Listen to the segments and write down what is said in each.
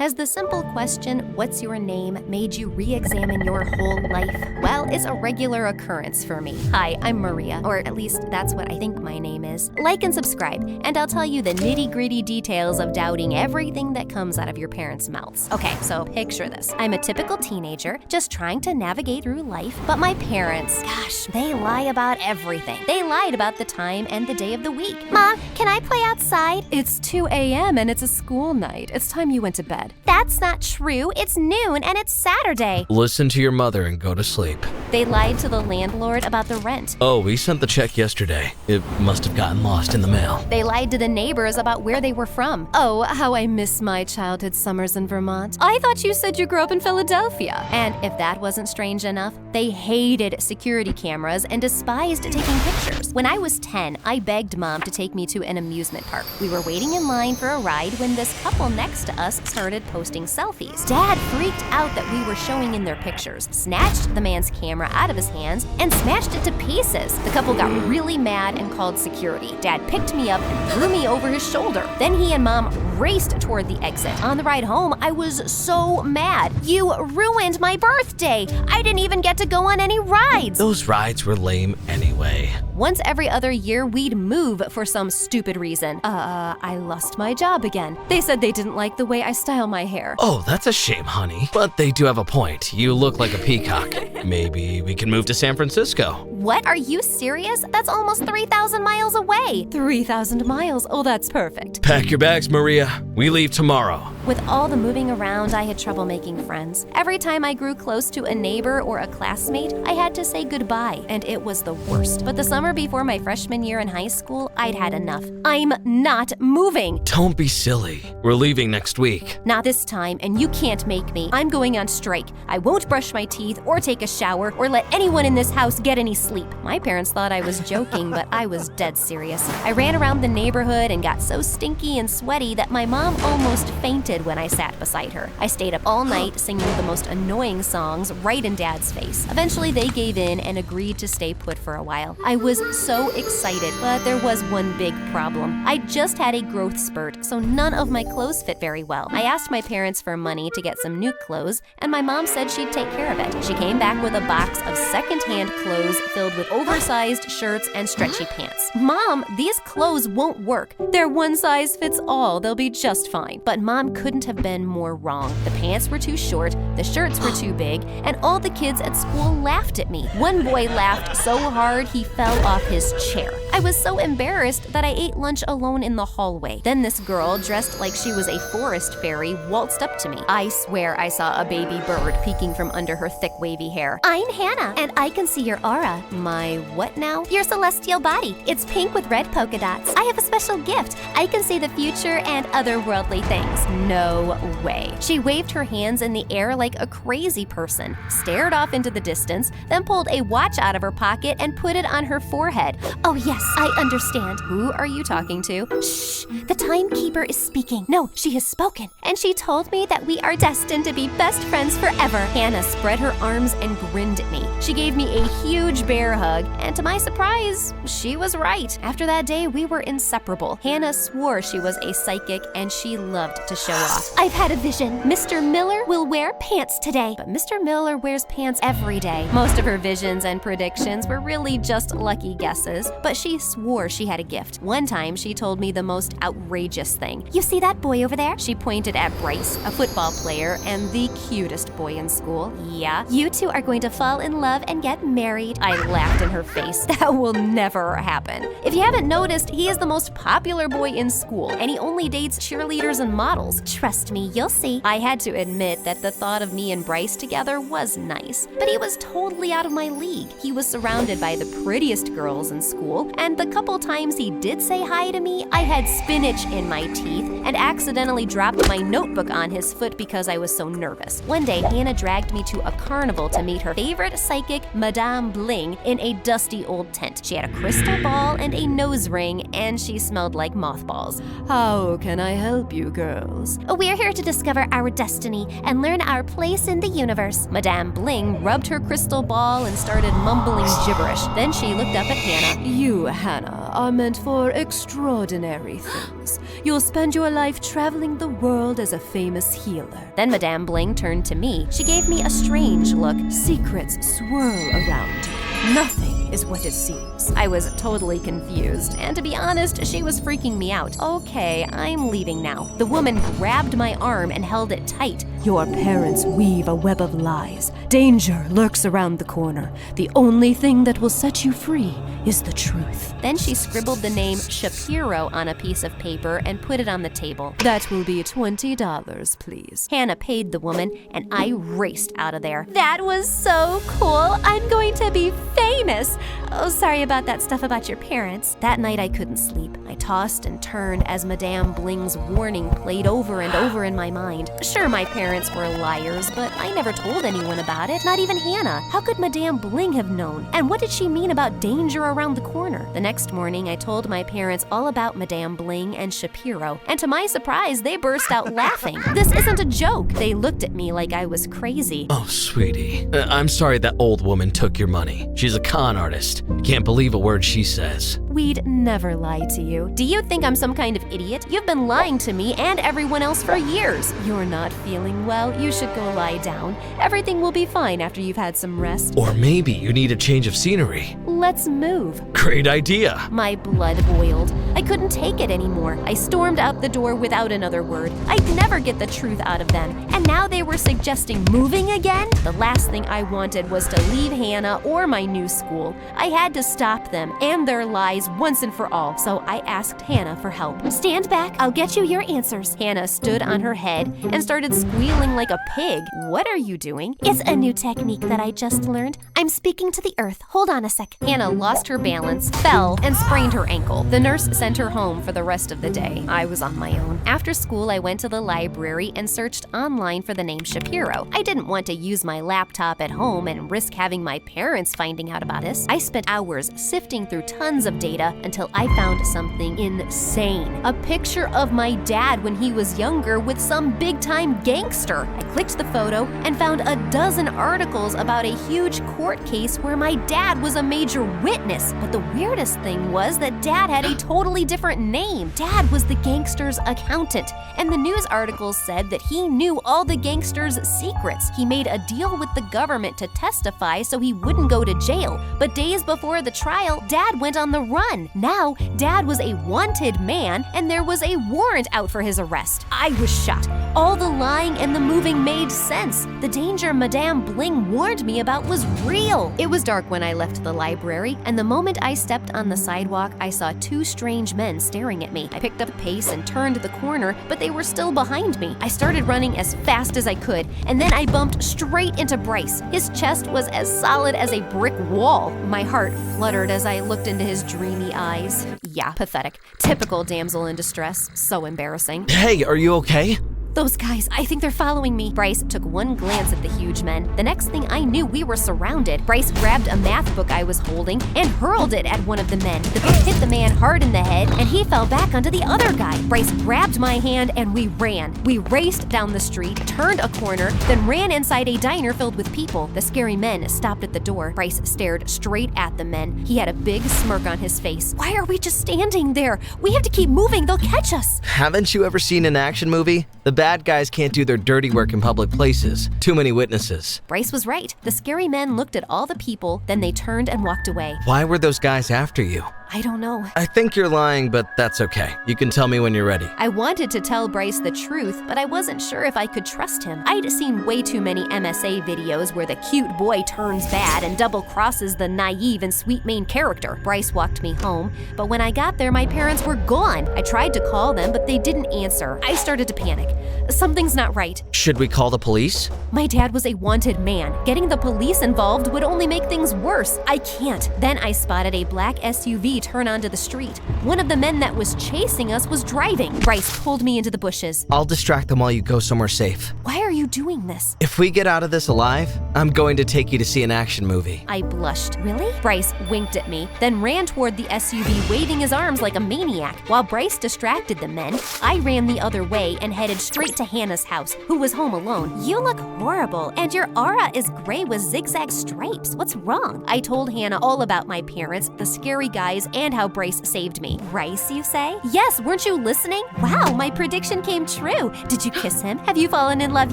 Has the simple question, "What's your name?" made you re-examine your whole life? Well, it's a regular occurrence for me. Hi, I'm Maria, or at least that's what I think my name is. Like and subscribe, and I'll tell you the nitty-gritty details of doubting everything that comes out of your parents' mouths. Okay, so picture this. I'm a typical teenager, just trying to navigate through life, but my parents, gosh, they lie about everything. They lied about the time and the day of the week. Mom, can I play outside? It's 2 a.m. and it's a school night. It's time you went to bed. That's not true. It's noon and it's Saturday. Listen to your mother and go to sleep. They lied to the landlord about the rent. Oh, we sent the check yesterday. It must have gotten lost in the mail. They lied to the neighbors about where they were from. Oh, how I miss my childhood summers in Vermont. I thought you said you grew up in Philadelphia. And if that wasn't strange enough, they hated security cameras and despised taking pictures. When I was 10, I begged Mom to take me to an amusement park. We were waiting in line for a ride when this couple next to us started posting selfies. Dad freaked out that we were showing in their pictures, snatched the man's camera out of his hands, and smashed it to pieces. The couple got really mad and called security. Dad picked me up and threw me over his shoulder. Then he and Mom raced toward the exit. On the ride home, I was so mad. You ruined my birthday. I didn't even get to go on any rides. Those rides were lame anyway. Once every other year, we'd move for some stupid reason. I lost my job again. They said they didn't like the way I style my hair. Oh, that's a shame, honey. But they do have a point. You look like a peacock. Maybe we can move to San Francisco. What? Are you serious? That's almost 3,000 miles away. 3,000 miles? Oh, that's perfect. Pack your bags, Maria. We leave tomorrow. With all the moving around, I had trouble making friends. Every time I grew close to a neighbor or a classmate, I had to say goodbye, and it was the worst. But the summer before my freshman year in high school, I'd had enough. I'm not moving. Don't be silly. We're leaving next week. Not this time, and you can't make me. I'm going on strike. I won't brush my teeth or take a shower or let anyone in this house get any sleep. My parents thought I was joking, but I was dead serious. I ran around the neighborhood and got so stinky and sweaty that my mom almost fainted when I sat beside her. I stayed up all night singing the most annoying songs right in Dad's face. Eventually, they gave in and agreed to stay put for a while. I was so excited, but there was one big problem. I just had a growth spurt, so none of my clothes fit very well. I asked my parents for money to get some new clothes, and my mom said she'd take care of it. She came back with a box of secondhand clothes filled with oversized shirts and stretchy pants. Mom, these clothes won't work. They're one size fits all. They'll be just fine. But Mom couldn't have been more wrong. The pants were too short, the shirts were too big, and all the kids at school laughed at me. One boy laughed so hard he fell off his chair. I was so embarrassed that I ate lunch alone in the hallway. Then this girl, dressed like she was a forest fairy, waltzed up to me. I swear I saw a baby bird peeking from under her thick wavy hair. I'm Hannah, and I can see your aura. My what now? Your celestial body. It's pink with red polka dots. I have a special gift. I can see the future and otherworldly things. No way. She waved her hands in the air like a crazy person, stared off into the distance, then pulled a watch out of her pocket and put it on her forehead. Oh yes, I understand. Who are you talking to? Shh, the timekeeper is speaking. No, she has spoken. And she told me that we are destined to be best friends forever. Hannah spread her arms and grinned at me. She gave me a huge bear hug, and to my surprise, she was right. After that day, we were inseparable. Hannah swore she was a psychic, and she loved to show off. I've had a vision. Mr. Miller will wear pants today. But Mr. Miller wears pants every day. Most of her visions and predictions were really just lucky guesses, but she swore she had a gift. One time, she told me the most outrageous thing. You see that boy over there? She pointed at Bryce, a football player and the cutest boy in school. Yeah. You two are going to fall in love and get married. I laughed in her face. That will never happen. If you haven't noticed, he is the most popular boy in school, and he only dates cheerleaders and models. Trust me, you'll see. I had to admit that the thought of me and Bryce together was nice, but he was totally out of my league. He was surrounded by the prettiest girls in school, and the couple times he did say hi to me, I had spinach in my teeth and accidentally dropped my notebook on his foot because I was so nervous. One day, Hannah dragged me to a carnival to meet her favorite psychic, Madame Bling, in a dusty old tent. She had a crystal ball and a nose ring, and she smelled like mothballs. How can I help you, girls? We're here to discover our destiny and learn our place in the universe. Madame Bling rubbed her crystal ball and started mumbling gibberish. Then she looked up at Hannah. You, Hannah, are meant for extraordinary things. You'll spend your life traveling the world as a famous healer. Then Madame Bling turned to me. She gave me a strange look. Secrets swirl around you. Nothing is what it seems. I was totally confused, and to be honest, she was freaking me out. Okay, I'm leaving now. The woman grabbed my arm and held it tight. Your parents weave a web of lies. Danger lurks around the corner. The only thing that will set you free is the truth. Then she scribbled the name Shapiro on a piece of paper and put it on the table. That will be $20, please. Hannah paid the woman, and I raced out of there. That was so cool. I'm going to be famous. Oh, sorry about that stuff about your parents. That night I couldn't sleep. I tossed and turned as Madame Bling's warning played over and over in my mind. Sure, my parents were liars, but I never told anyone about it, not even Hannah. How could Madame Bling have known? And what did she mean about danger around the corner? The next morning, I told my parents all about Madame Bling and Shapiro, and to my surprise, they burst out laughing. This isn't a joke. They looked at me like I was crazy. Oh, sweetie. I'm sorry that old woman took your money. She's a con artist. Can't believe a word she says. We'd never lie to you. Do you think I'm some kind of idiot? You've been lying to me and everyone else for years. You're not feeling well. You should go lie down. Everything will be fine after you've had some rest. Or maybe you need a change of scenery. Let's move. Great idea. My blood boiled. I couldn't take it anymore. I stormed out the door without another word. I'd never get the truth out of them. And now they were suggesting moving again? The last thing I wanted was to leave Hannah or my new school. I had to stop them and their lies once and for all, so I asked Hannah for help. Stand back, I'll get you your answers. Hannah stood on her head and started squealing like a pig. What are you doing? It's a new technique that I just learned. I'm speaking to the earth. Hold on a sec. Hannah lost her balance, fell, and sprained her ankle. The nurse sent her home for the rest of the day. I was on my own. After school, I went to the library and searched online for the name Shapiro. I didn't want to use my laptop at home and risk having my parents finding out about this. I spent hours sifting through tons of data until I found something insane. A picture of my dad when he was younger with some big-time gangster. I clicked the photo and found a dozen articles about a huge court case where my dad was a major witness. But the weirdest thing was that Dad had a totally different name. Dad was the gangster's accountant, and the news articles said that he knew all the gangster's secrets. He made a deal with the government to testify so he wouldn't go to jail. But days before the trial, Dad went on the run. Now, Dad was a wanted man, and there was a warrant out for his arrest. I was shocked. All the lying and the moving made sense. The danger Madame Bling warned me about was real. It was dark when I left the library, and the moment I stepped on the sidewalk, I saw two strange men staring at me. I picked up pace and turned the corner, but they were still behind me. I started running as fast as I could, and then I bumped straight into Bryce. His chest was as solid as a brick wall. My heart fluttered as I looked into his dreamy eyes. Yeah, pathetic. Typical damsel in distress. So embarrassing. Hey, are you okay? Those guys, I think they're following me. Bryce took one glance at the huge men. The next thing I knew, we were surrounded. Bryce grabbed a math book I was holding and hurled it at one of the men. The book hit the man hard in the head, and he fell back onto the other guy. Bryce grabbed my hand, and we ran. We raced down the street, turned a corner, then ran inside a diner filled with people. The scary men stopped at the door. Bryce stared straight at the men. He had a big smirk on his face. Why are we just standing there? We have to keep moving. They'll catch us. Haven't you ever seen an action movie? The bad guys can't do their dirty work in public places. Too many witnesses. Bryce was right. The scary men looked at all the people, then they turned and walked away. Why were those guys after you? I don't know. I think you're lying, but that's okay. You can tell me when you're ready. I wanted to tell Bryce the truth, but I wasn't sure if I could trust him. I'd seen way too many MSA videos where the cute boy turns bad and double crosses the naive and sweet main character. Bryce walked me home, but when I got there, my parents were gone. I tried to call them, but they didn't answer. I started to panic. Something's not right. Should we call the police? My dad was a wanted man. Getting the police involved would only make things worse. I can't. Then I spotted a black SUV turn onto the street. One of the men that was chasing us was driving. Bryce pulled me into the bushes. I'll distract them while you go somewhere safe. Why are you you doing this? If we get out of this alive, I'm going to take you to see an action movie. I blushed. Really? Bryce winked at me, then ran toward the SUV waving his arms like a maniac. While Bryce distracted the men, I ran the other way and headed straight to Hannah's house, who was home alone. You look horrible, and your aura is gray with zigzag stripes. What's wrong? I told Hannah all about my parents, the scary guys, and how Bryce saved me. Bryce, you say? Yes, weren't you listening? Wow, my prediction came true. Did you kiss him? Have you fallen in love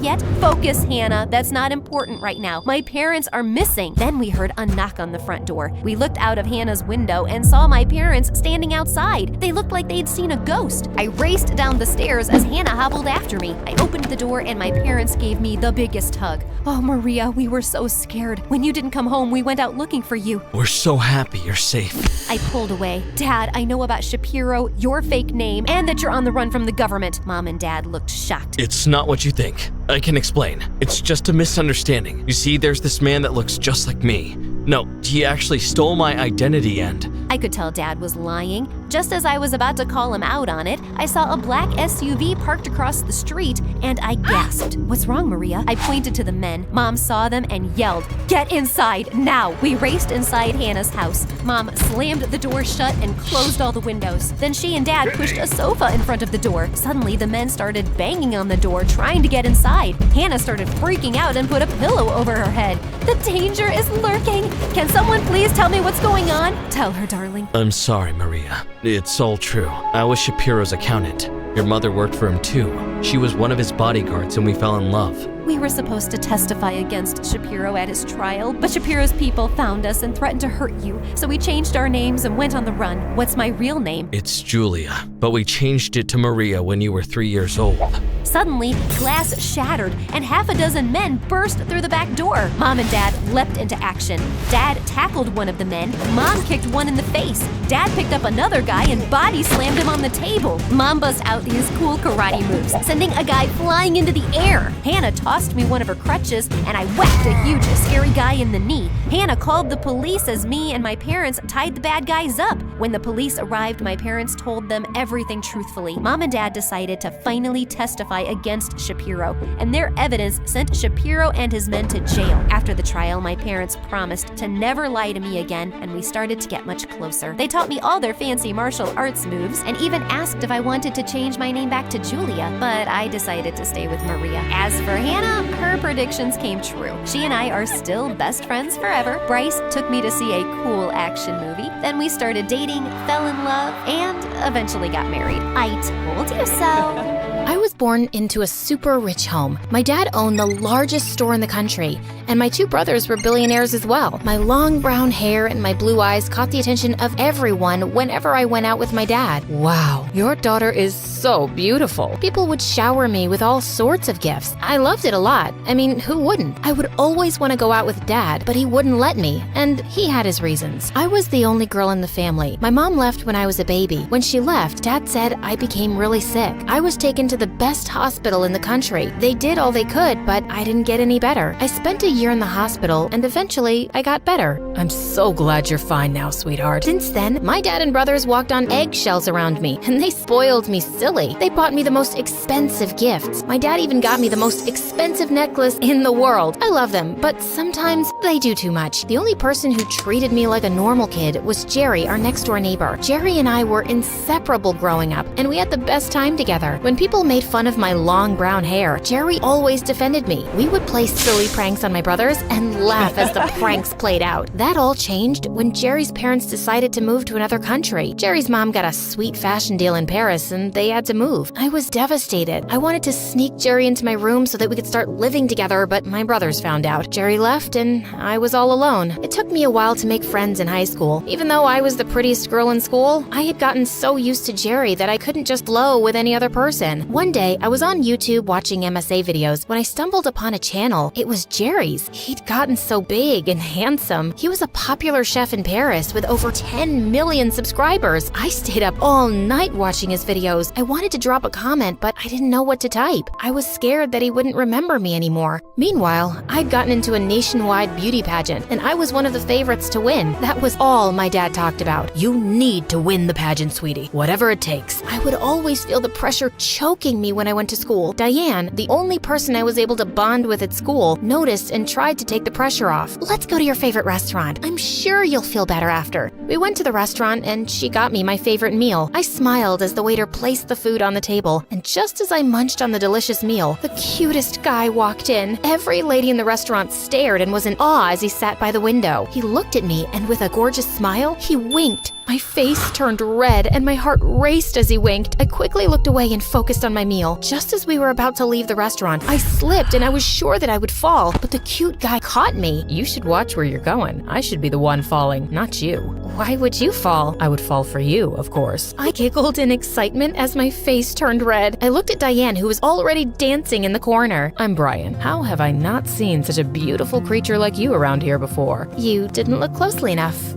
yet? Focus, Hannah. That's not important right now. My parents are missing. Then we heard a knock on the front door. We looked out of Hannah's window and saw my parents standing outside. They looked like they'd seen a ghost. I raced down the stairs as Hannah hobbled after me. I opened the door and my parents gave me the biggest hug. Oh, Maria, we were so scared. When you didn't come home, we went out looking for you. We're so happy you're safe. I pulled away. Dad, I know about Shapiro, your fake name, and that you're on the run from the government. Mom and Dad looked shocked. It's not what you think. I can explain. It's just a misunderstanding. You see, there's this man that looks just like me. No, he actually stole my identity and... I could tell Dad was lying. Just as I was about to call him out on it, I saw a black SUV parked across the street, and I gasped. What's wrong, Maria? I pointed to the men. Mom saw them and yelled, "Get inside, now!" We raced inside Hannah's house. Mom slammed the door shut and closed all the windows. Then she and Dad pushed a sofa in front of the door. Suddenly, the men started banging on the door, trying to get inside. Hannah started freaking out and put a pillow over her head. The danger is lurking. Can someone please tell me what's going on? Tell her, darling. I'm sorry, Maria. It's all true. I was Shapiro's accountant. Your mother worked for him too. She was one of his bodyguards and we fell in love. We were supposed to testify against Shapiro at his trial, but Shapiro's people found us and threatened to hurt you, so we changed our names and went on the run. What's my real name? It's Julia, but we changed it to Maria when you were 3 years old. Suddenly, glass shattered and half a dozen men burst through the back door. Mom and Dad leapt into action. Dad tackled one of the men. Mom kicked one in the face. Dad picked up another guy and body slammed him on the table. Mom bust out his cool karate moves, sending a guy flying into the air. Hannah tossed me one of her crutches and I whacked a huge, scary guy in the knee. Hannah called the police as me and my parents tied the bad guys up. When the police arrived, my parents told them everything truthfully. Mom and Dad decided to finally testify against Shapiro, and their evidence sent Shapiro and his men to jail. After the trial, my parents promised to never lie to me again, and we started to get much closer. They taught me all their fancy martial arts moves and even asked if I wanted to change my name back to Julia, but I decided to stay with Maria. As for Hannah, her predictions came true. She and I are still best friends forever. Bryce took me to see a cool action movie. Then we started dating, fell in love, and eventually got married. I told you so. I was born into a super rich home. My dad owned the largest store in the country, and my two brothers were billionaires as well. My long brown hair and my blue eyes caught the attention of everyone whenever I went out with my dad. Wow, your daughter is so beautiful. People would shower me with all sorts of gifts. I loved it a lot. I mean, who wouldn't? I would always want to go out with Dad, but he wouldn't let me, and he had his reasons. I was the only girl in the family. My mom left when I was a baby. When she left, Dad said I became really sick. I was taken to the best hospital in the country. They did all they could, but I didn't get any better. I spent a year in the hospital, and eventually I got better. I'm so glad you're fine now, sweetheart. Since then, my dad and brothers walked on eggshells around me, and they spoiled me silly. They bought me the most expensive gifts. My dad even got me the most expensive necklace in the world. I love them, but sometimes they do too much. The only person who treated me like a normal kid was Jerry, our next door neighbor. Jerry and I were inseparable growing up, and we had the best time together. When people made fun of my long brown hair, Jerry always defended me. We would play silly pranks on my brothers and laugh as the pranks played out. That all changed when Jerry's parents decided to move to another country. Jerry's mom got a sweet fashion deal in Paris and they had to move. I was devastated. I wanted to sneak Jerry into my room so that we could start living together, but my brothers found out. Jerry left and I was all alone. It took me a while to make friends in high school. Even though I was the prettiest girl in school, I had gotten so used to Jerry that I couldn't just blow with any other person. One day, I was on YouTube watching MSA videos when I stumbled upon a channel. It was Jerry's. He'd gotten so big and handsome. He was a popular chef in Paris with over 10 million subscribers. I stayed up all night watching his videos. I wanted to drop a comment, but I didn't know what to type. I was scared that he wouldn't remember me anymore. Meanwhile, I'd gotten into a nationwide beauty pageant, and I was one of the favorites to win. That was all my dad talked about. You need to win the pageant, sweetie, whatever it takes. I would always feel the pressure choking me when I went to school. Diane, the only person I was able to bond with at school, noticed and tried to take the pressure off. Let's go to your favorite restaurant. I'm sure you'll feel better after. We went to the restaurant and she got me my favorite meal. I smiled as the waiter placed the food on the table, and just as I munched on the delicious meal, the cutest guy walked in. Every lady in the restaurant stared and was in awe as he sat by the window. He looked at me and with a gorgeous smile, he winked. My face turned red and my heart raced as he winked. I quickly looked away and focused on my meal. Just as we were about to leave the restaurant, I slipped and I was sure that I would fall, but the cute guy caught me. You should watch where you're going. I should be the one falling, not you. Why would you fall? I would fall for you, of course. I giggled in excitement as my face turned red. I looked at Diane, who was already dancing in the corner. I'm Brian. How have I not seen such a beautiful creature like you around here before? You didn't look closely enough.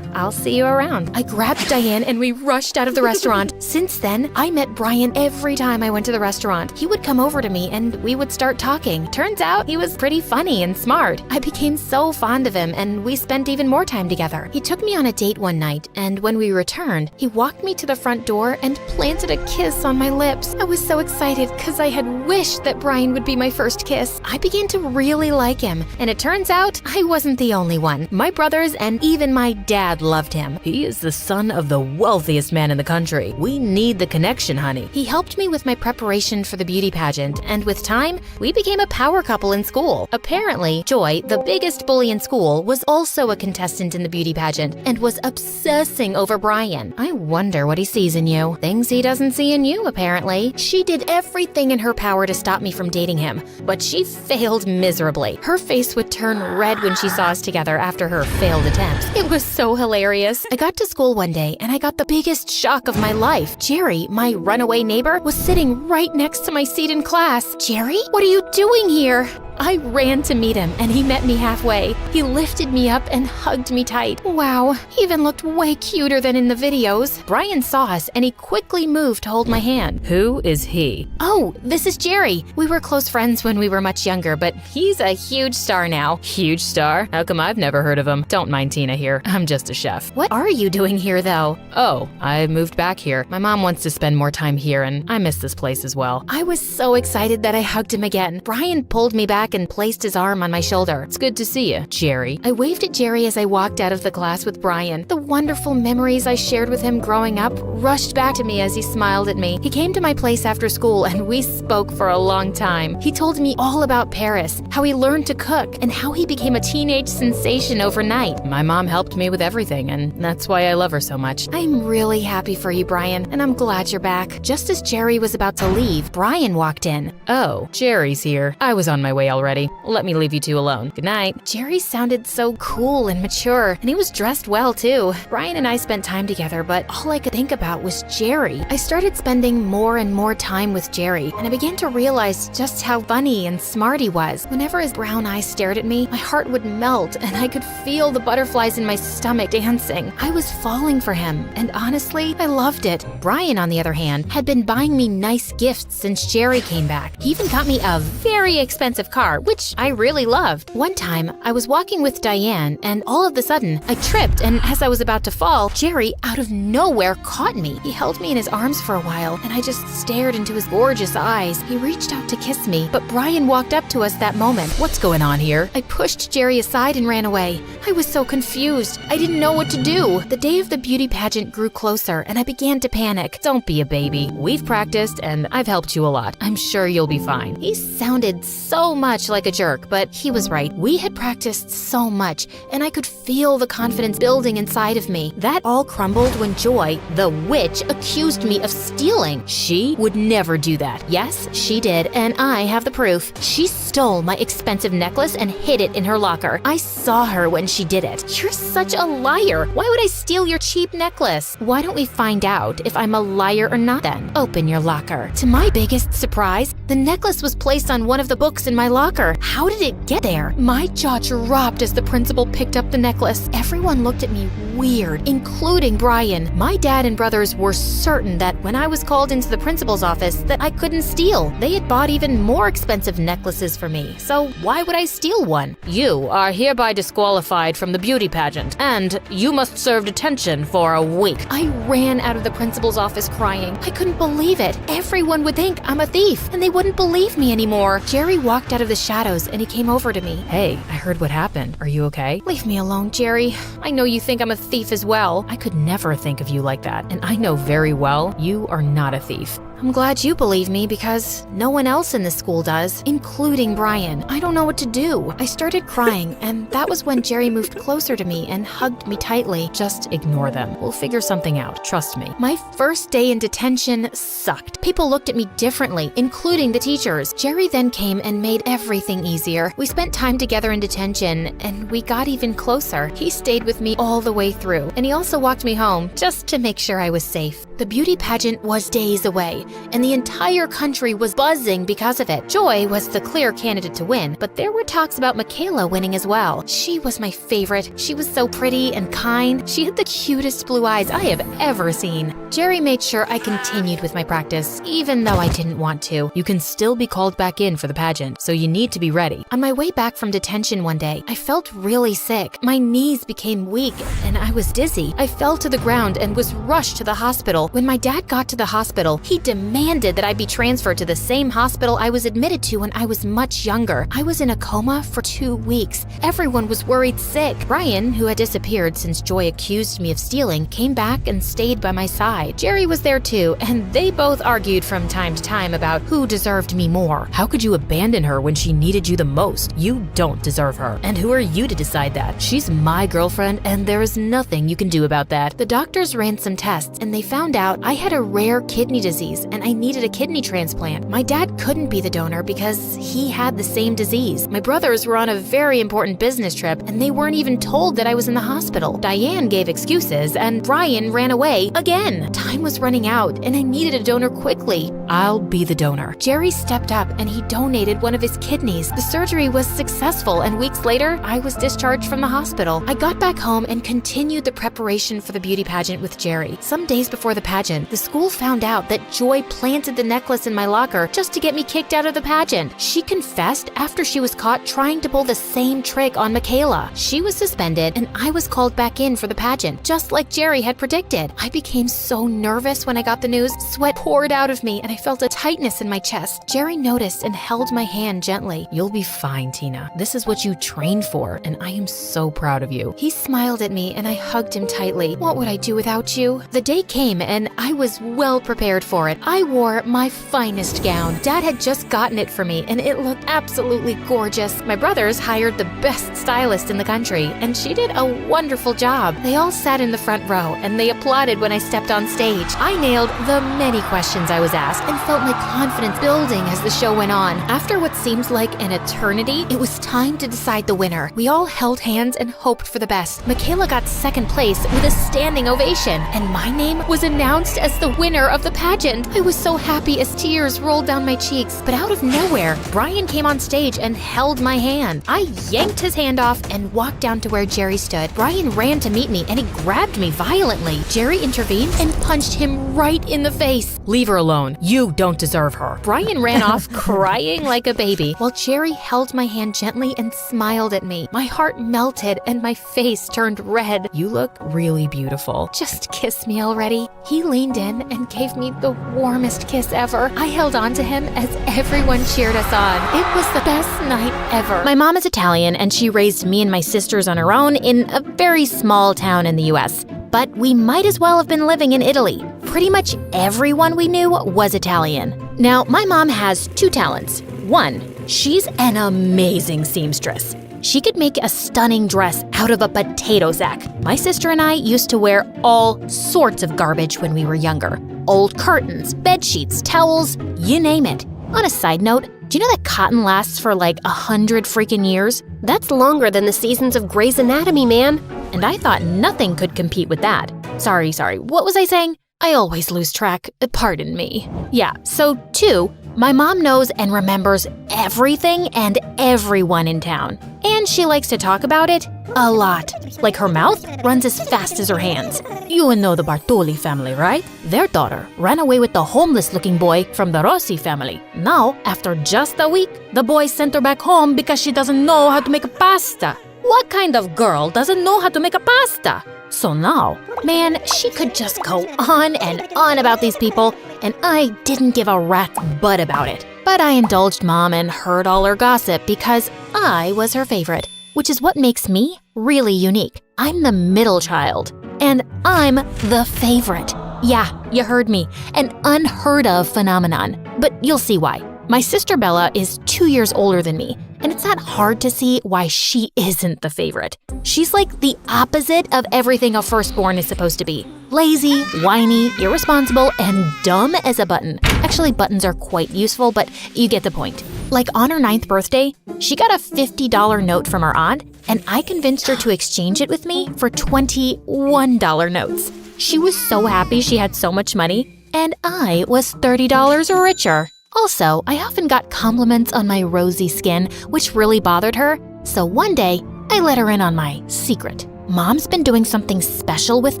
I'll see you around. I grabbed Diane and we rushed out of the restaurant. Since then, I met Brian every time I went to the restaurant. He would come over to me and we would start talking. Turns out he was pretty funny and smart. I became so fond of him and we spent even more time together. He took me on a date one night, and when we returned, he walked me to the front door and planted a kiss on my lips. I was so excited because I had wished that Brian would be my first kiss. I began to really like him, and it turns out I wasn't the only one. My brothers and even my dad loved him. He is the son of the wealthiest man in the country. We need the connection, honey. He helped me with my preparation for the beauty pageant, and with time, we became a power couple in school. Apparently, Joy, the biggest bully in school, was also a contestant in the beauty pageant and was obsessing over Brian. I wonder what he sees in you. Things he doesn't see in you, apparently. She did everything in her power to stop me from dating him, but she failed miserably. Her face would turn red when she saw us together after her failed attempts. It was so hilarious. I got to school one day and I got the biggest shock of my life. Jerry, my runaway neighbor, was sitting right next to my seat in class. Jerry, what are you doing here? I ran to meet him and he met me halfway. He lifted me up and hugged me tight. Wow, he even looked way cuter than in the videos. Brian saw us and he quickly moved to hold my hand. Who is he? Oh, this is Jerry. We were close friends when we were much younger, but he's a huge star now. Huge star? How come I've never heard of him? Don't mind Tina here. I'm just a chef. What are you doing here though? Oh, I moved back here. My mom wants to spend more time here and I miss this place as well. I was so excited that I hugged him again. Brian pulled me back and placed his arm on my shoulder. It's good to see you, Jerry. I waved at Jerry as I walked out of the class with Brian. The wonderful memories I shared with him growing up rushed back to me as he smiled at me. He came to my place after school and we spoke for a long time. He told me all about Paris, how he learned to cook, and how he became a teenage sensation overnight. My mom helped me with everything, and that's why I love her so much. I'm really happy for you, Brian, and I'm glad you're back. Just as Jerry was about to leave, Brian walked in. Oh, Jerry's here. I was on my way already. Let me leave you two alone. Good night. Jerry sounded so cool and mature, and he was dressed well too. Brian and I spent time together, but all I could think about was Jerry. I started spending more and more time with Jerry, and I began to realize just how funny and smart he was. Whenever his brown eyes stared at me, my heart would melt, and I could feel the butterflies in my stomach dancing. I was falling for him, and honestly, I loved it. Brian, on the other hand, had been buying me nice gifts since Jerry came back. He even got me a very expensive car, which I really loved. One time, I was walking with Diane, and all of a sudden, I tripped, and as I was about to fall, Jerry, out of nowhere, caught me. He held me in his arms for a while, and I just stared into his gorgeous eyes. He reached out to kiss me, but Brian walked up to us that moment. What's going on here? I pushed Jerry aside and ran away. I was so confused. I didn't know what to do. The day of the beauty pageant grew closer, and I began to panic. Don't be a baby. We've practiced, and I've helped you a lot. I'm sure you'll be fine. He sounded so much like a jerk, but he was right. We had practiced so much, and I could feel the confidence building inside of me. That all crumbled when Joy, the witch, accused me of stealing. She would never do that. Yes, she did, and I have the proof. She stole my expensive necklace and hid it in her locker. I saw her when she did it. You're such a liar. Why would I steal your cheap necklace? Why don't we find out if I'm a liar or not then? Open your locker. To my biggest surprise, the necklace was placed on one of the books in my locker. How did it get there? My jaw dropped as the principal picked up the necklace. Everyone looked at me weird, including Brian. My dad and brothers were certain that when I was called into the principal's office that I couldn't steal. They had bought even more expensive necklaces for me, so why would I steal one? You are hereby disqualified from the beauty pageant, and you must serve detention for a week. I ran out of the principal's office crying. I couldn't believe it. Everyone would think I'm a thief, and they wouldn't believe me anymore. Jerry walked out of the shadows, and he came over to me. Hey, I heard what happened. Are you okay? Leave me alone, Jerry. I know you think I'm a thief as well. I could never think of you like that, and I know very well you are not a thief. I'm glad you believe me because no one else in the school does, including Brian. I don't know what to do. I started crying, and that was when Jerry moved closer to me and hugged me tightly. Just ignore them. We'll figure something out. Trust me. My first day in detention sucked. People looked at me differently, including the teachers. Jerry then came and made everything easier. We spent time together in detention, and we got even closer. He stayed with me all the way through, and he also walked me home just to make sure I was safe. The beauty pageant was days away, and the entire country was buzzing because of it. Joy was the clear candidate to win, but there were talks about Michaela winning as well. She was my favorite. She was so pretty and kind. She had the cutest blue eyes I have ever seen. Jerry made sure I continued with my practice, even though I didn't want to. You can still be called back in for the pageant, so you need to be ready. On my way back from detention one day, I felt really sick. My knees became weak, and I was dizzy. I fell to the ground and was rushed to the hospital. When my dad got to the hospital, he demanded that I be transferred to the same hospital I was admitted to when I was much younger. I was in a coma for 2 weeks. Everyone was worried sick. Brian, who had disappeared since Joy accused me of stealing, came back and stayed by my side. Jerry was there too, and they both argued from time to time about who deserved me more. How could you abandon her when she needed you the most? You don't deserve her. And who are you to decide that? She's my girlfriend, and there is nothing you can do about that. The doctors ran some tests, and they found out I had a rare kidney disease, and I needed a kidney transplant. My dad couldn't be the donor because he had the same disease. My brothers were on a very important business trip, and they weren't even told that I was in the hospital. Diane gave excuses, and Brian ran away again. Time was running out, and I needed a donor quickly. I'll be the donor. Jerry stepped up, and he donated one of his kidneys. The surgery was successful, and weeks later, I was discharged from the hospital. I got back home and continued the preparation for the beauty pageant with Jerry. Some days before the pageant, the school found out that Joy planted the necklace in my locker just to get me kicked out of the pageant. She confessed after she was caught trying to pull the same trick on Michaela. She was suspended, and I was called back in for the pageant, just like Jerry had predicted. I became so nervous when I got the news. Sweat poured out of me, and I felt a tightness in my chest. Jerry noticed and held my hand gently. You'll be fine, Tina. This is what you trained for, and I am so proud of you. He smiled at me, and I hugged him tightly. What would I do without you? The day came, and I was well prepared for it. I wore my finest gown. Dad had just gotten it for me, and it looked absolutely gorgeous. My brothers hired the best stylist in the country, and she did a wonderful job. They all sat in the front row, and they applauded when I stepped on stage. I nailed the many questions I was asked and felt my confidence building as the show went on. After what seemed like an eternity, it was time to decide the winner. We all held hands and hoped for the best. Michaela got second place with a standing ovation, and my name was announced as the winner of the pageant. I was so happy as tears rolled down my cheeks, but out of nowhere, Brian came on stage and held my hand. I yanked his hand off and walked down to where Jerry stood. Brian ran to meet me, and he grabbed me violently. Jerry intervened and punched him right in the face. Leave her alone. You don't deserve her. Brian ran off crying like a baby, while Jerry held my hand gently and smiled at me. My heart melted and my face turned red. You look really beautiful. Just kiss me already. He leaned in and gave me the warmest kiss ever. I held on to him as everyone cheered us on. It was the best night ever. My mom is Italian, and she raised me and my sisters on her own in a very small town in the US. But we might as well have been living in Italy. Pretty much everyone we knew was Italian. Now, my mom has 2 talents. One, she's an amazing seamstress. She could make a stunning dress out of a potato sack. My sister and I used to wear all sorts of garbage when we were younger. Old curtains, bed sheets, towels, you name it. On a side note, do you know that cotton lasts for like 100 freaking years? That's longer than the seasons of Grey's Anatomy, man. And I thought nothing could compete with that. Sorry, what was I saying? I always lose track. Pardon me. Yeah, so 2, my mom knows and remembers everything and everyone in town. And And she likes to talk about it a lot. Like her mouth runs as fast as her hands. You know the Bartoli family, right? Their daughter ran away with the homeless-looking boy from the Rossi family. Now, after just a week, the boy sent her back home because she doesn't know how to make a pasta. What kind of girl doesn't know how to make a pasta? So now, man, she could just go on and on about these people, and I didn't give a rat's butt about it. But I indulged Mom and heard all her gossip because I was her favorite, which is what makes me really unique. I'm the middle child, and I'm the favorite. Yeah, you heard me, an unheard of phenomenon, but you'll see why. My sister Bella is 2 years older than me, and it's not hard to see why she isn't the favorite. She's like the opposite of everything a firstborn is supposed to be. Lazy, whiny, irresponsible, and dumb as a button. Actually, buttons are quite useful, but you get the point. Like on her 9th birthday, she got a $50 note from her aunt, and I convinced her to exchange it with me for $21 notes. She was so happy she had so much money, and I was $30 richer. Also, I often got compliments on my rosy skin, which really bothered her, so one day, I let her in on my secret. Mom's been doing something special with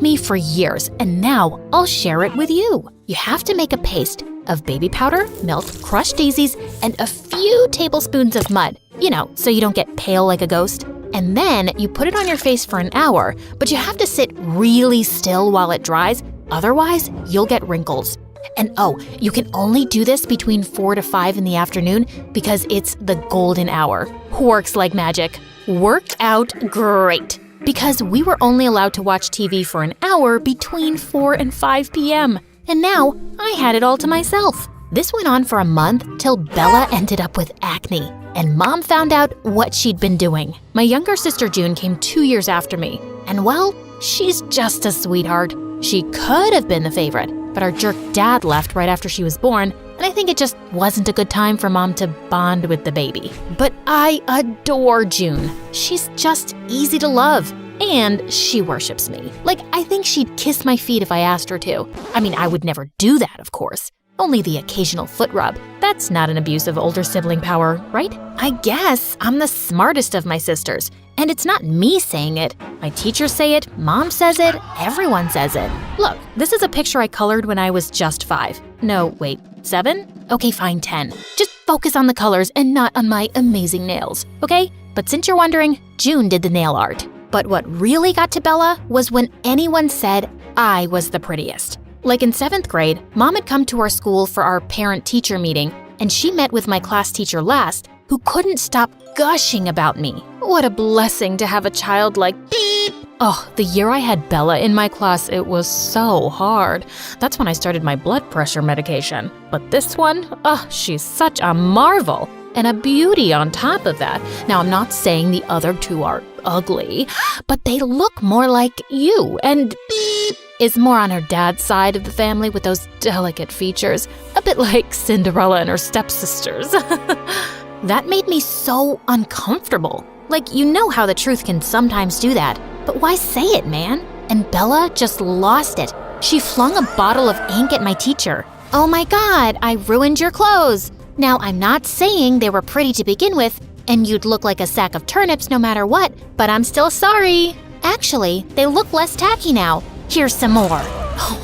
me for years, and now I'll share it with you. You have to make a paste of baby powder, milk, crushed daisies, and a few tablespoons of mud, so you don't get pale like a ghost. And then you put it on your face for an hour, but you have to sit really still while it dries, otherwise you'll get wrinkles. And you can only do this between 4 to 5 in the afternoon because it's the golden hour. Works like magic. Worked out great. Because we were only allowed to watch TV for an hour between 4 and 5 p.m. And now I had it all to myself. This went on for a month till Bella ended up with acne. And Mom found out what she'd been doing. My younger sister June came 2 years after me. And well, she's just a sweetheart. She could have been the favorite, but our jerk dad left right after she was born, and I think it just wasn't a good time for Mom to bond with the baby. But I adore June. She's just easy to love, and she worships me. Like, I think she'd kiss my feet if I asked her to. I mean, I would never do that, of course. Only the occasional foot rub. That's not an abuse of older sibling power, right? I guess I'm the smartest of my sisters. And it's not me saying it. My teachers say it, Mom says it, everyone says it. Look, this is a picture I colored when I was just 5. No, wait, 7? Okay, fine, 10. Just focus on the colors and not on my amazing nails, okay? But since you're wondering, June did the nail art. But what really got to Bella was when anyone said I was the prettiest. Like in 7th grade, Mom had come to our school for our parent-teacher meeting, and she met with my class teacher last, who couldn't stop gushing about me. What a blessing to have a child like beep. Oh, the year I had Bella in my class, it was so hard. That's when I started my blood pressure medication. But this one, she's such a marvel. And a beauty on top of that. Now, I'm not saying the other two are ugly, but they look more like you, and beep is more on her dad's side of the family with those delicate features, a bit like Cinderella and her stepsisters. That made me so uncomfortable. Like, you know how the truth can sometimes do that, but why say it, man? And Bella just lost it. She flung a bottle of ink at my teacher. Oh my God, I ruined your clothes. Now, I'm not saying they were pretty to begin with, and you'd look like a sack of turnips no matter what, but I'm still sorry. Actually, they look less tacky now. Here's some more.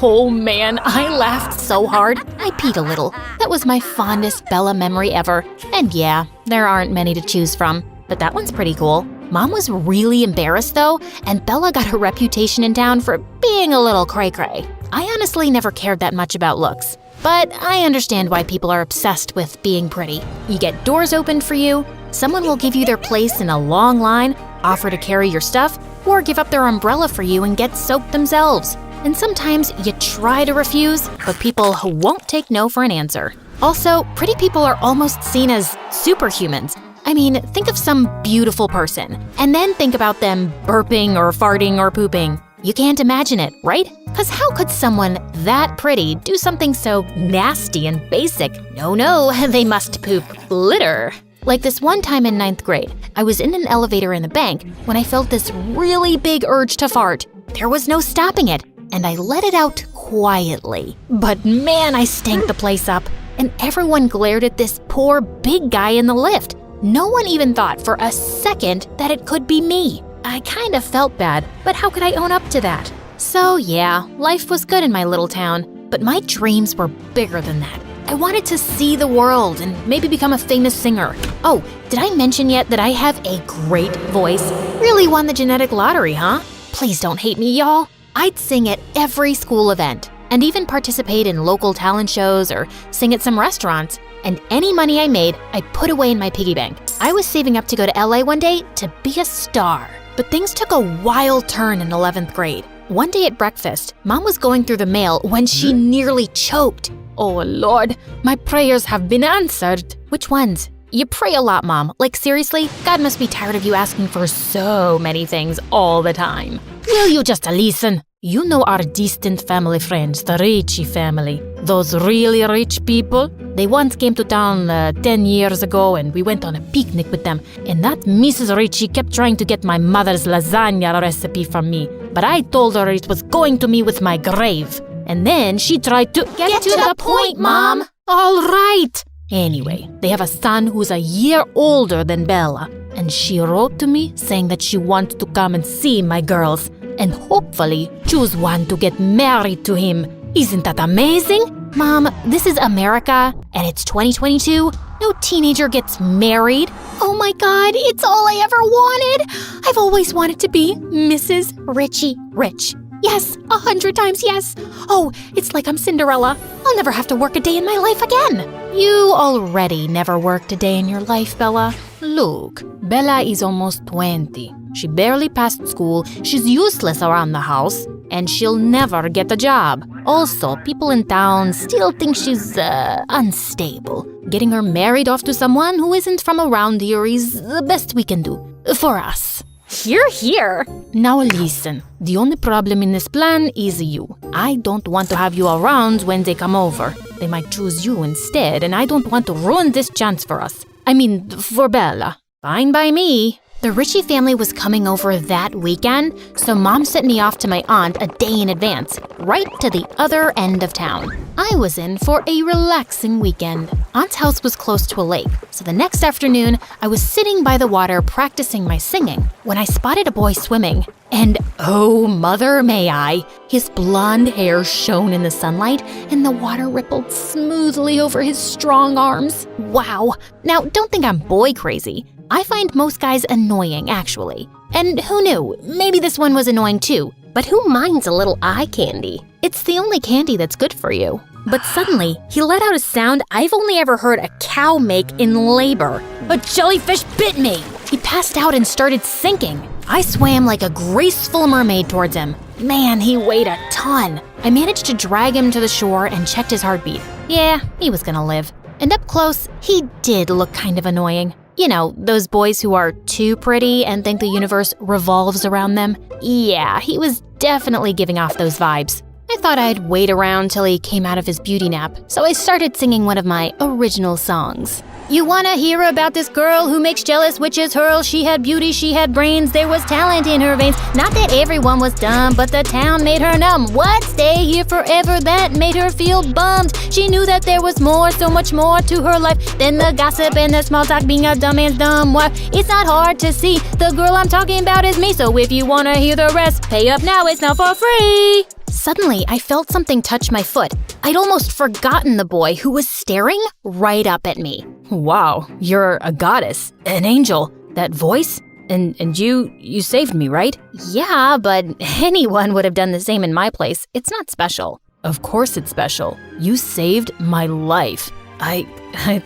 Oh man, I laughed so hard, I peed a little. That was my fondest Bella memory ever. And yeah, there aren't many to choose from, but that one's pretty cool. Mom was really embarrassed though, and Bella got her reputation in town for being a little cray-cray. I honestly never cared that much about looks. But I understand why people are obsessed with being pretty. You get doors opened for you, someone will give you their place in a long line, offer to carry your stuff, or give up their umbrella for you and get soaked themselves. And sometimes you try to refuse, but people won't take no for an answer. Also, pretty people are almost seen as superhumans. I mean, think of some beautiful person, and then think about them burping or farting or pooping. You can't imagine it, right? Because how could someone that pretty do something so nasty and basic? No, they must poop litter. Like this one time in 9th grade, I was in an elevator in the bank when I felt this really big urge to fart. There was no stopping it, and I let it out quietly. But man, I stank the place up, and everyone glared at this poor big guy in the lift. No one even thought for a second that it could be me. I kind of felt bad, but how could I own up to that? So yeah, life was good in my little town, but my dreams were bigger than that. I wanted to see the world and maybe become a famous singer. Oh, did I mention yet that I have a great voice? Really won the genetic lottery, huh? Please don't hate me, y'all. I'd sing at every school event and even participate in local talent shows or sing at some restaurants. And any money I made, I put away in my piggy bank. I was saving up to go to LA one day to be a star. But things took a wild turn in 11th grade. One day at breakfast, Mom was going through the mail when she nearly choked. Oh Lord, my prayers have been answered. Which ones? You pray a lot, Mom. Like seriously, God must be tired of you asking for so many things all the time. Will you just listen? You know our distant family friends, the Ricci family. Those really rich people? They once came to town 10 years ago and we went on a picnic with them. And that Mrs. Ricci kept trying to get my mother's lasagna recipe from me. But I told her it was going to me with my grave. And then she tried to get to the point, Mom. All right. Anyway, they have a son who's a year older than Bella. And she wrote to me saying that she wants to come and see my girls and hopefully choose one to get married to him. Isn't that amazing? Mom, this is America and it's 2022. No teenager gets married. Oh my God, it's all I ever wanted. I've always wanted to be Mrs. Richie Rich. Yes, 100 times yes. Oh, it's like I'm Cinderella. I'll never have to work a day in my life again. You already never worked a day in your life, Bella. Look, Bella is almost 20. She barely passed school, she's useless around the house, and she'll never get a job. Also, people in town still think she's, unstable. Getting her married off to someone who isn't from around here is the best we can do. For us. Here. Now listen, the only problem in this plan is you. I don't want to have you around when they come over. They might choose you instead, and I don't want to ruin this chance for us. I mean, for Bella. Fine by me. The Ritchie family was coming over that weekend, so Mom sent me off to my aunt a day in advance, right to the other end of town. I was in for a relaxing weekend. Aunt's house was close to a lake, so the next afternoon, I was sitting by the water practicing my singing when I spotted a boy swimming. And oh, mother may I, his blonde hair shone in the sunlight and the water rippled smoothly over his strong arms. Wow. Now, don't think I'm boy crazy. I find most guys annoying, actually. And who knew? Maybe this one was annoying too. But who minds a little eye candy? It's the only candy that's good for you. But suddenly, he let out a sound I've only ever heard a cow make in labor. A jellyfish bit me! He passed out and started sinking. I swam like a graceful mermaid towards him. Man, he weighed a ton. I managed to drag him to the shore and checked his heartbeat. Yeah, he was gonna live. And up close, he did look kind of annoying. You know, those boys who are too pretty and think the universe revolves around them? Yeah, he was definitely giving off those vibes. I thought I'd wait around till he came out of his beauty nap, so I started singing one of my original songs. You wanna hear about this girl who makes jealous witches hurl? She had beauty, she had brains, there was talent in her veins. Not that everyone was dumb, but the town made her numb. What? Stay here forever, that made her feel bummed. She knew that there was more, so much more to her life than the gossip and the small talk, being a dumb man's dumb wife. It's not hard to see, the girl I'm talking about is me. So if you wanna hear the rest, pay up now, it's not for free. Suddenly, I felt something touch my foot. I'd almost forgotten the boy who was staring right up at me. Wow, you're a goddess, an angel. That voice? And you saved me, right? Yeah, but anyone would have done the same in my place. It's not special. Of course it's special. You saved my life. I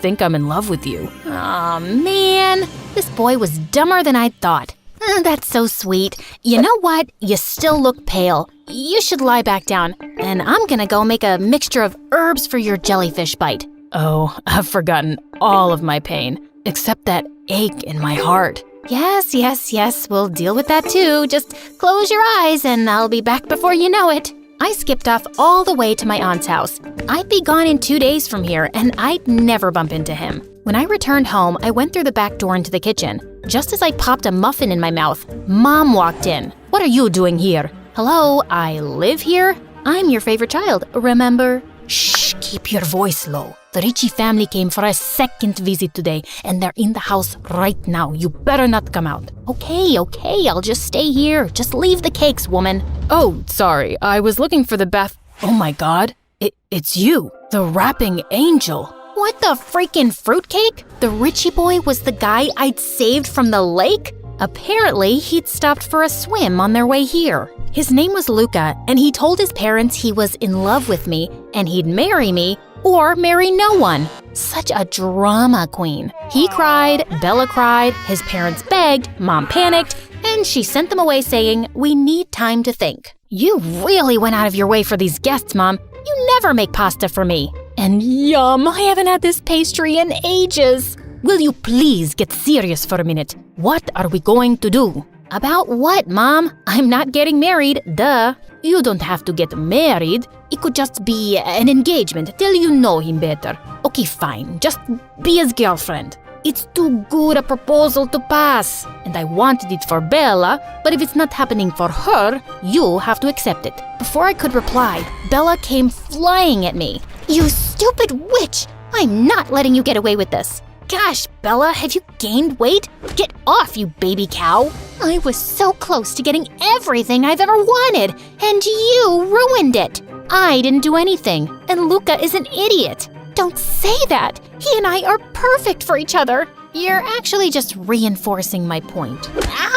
think I'm in love with you. Aw, man. This boy was dumber than I'd thought. That's so sweet. You know what? You still look pale. You should lie back down, and I'm gonna go make a mixture of herbs for your jellyfish bite. Oh, I've forgotten all of my pain, except that ache in my heart. Yes, we'll deal with that too. Just close your eyes and I'll be back before you know it. I skipped off all the way to my aunt's house. I'd be gone in 2 days from here, and I'd never bump into him. When I returned home, I went through the back door into the kitchen. Just as I popped a muffin in my mouth, Mom walked in. What are you doing here? Hello, I live here? I'm your favorite child, remember? Shh, Keep your voice low. The Ritchie family came for a second visit today, and they're in the house right now. You better not come out. Okay, I'll just stay here. Just leave the cakes, woman. Oh, sorry. I was looking for the bath. Oh my god. It's you, the rapping angel. What the freaking fruitcake? The Ritchie boy was the guy I'd saved from the lake? Apparently, he'd stopped for a swim on their way here. His name was Luca, and he told his parents he was in love with me, and he'd marry me or marry no one. Such a drama queen. He cried, Bella cried, his parents begged, Mom panicked, and she sent them away saying, "We need time to think." You really went out of your way for these guests, Mom. You never make pasta for me. And yum, I haven't had this pastry in ages. Will you please get serious for a minute? What are we going to do? About what, Mom? I'm not getting married, duh. You don't have to get married. It could just be an engagement till you know him better. Okay, fine. Just be his girlfriend. It's too good a proposal to pass. And I wanted it for Bella, but if it's not happening for her, you have to accept it. Before I could reply, Bella came flying at me. You stupid witch! I'm not letting you get away with this. Gosh, Bella, have you gained weight? Get off, you baby cow! I was so close to getting everything I've ever wanted, and you ruined it! I didn't do anything, and Luca is an idiot. Don't say that! He and I are perfect for each other! You're actually just reinforcing my point.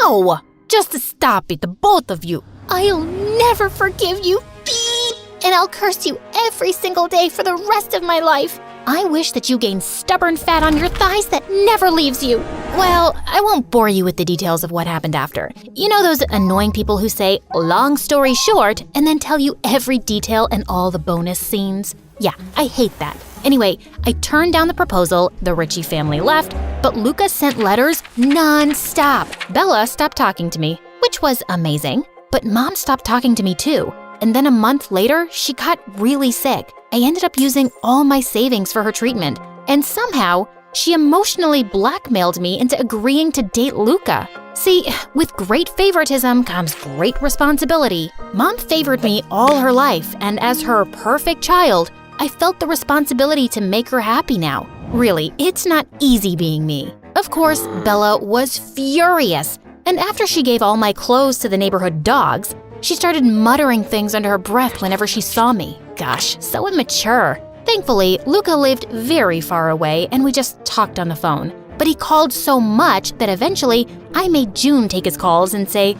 Ow! Just stop it, both of you. I'll never forgive you, beep! And I'll curse you every single day for the rest of my life. I wish that you gained stubborn fat on your thighs that never leaves you. Well, I won't bore you with the details of what happened after. You know those annoying people who say, long story short, and then tell you every detail and all the bonus scenes? Yeah, I hate that. Anyway, I turned down the proposal, the Ritchie family left, but Luca sent letters non-stop. Bella stopped talking to me, which was amazing, but Mom stopped talking to me too. And then a month later, she got really sick. I ended up using all my savings for her treatment, and somehow, she emotionally blackmailed me into agreeing to date Luca. See, with great favoritism comes great responsibility. Mom favored me all her life, and as her perfect child, I felt the responsibility to make her happy now. Really, it's not easy being me. Of course, Bella was furious, and after she gave all my clothes to the neighborhood dogs, she started muttering things under her breath whenever she saw me. Gosh, so immature. Thankfully, Luca lived very far away and we just talked on the phone. But he called so much that eventually I made June take his calls and say,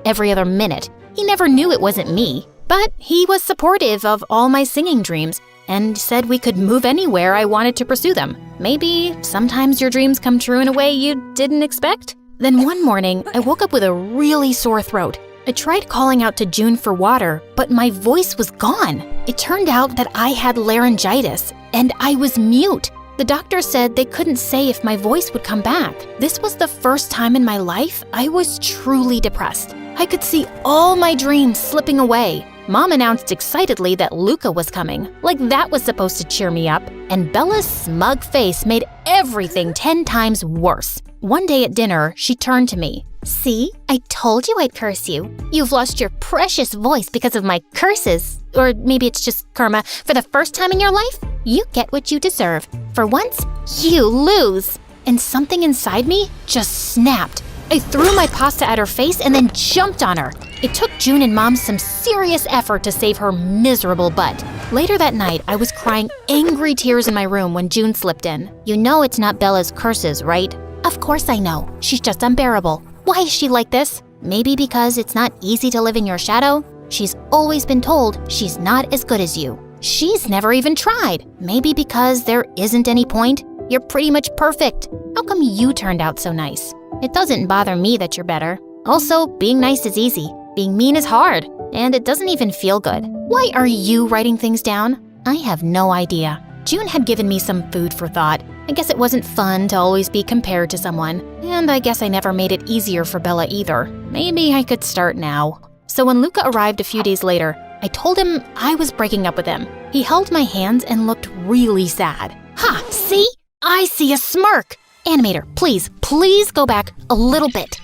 every other minute. He never knew it wasn't me. But he was supportive of all my singing dreams and said we could move anywhere I wanted to pursue them. Maybe sometimes your dreams come true in a way you didn't expect? Then one morning, I woke up with a really sore throat. I tried calling out to June for water, but my voice was gone. It turned out that I had laryngitis, and I was mute. The doctor said they couldn't say if my voice would come back. This was the first time in my life I was truly depressed. I could see all my dreams slipping away. Mom announced excitedly that Luca was coming, like that was supposed to cheer me up, and Bella's smug face made everything 10 times worse. One day at dinner, she turned to me. See, I told you I'd curse you. You've lost your precious voice because of my curses. Or maybe it's just karma. For the first time in your life, you get what you deserve. For once, you lose. And something inside me just snapped. I threw my pasta at her face and then jumped on her. It took June and Mom some serious effort to save her miserable butt. Later that night, I was crying angry tears in my room when June slipped in. You know it's not Bella's curses, right? Of course I know. She's just unbearable. Why is she like this? Maybe because it's not easy to live in your shadow? She's always been told she's not as good as you. She's never even tried. Maybe because there isn't any point. You're pretty much perfect. How come you turned out so nice? It doesn't bother me that you're better. Also, being nice is easy. Being mean is hard. And it doesn't even feel good. Why are you writing things down? I have no idea. June had given me some food for thought. I guess it wasn't fun to always be compared to someone. And I guess I never made it easier for Bella either. Maybe I could start now. So when Luca arrived a few days later, I told him I was breaking up with him. He held my hands and looked really sad. Ha! See? I see a smirk! Animator, please go back a little bit.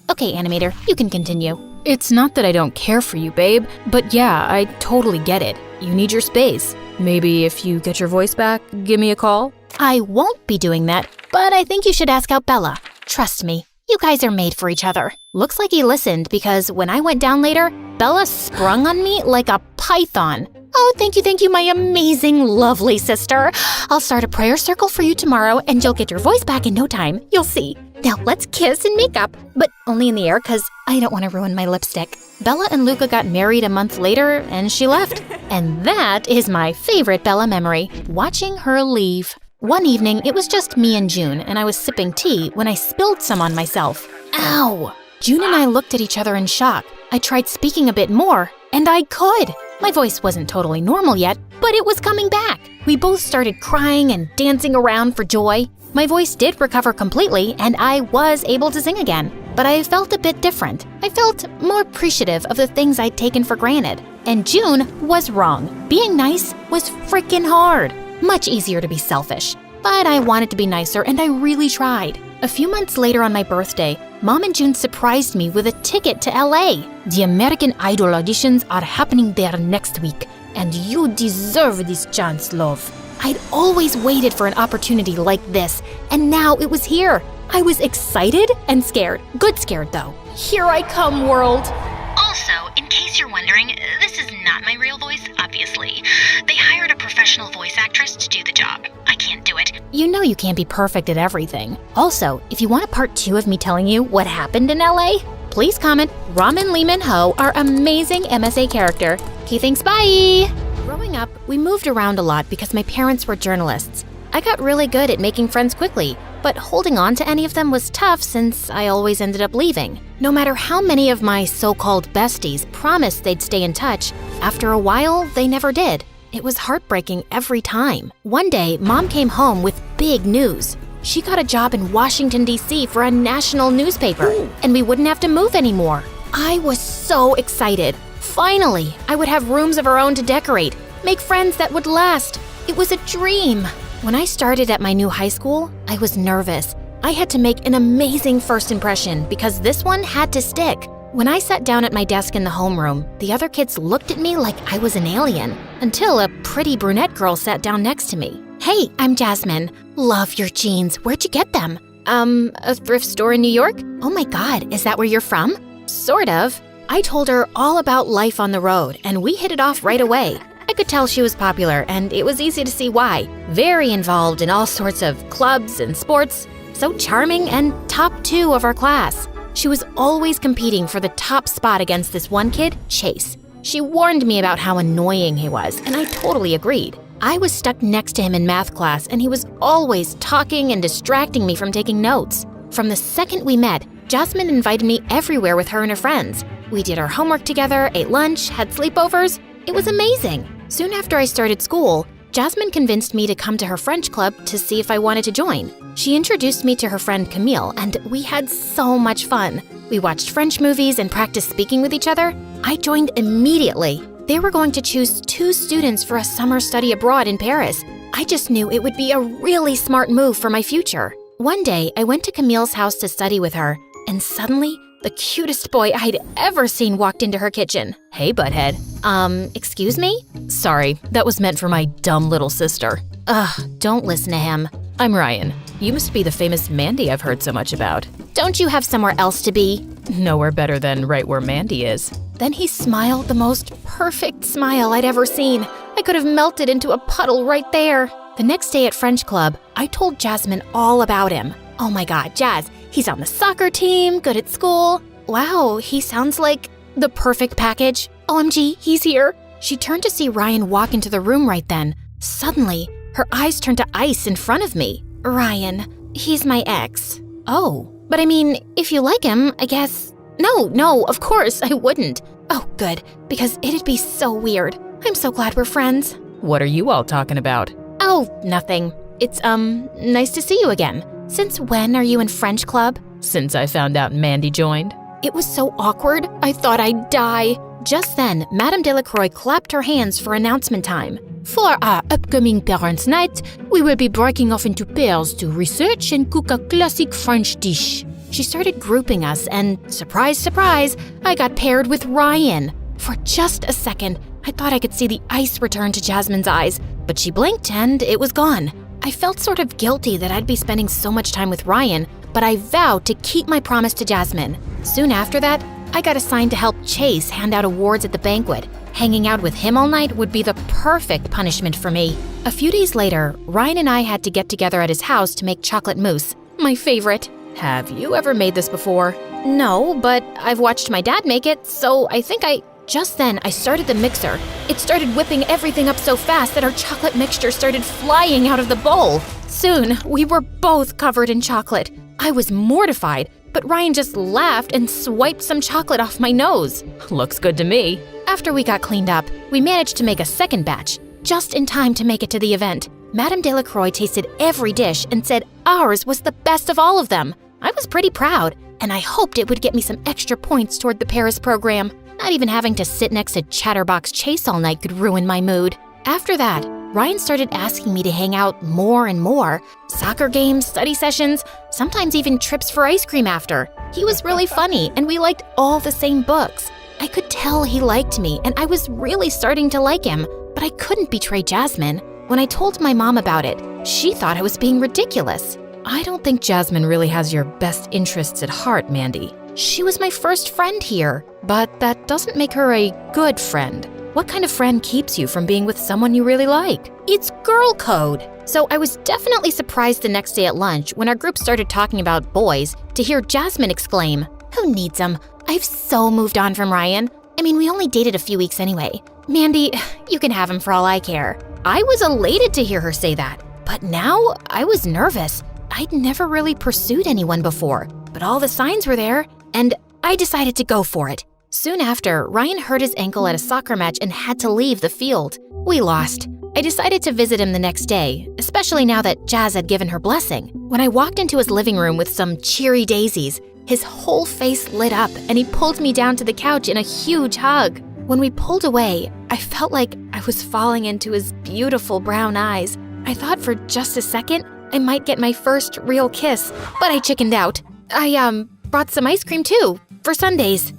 Okay, Animator, you can continue. It's not that I don't care for you, babe, but yeah, I totally get it. You need your space. Maybe if you get your voice back, give me a call? I won't be doing that, but I think you should ask out Bella. Trust me, you guys are made for each other. Looks like he listened because when I went down later, Bella sprung on me like a python. Oh, thank you, my amazing, lovely sister. I'll start a prayer circle for you tomorrow and you'll get your voice back in no time. You'll see. Now let's kiss and make up, but only in the air because I don't want to ruin my lipstick. Bella and Luca got married a month later and she left. And that is my favorite Bella memory, watching her leave. One evening, it was just me and June, and I was sipping tea when I spilled some on myself. Ow! June and I looked at each other in shock. I tried speaking a bit more, and I could. My voice wasn't totally normal yet, but it was coming back. We both started crying and dancing around for joy. My voice did recover completely, and I was able to sing again. But I felt a bit different. I felt more appreciative of the things I'd taken for granted. And June was wrong. Being nice was freaking hard. Much easier to be selfish. But I wanted to be nicer, and I really tried. A few months later on my birthday, Mom and June surprised me with a ticket to LA. The American Idol auditions are happening there next week, and you deserve this chance, love. I'd always waited for an opportunity like this, and now it was here. I was excited and scared. Good scared, though. Here I come, world. Also, in case you're wondering, this is not my real voice, obviously. They hired a professional voice actress to do the job. I can't do it. You know you can't be perfect at everything. Also, if you want a part 2 of me telling you what happened in LA, please comment Ramen Lee Min Ho, our amazing MSA character. Okay, thanks, bye! Growing up, we moved around a lot because my parents were journalists. I got really good at making friends quickly, but holding on to any of them was tough since I always ended up leaving. No matter how many of my so-called besties promised they'd stay in touch, after a while, they never did. It was heartbreaking every time. One day, Mom came home with big news. She got a job in Washington, D.C. for a national newspaper, and we wouldn't have to move anymore. I was so excited. Finally, I would have rooms of our own to decorate, make friends that would last. It was a dream. When I started at my new high school, I was nervous. I had to make an amazing first impression because this one had to stick. When I sat down at my desk in the homeroom, the other kids looked at me like I was an alien, until a pretty brunette girl sat down next to me. Hey, I'm Jasmine. Love your jeans. Where'd you get them? A thrift store in New York? Oh my God, is that where you're from? Sort of. I told her all about life on the road, and we hit it off right away. I could tell she was popular, and it was easy to see why. Very involved in all sorts of clubs and sports. So charming and top 2 of our class. She was always competing for the top spot against this one kid, Chase. She warned me about how annoying he was, and I totally agreed. I was stuck next to him in math class, and he was always talking and distracting me from taking notes. From the second we met, Jasmine invited me everywhere with her and her friends. We did our homework together, ate lunch, had sleepovers. It was amazing. Soon after I started school, Jasmine convinced me to come to her French club to see if I wanted to join. She introduced me to her friend Camille, and we had so much fun. We watched French movies and practiced speaking with each other. I joined immediately. They were going to choose 2 students for a summer study abroad in Paris. I just knew it would be a really smart move for my future. One day, I went to Camille's house to study with her, and suddenly, the cutest boy I'd ever seen walked into her kitchen. Hey, butthead. Excuse me? Sorry, that was meant for my dumb little sister. Ugh, don't listen to him. I'm Ryan. You must be the famous Mandy I've heard so much about. Don't you have somewhere else to be? Nowhere better than right where Mandy is. Then he smiled the most perfect smile I'd ever seen. I could have melted into a puddle right there. The next day at French Club, I told Jasmine all about him. Oh my God, Jazz, he's on the soccer team, good at school. Wow, he sounds like the perfect package. OMG, he's here. She turned to see Ryan walk into the room right then. Suddenly, her eyes turned to ice in front of me. Ryan, he's my ex. Oh, but I mean, if you like him, I guess... No, of course, I wouldn't. Oh, good, because it'd be so weird. I'm so glad we're friends. What are you all talking about? Oh, nothing. It's, nice to see you again. Since when are you in French Club? Since I found out Mandy joined. It was so awkward, I thought I'd die. Just then, Madame Delacroix clapped her hands for announcement time. For our upcoming parents' night, we will be breaking off into pairs to research and cook a classic French dish. She started grouping us, and surprise, surprise, I got paired with Ryan. For just a second, I thought I could see the ice return to Jasmine's eyes, but she blinked and it was gone. I felt sort of guilty that I'd be spending so much time with Ryan, but I vowed to keep my promise to Jasmine. Soon after that, I got assigned to help Chase hand out awards at the banquet. Hanging out with him all night would be the perfect punishment for me. A few days later, Ryan and I had to get together at his house to make chocolate mousse, my favorite. Have you ever made this before? No, but I've watched my dad make it, so I think Just then, I started the mixer. It started whipping everything up so fast that our chocolate mixture started flying out of the bowl. Soon, we were both covered in chocolate. I was mortified, but Ryan just laughed and swiped some chocolate off my nose. Looks good to me. After we got cleaned up, we managed to make a second batch, just in time to make it to the event. Madame Delacroix tasted every dish and said ours was the best of all of them. I was pretty proud, and I hoped it would get me some extra points toward the Paris program. Not even having to sit next to Chatterbox Chase all night could ruin my mood. After that, Ryan started asking me to hang out more and more. Soccer games, study sessions, sometimes even trips for ice cream after. He was really funny, and we liked all the same books. I could tell he liked me, and I was really starting to like him, but I couldn't betray Jasmine. When I told my mom about it, she thought I was being ridiculous. I don't think Jasmine really has your best interests at heart, Mandy. She was my first friend here, but that doesn't make her a good friend. What kind of friend keeps you from being with someone you really like? It's girl code. So I was definitely surprised the next day at lunch when our group started talking about boys to hear Jasmine exclaim, "Who needs him? I've so moved on from Ryan. I mean, we only dated a few weeks anyway. Mandy, you can have him for all I care." I was elated to hear her say that, but now I was nervous. I'd never really pursued anyone before, but all the signs were there, and I decided to go for it. Soon after, Ryan hurt his ankle at a soccer match and had to leave the field. We lost. I decided to visit him the next day, especially now that Jazz had given her blessing. When I walked into his living room with some cheery daisies, his whole face lit up and he pulled me down to the couch in a huge hug. When we pulled away, I felt like I was falling into his beautiful brown eyes. I thought for just a second I might get my first real kiss, but I chickened out. I brought some ice cream too, for Sundays.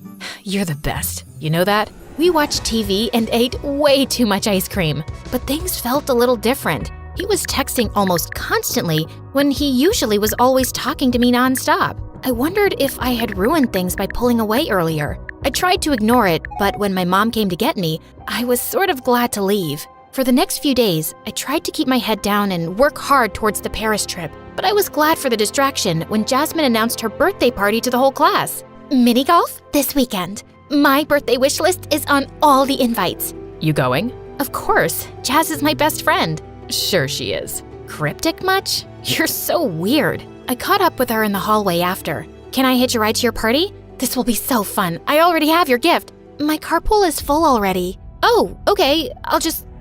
You're the best. You know that? We watched TV and ate way too much ice cream, but things felt a little different. He was texting almost constantly when he usually was always talking to me nonstop. I wondered if I had ruined things by pulling away earlier. I tried to ignore it, but when my mom came to get me, I was sort of glad to leave. For the next few days, I tried to keep my head down and work hard towards the Paris trip, but I was glad for the distraction when Jasmine announced her birthday party to the whole class. Mini golf this weekend. My birthday wish list is on all the invites. You going? Of course. Jazz is my best friend. Sure she is. Cryptic much? You're so weird. I caught up with her in the hallway after. Can I hitch a ride to your party? This will be so fun. I already have your gift. My carpool is full already. Oh, okay.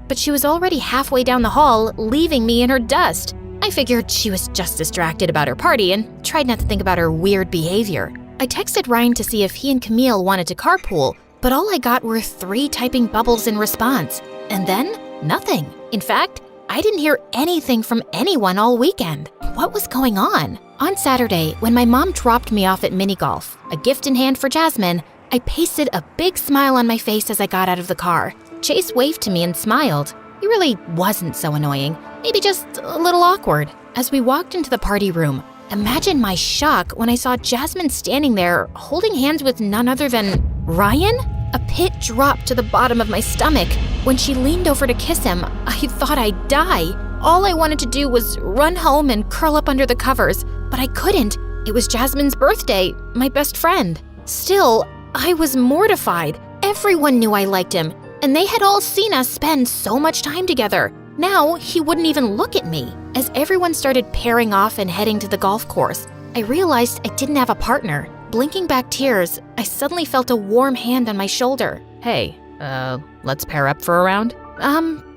But she was already halfway down the hall, leaving me in her dust. I figured she was just distracted about her party and tried not to think about her weird behavior. I texted Ryan to see if he and Camille wanted to carpool, but all I got were 3 typing bubbles in response. And then, nothing. In fact, I didn't hear anything from anyone all weekend. What was going on? On Saturday, when my mom dropped me off at mini golf, a gift in hand for Jasmine, I pasted a big smile on my face as I got out of the car. Chase waved to me and smiled. He really wasn't so annoying, maybe just a little awkward. As we walked into the party room, imagine my shock when I saw Jasmine standing there holding hands with none other than Ryan? A pit dropped to the bottom of my stomach. When she leaned over to kiss him, I thought I'd die. All I wanted to do was run home and curl up under the covers, but I couldn't. It was Jasmine's birthday, my best friend. Still, I was mortified. Everyone knew I liked him, and they had all seen us spend so much time together. Now, he wouldn't even look at me. As everyone started pairing off and heading to the golf course, I realized I didn't have a partner. Blinking back tears, I suddenly felt a warm hand on my shoulder. Hey, let's pair up for a round?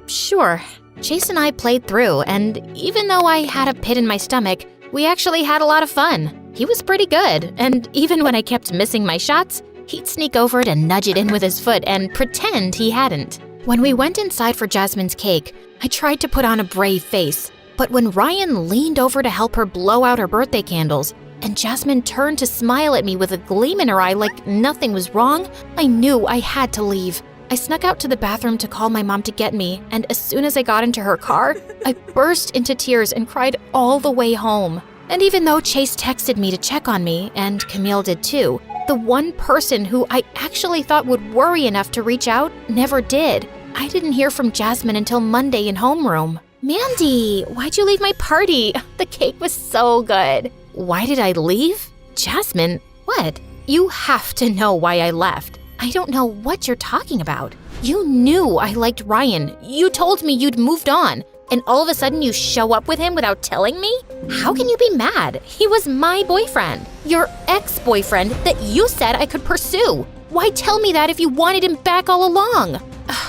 Sure. Chase and I played through, and even though I had a pit in my stomach, we actually had a lot of fun. He was pretty good, and even when I kept missing my shots, he'd sneak over to nudge it in with his foot and pretend he hadn't. When we went inside for Jasmine's cake, I tried to put on a brave face, but when Ryan leaned over to help her blow out her birthday candles, and Jasmine turned to smile at me with a gleam in her eye like nothing was wrong, I knew I had to leave. I snuck out to the bathroom to call my mom to get me, and as soon as I got into her car, I burst into tears and cried all the way home. And even though Chase texted me to check on me, and Camille did too, the one person who I actually thought would worry enough to reach out never did. I didn't hear from Jasmine until Monday in homeroom. Mandy, why'd you leave my party? The cake was so good. Why did I leave? Jasmine, what? You have to know why I left. I don't know what you're talking about. You knew I liked Ryan. You told me you'd moved on. And all of a sudden you show up with him without telling me? How can you be mad? He was my boyfriend. Your ex-boyfriend that you said I could pursue. Why tell me that if you wanted him back all along?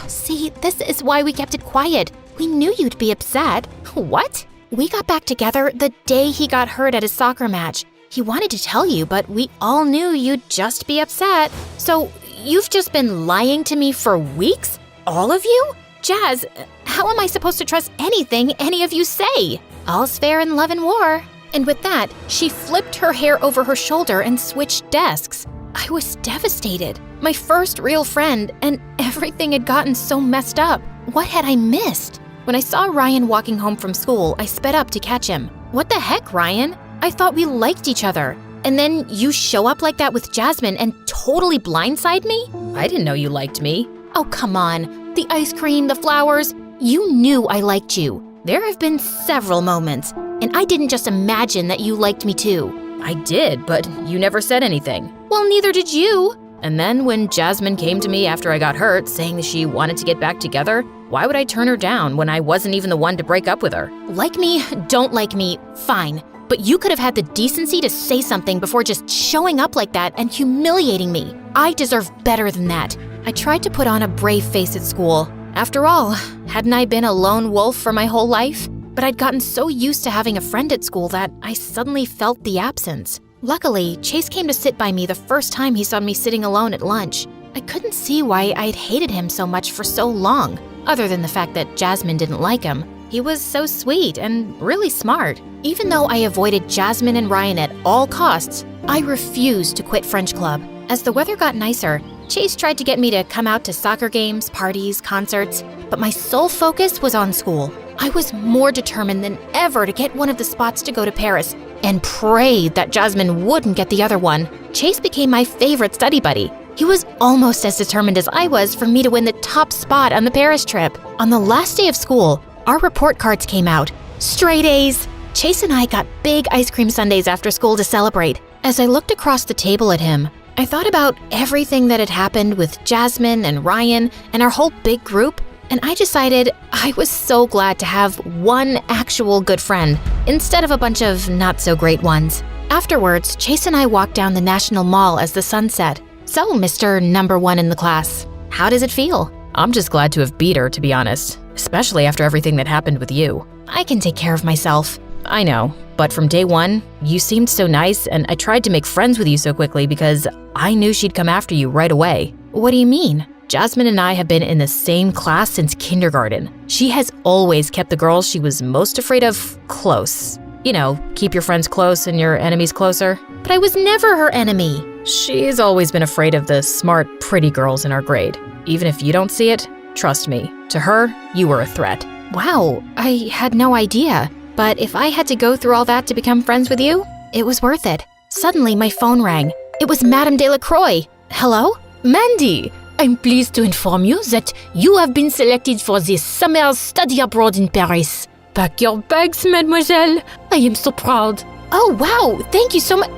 See, this is why we kept it quiet. We knew you'd be upset. What? We got back together the day he got hurt at his soccer match. He wanted to tell you, but we all knew you'd just be upset. So you've just been lying to me for weeks? All of you? Jazz, how am I supposed to trust anything any of you say? All's fair in love and war. And with that, she flipped her hair over her shoulder and switched desks. I was devastated. My first real friend, and everything had gotten so messed up. What had I missed? When I saw Ryan walking home from school, I sped up to catch him. What the heck, Ryan? I thought we liked each other. And then you show up like that with Jasmine and totally blindside me? I didn't know you liked me. Oh, come on. The ice cream, the flowers. You knew I liked you. There have been several moments, and I didn't just imagine that you liked me too. I did, but you never said anything. Well, neither did you. And then when Jasmine came to me after I got hurt, saying that she wanted to get back together, why would I turn her down when I wasn't even the one to break up with her? Like me, don't like me, fine. But you could have had the decency to say something before just showing up like that and humiliating me. I deserve better than that. I tried to put on a brave face at school. After all, hadn't I been a lone wolf for my whole life? But I'd gotten so used to having a friend at school that I suddenly felt the absence. Luckily, Chase came to sit by me the first time he saw me sitting alone at lunch. I couldn't see why I'd hated him so much for so long, other than the fact that Jasmine didn't like him. He was so sweet and really smart. Even though I avoided Jasmine and Ryan at all costs, I refused to quit French Club. As the weather got nicer, Chase tried to get me to come out to soccer games, parties, concerts, but my sole focus was on school. I was more determined than ever to get one of the spots to go to Paris and prayed that Jasmine wouldn't get the other one. Chase became my favorite study buddy. He was almost as determined as I was for me to win the top spot on the Paris trip. On the last day of school, our report cards came out. Straight A's. Chase and I got big ice cream sundaes after school to celebrate. As I looked across the table at him, I thought about everything that had happened with Jasmine and Ryan and our whole big group, and I decided I was so glad to have one actual good friend instead of a bunch of not-so-great ones. Afterwards, Chase and I walked down the National Mall as the sun set. So, Mr. Number One in the class, how does it feel? I'm just glad to have beat her, to be honest, especially after everything that happened with you. I can take care of myself. I know, but from day one, you seemed so nice, and I tried to make friends with you so quickly because I knew she'd come after you right away. What do you mean? Jasmine and I have been in the same class since kindergarten. She has always kept the girls she was most afraid of close. You know, keep your friends close and your enemies closer. But I was never her enemy. She's always been afraid of the smart, pretty girls in our grade. Even if you don't see it, trust me, to her, you were a threat. Wow, I had no idea. But if I had to go through all that to become friends with you, it was worth it. Suddenly, my phone rang. It was Madame Delacroix. Hello? Mandy, I'm pleased to inform you that you have been selected for this summer's study abroad in Paris. Pack your bags, mademoiselle. I am so proud. Oh, wow, thank you so much.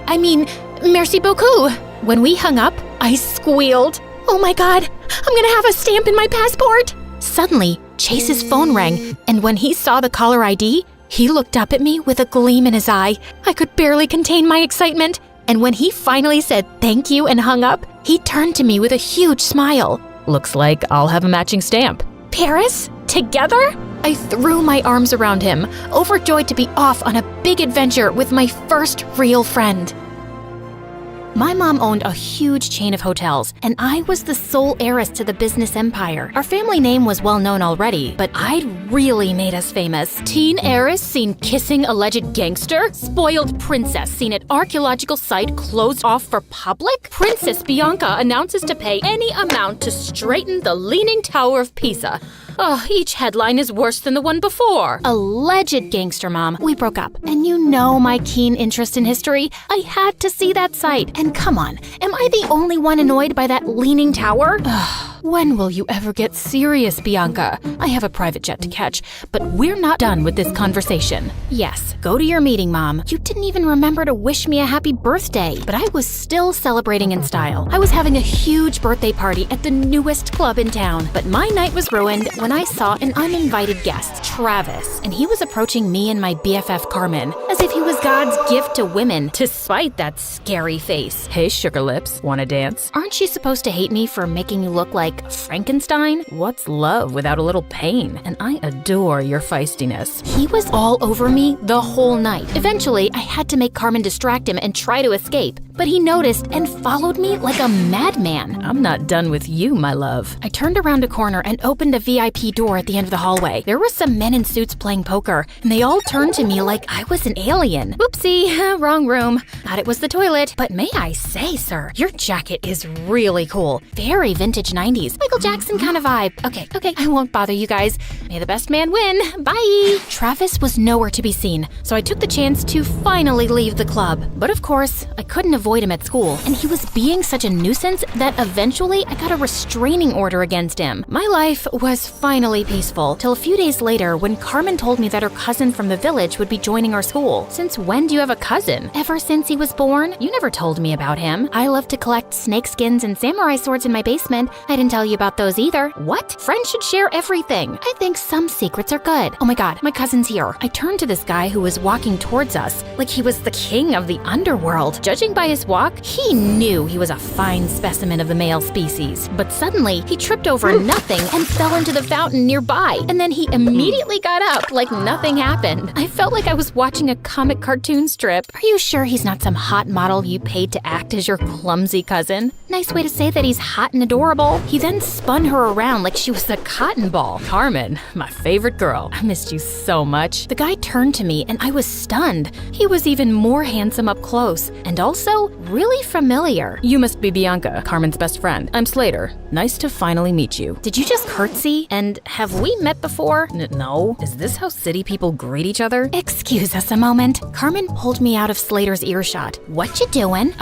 Merci beaucoup. When we hung up, I squealed. Oh my God, I'm gonna have a stamp in my passport. Suddenly, Chase's phone rang, and when he saw the caller ID, he looked up at me with a gleam in his eye. I could barely contain my excitement. And when he finally said thank you and hung up, he turned to me with a huge smile. Looks like I'll have a matching stamp. Paris? Together? I threw my arms around him, overjoyed to be off on a big adventure with my first real friend. My mom owned a huge chain of hotels, and I was the sole heiress to the business empire. Our family name was well known already, but I'd really made us famous. Teen heiress seen kissing alleged gangster? Spoiled princess seen at archaeological site closed off for public? Princess Bianca announces to pay any amount to straighten the Leaning Tower of Pisa. Oh, each headline is worse than the one before. Alleged gangster mom. We broke up. And you know my keen interest in history. I had to see that site. And come on, am I the only one annoyed by that Leaning Tower? When will you ever get serious, Bianca? I have a private jet to catch, but we're not done with this conversation. Yes, go to your meeting, Mom. You didn't even remember to wish me a happy birthday, but I was still celebrating in style. I was having a huge birthday party at the newest club in town, but my night was ruined when I saw an uninvited guest, Travis, and he was approaching me and my BFF Carmen, as if he was God's gift to women, despite that scary face. Hey, sugar lips, wanna dance? Aren't you supposed to hate me for making you look like Frankenstein? What's love without a little pain? And I adore your feistiness. He was all over me the whole night. Eventually, I had to make Carmen distract him and try to escape, but he noticed and followed me like a madman. I'm not done with you, my love. I turned around a corner and opened a VIP door at the end of the hallway. There were some men in suits playing poker, and they all turned to me like I was an alien. Oopsie, wrong room. Thought it was the toilet. But may I say, sir, your jacket is really cool. Very vintage 90s. Michael Jackson kind of vibe. Okay, I won't bother you guys. May the best man win. Bye. Travis was nowhere to be seen, so I took the chance to finally leave the club. But of course, I couldn't avoid him at school, and he was being such a nuisance that eventually I got a restraining order against him. My life was finally peaceful, till a few days later when Carmen told me that her cousin from the village would be joining our school. Since when do you have a cousin? Ever since he was born? You never told me about him. I love to collect snake skins and samurai swords in my basement. I didn't tell you about those either. What? Friends should share everything. I think some secrets are good. Oh my god, my cousin's here. I turned to this guy who was walking towards us like he was the king of the underworld. Judging by his walk, he knew he was a fine specimen of the male species. But suddenly, he tripped over nothing and fell into the fountain nearby. And then he immediately got up like nothing happened. I felt like I was watching a comic cartoon strip. Are you sure he's not some hot model you paid to act as your clumsy cousin? Nice way to say that he's hot and adorable. He then spun her around like she was a cotton ball. Carmen, my favorite girl. I missed you so much. The guy turned to me and I was stunned. He was even more handsome up close and also really familiar. You must be Bianca, Carmen's best friend. I'm Slater. Nice to finally meet you. Did you just curtsy? And have we met before? No. Is this how city people greet each other? Excuse us a moment. Carmen pulled me out of Slater's earshot. What you doing?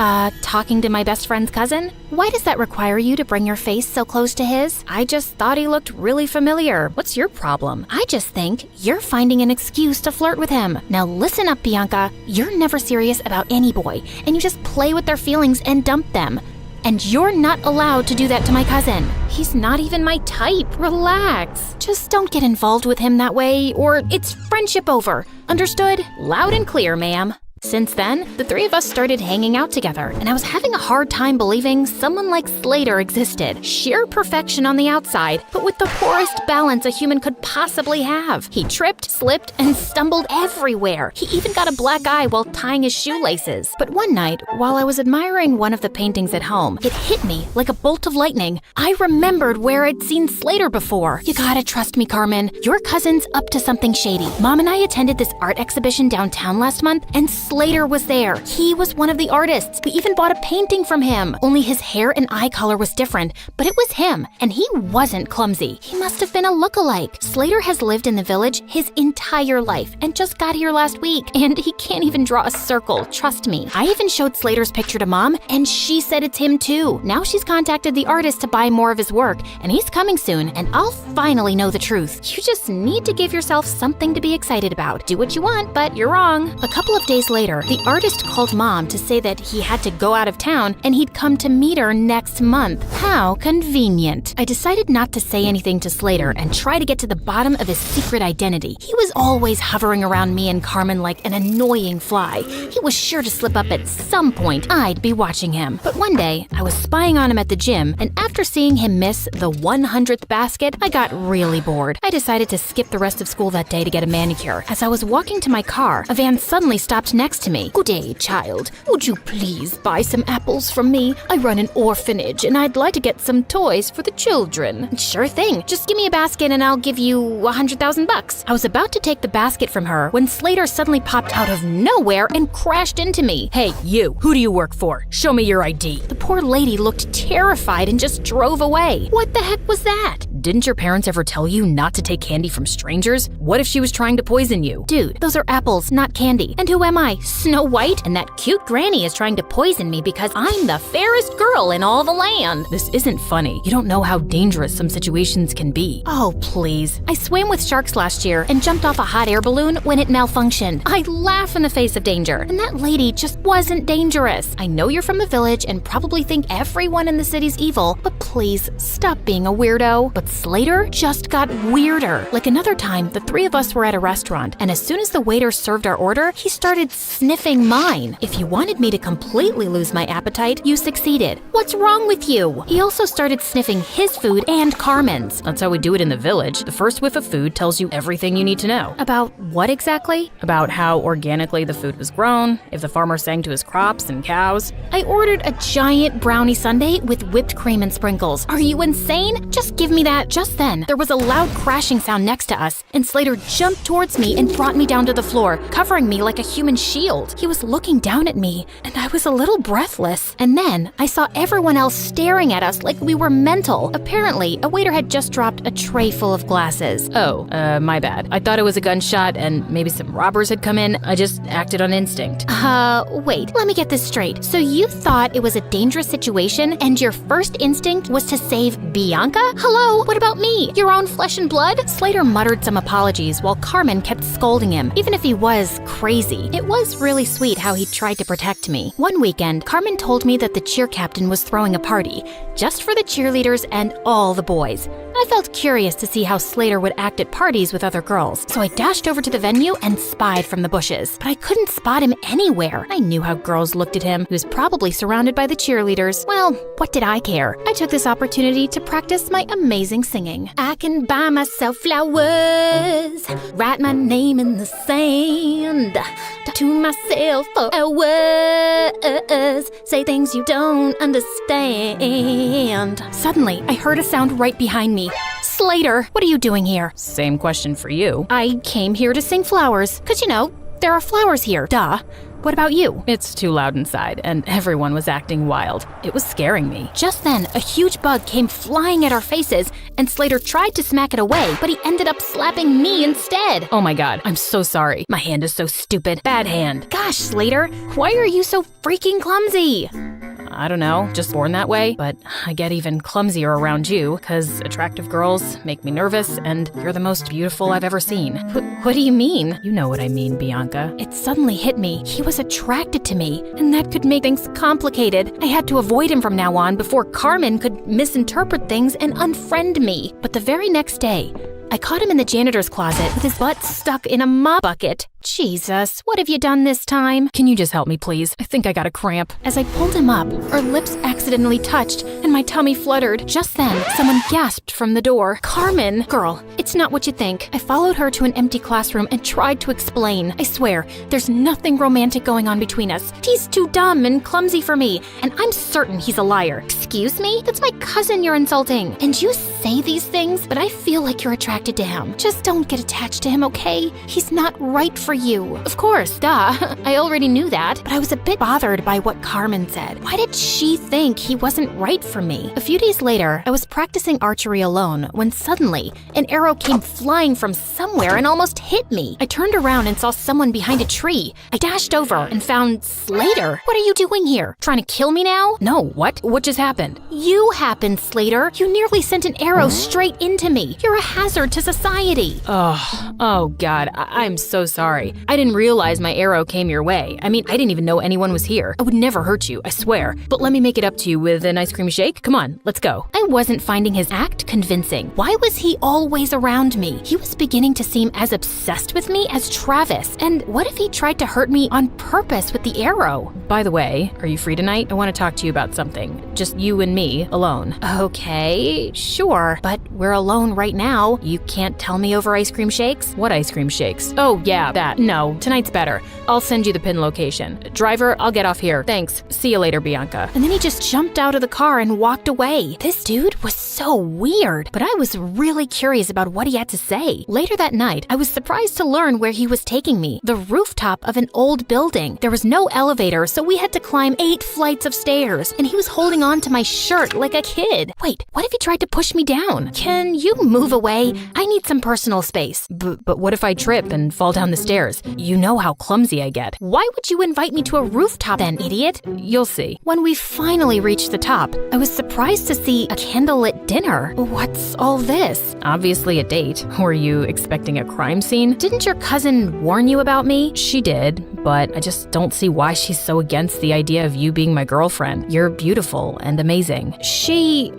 Talking to my best friend's cousin? Why does that require you to bring your face so close to his? I just thought he looked really familiar. What's your problem? I just think you're finding an excuse to flirt with him. Now listen up, Bianca. You're never serious about any boy, and you just play with their feelings and dump them. And you're not allowed to do that to my cousin. He's not even my type. Relax. Just don't get involved with him that way, or it's friendship over. Understood? Loud and clear, ma'am. Since then, the three of us started hanging out together, and I was having a hard time believing someone like Slater existed. Sheer perfection on the outside, but with the poorest balance a human could possibly have. He tripped, slipped, and stumbled everywhere. He even got a black eye while tying his shoelaces. But one night, while I was admiring one of the paintings at home, it hit me like a bolt of lightning. I remembered where I'd seen Slater before. You gotta trust me, Carmen. Your cousin's up to something shady. Mom and I attended this art exhibition downtown last month, and Slater was there. He was one of the artists. We even bought a painting from him. Only his hair and eye color was different, but it was him, and he wasn't clumsy. He must have been a look-alike. Slater has lived in the village his entire life and just got here last week, and he can't even draw a circle, trust me. I even showed Slater's picture to Mom, and she said it's him too. Now she's contacted the artist to buy more of his work, and he's coming soon, and I'll finally know the truth. You just need to give yourself something to be excited about. Do what you want, but you're wrong. A couple of days later, the artist called Mom to say that he had to go out of town and he'd come to meet her next month. How convenient. I decided not to say anything to Slater and try to get to the bottom of his secret identity. He was always hovering around me and Carmen like an annoying fly. He was sure to slip up at some point. I'd be watching him. But one day, I was spying on him at the gym, and after seeing him miss the 100th basket, I got really bored. I decided to skip the rest of school that day to get a manicure. As I was walking to my car, a van suddenly stopped next next to me. Good day, child. Would you please buy some apples from me? I run an orphanage and I'd like to get some toys for the children. Sure thing. Just give me a basket and I'll give you $100,000. I was about to take the basket from her when Slater suddenly popped out of nowhere and crashed into me. Hey, you. Who do you work for? Show me your ID. The poor lady looked terrified and just drove away. What the heck was that? Didn't your parents ever tell you not to take candy from strangers? What if she was trying to poison you? Dude, those are apples, not candy. And who am I? Snow White? And that cute granny is trying to poison me because I'm the fairest girl in all the land. This isn't funny. You don't know how dangerous some situations can be. Oh, please. I swam with sharks last year and jumped off a hot air balloon when it malfunctioned. I laugh in the face of danger. And that lady just wasn't dangerous. I know you're from the village and probably think everyone in the city's evil, but please stop being a weirdo. But Slater just got weirder. Like another time, the three of us were at a restaurant, and as soon as the waiter served our order, he started sniffing mine. If you wanted me to completely lose my appetite, you succeeded. What's wrong with you? He also started sniffing his food and Carmen's. That's how we do it in the village. The first whiff of food tells you everything you need to know. About what exactly? About how organically the food was grown, if the farmer sang to his crops and cows. I ordered a giant brownie sundae with whipped cream and sprinkles. Are you insane? Just give me that. Just then, there was a loud crashing sound next to us, and Slater jumped towards me and brought me down to the floor, covering me like a human shield. He was looking down at me, and I was a little breathless. And then, I saw everyone else staring at us like we were mental. Apparently, a waiter had just dropped a tray full of glasses. Oh, my bad. I thought it was a gunshot and maybe some robbers had come in. I just acted on instinct. Wait, let me get this straight. So you thought it was a dangerous situation and your first instinct was to save Bianca? Hello, what about me? Your own flesh and blood? Slater muttered some apologies while Carmen kept scolding him, even if he was crazy. It was really sweet how he tried to protect me. One weekend, Carmen told me that the cheer captain was throwing a party, just for the cheerleaders and all the boys. I felt curious to see how Slater would act at parties with other girls, so I dashed over to the venue and spied from the bushes. But I couldn't spot him anywhere. I knew how girls looked at him. He was probably surrounded by the cheerleaders. Well, what did I care? I took this opportunity to practice my amazing singing. I can buy myself flowers, write my name in the sand, talk to myself for hours, say things you don't understand. Suddenly, I heard a sound right behind me. Slater, what are you doing here? Same question for you. I came here to sing flowers, 'cause you know, there are flowers here, duh. What about you? It's too loud inside, and everyone was acting wild. It was scaring me. Just then, a huge bug came flying at our faces, and Slater tried to smack it away, but he ended up slapping me instead. Oh my god, I'm so sorry. My hand is so stupid. Bad hand. Gosh, Slater, why are you so freaking clumsy? I don't know, just born that way, but I get even clumsier around you, because attractive girls make me nervous, and you're the most beautiful I've ever seen. What do you mean? You know what I mean, Bianca. It suddenly hit me. He was attracted to me, and that could make things complicated. I had to avoid him from now on before Carmen could misinterpret things and unfriend me. But the very next day, I caught him in the janitor's closet with his butt stuck in a mop bucket. Jesus, what have you done this time? Can you just help me, please? I think I got a cramp. As I pulled him up, our lips accidentally touched, and my tummy fluttered. Just then, someone gasped from the door. Carmen! Girl, it's not what you think. I followed her to an empty classroom and tried to explain. I swear, there's nothing romantic going on between us. He's too dumb and clumsy for me, and I'm certain he's a liar. Excuse me? That's my cousin you're insulting. And you say these things, but I feel like you're attracted to him. Just don't get attached to him, okay? He's not right for you. Of course, duh. I already knew that, but I was a bit bothered by what Carmen said. Why did she think he wasn't right for me? A few days later, I was practicing archery alone when suddenly an arrow came flying from somewhere and almost hit me. I turned around and saw someone behind a tree. I dashed over and found Slater. What are you doing here? Trying to kill me now? No, what? What just happened? You happened, Slater. You nearly sent an arrow straight into me. You're a hazard to society. Oh God, I'm so sorry. I didn't realize my arrow came your way. I mean, I didn't even know anyone was here. I would never hurt you, I swear. But let me make it up to you with an ice cream shake. Come on, let's go. I wasn't finding his act convincing. Why was he always around me? He was beginning to seem as obsessed with me as Travis. And what if he tried to hurt me on purpose with the arrow? By the way, are you free tonight? I want to talk to you about something. Just you and me, alone. Okay, sure. But we're alone right now. You can't tell me over ice cream shakes? What ice cream shakes? Oh, yeah, that. No, tonight's better. I'll send you the pin location. Driver, I'll get off here. Thanks. See you later, Bianca. And then he just jumped out of the car and walked away. This dude was so weird, but I was really curious about what he had to say. Later that night, I was surprised to learn where he was taking me. The rooftop of an old building. There was no elevator, so we had to climb 8 flights of stairs, and he was holding on to my shirt like a kid. Wait, what if he tried to push me down? Can you move away? I need some personal space. But what if I trip and fall down the stairs? You know how clumsy I get. Why would you invite me to a rooftop then, idiot? You'll see. When we finally reached the top, I was surprised to see a candlelit dinner. What's all this? Obviously a date. Were you expecting a crime scene? Didn't your cousin warn you about me? She did, but I just don't see why she's so against the idea of you being my girlfriend. You're beautiful and amazing. She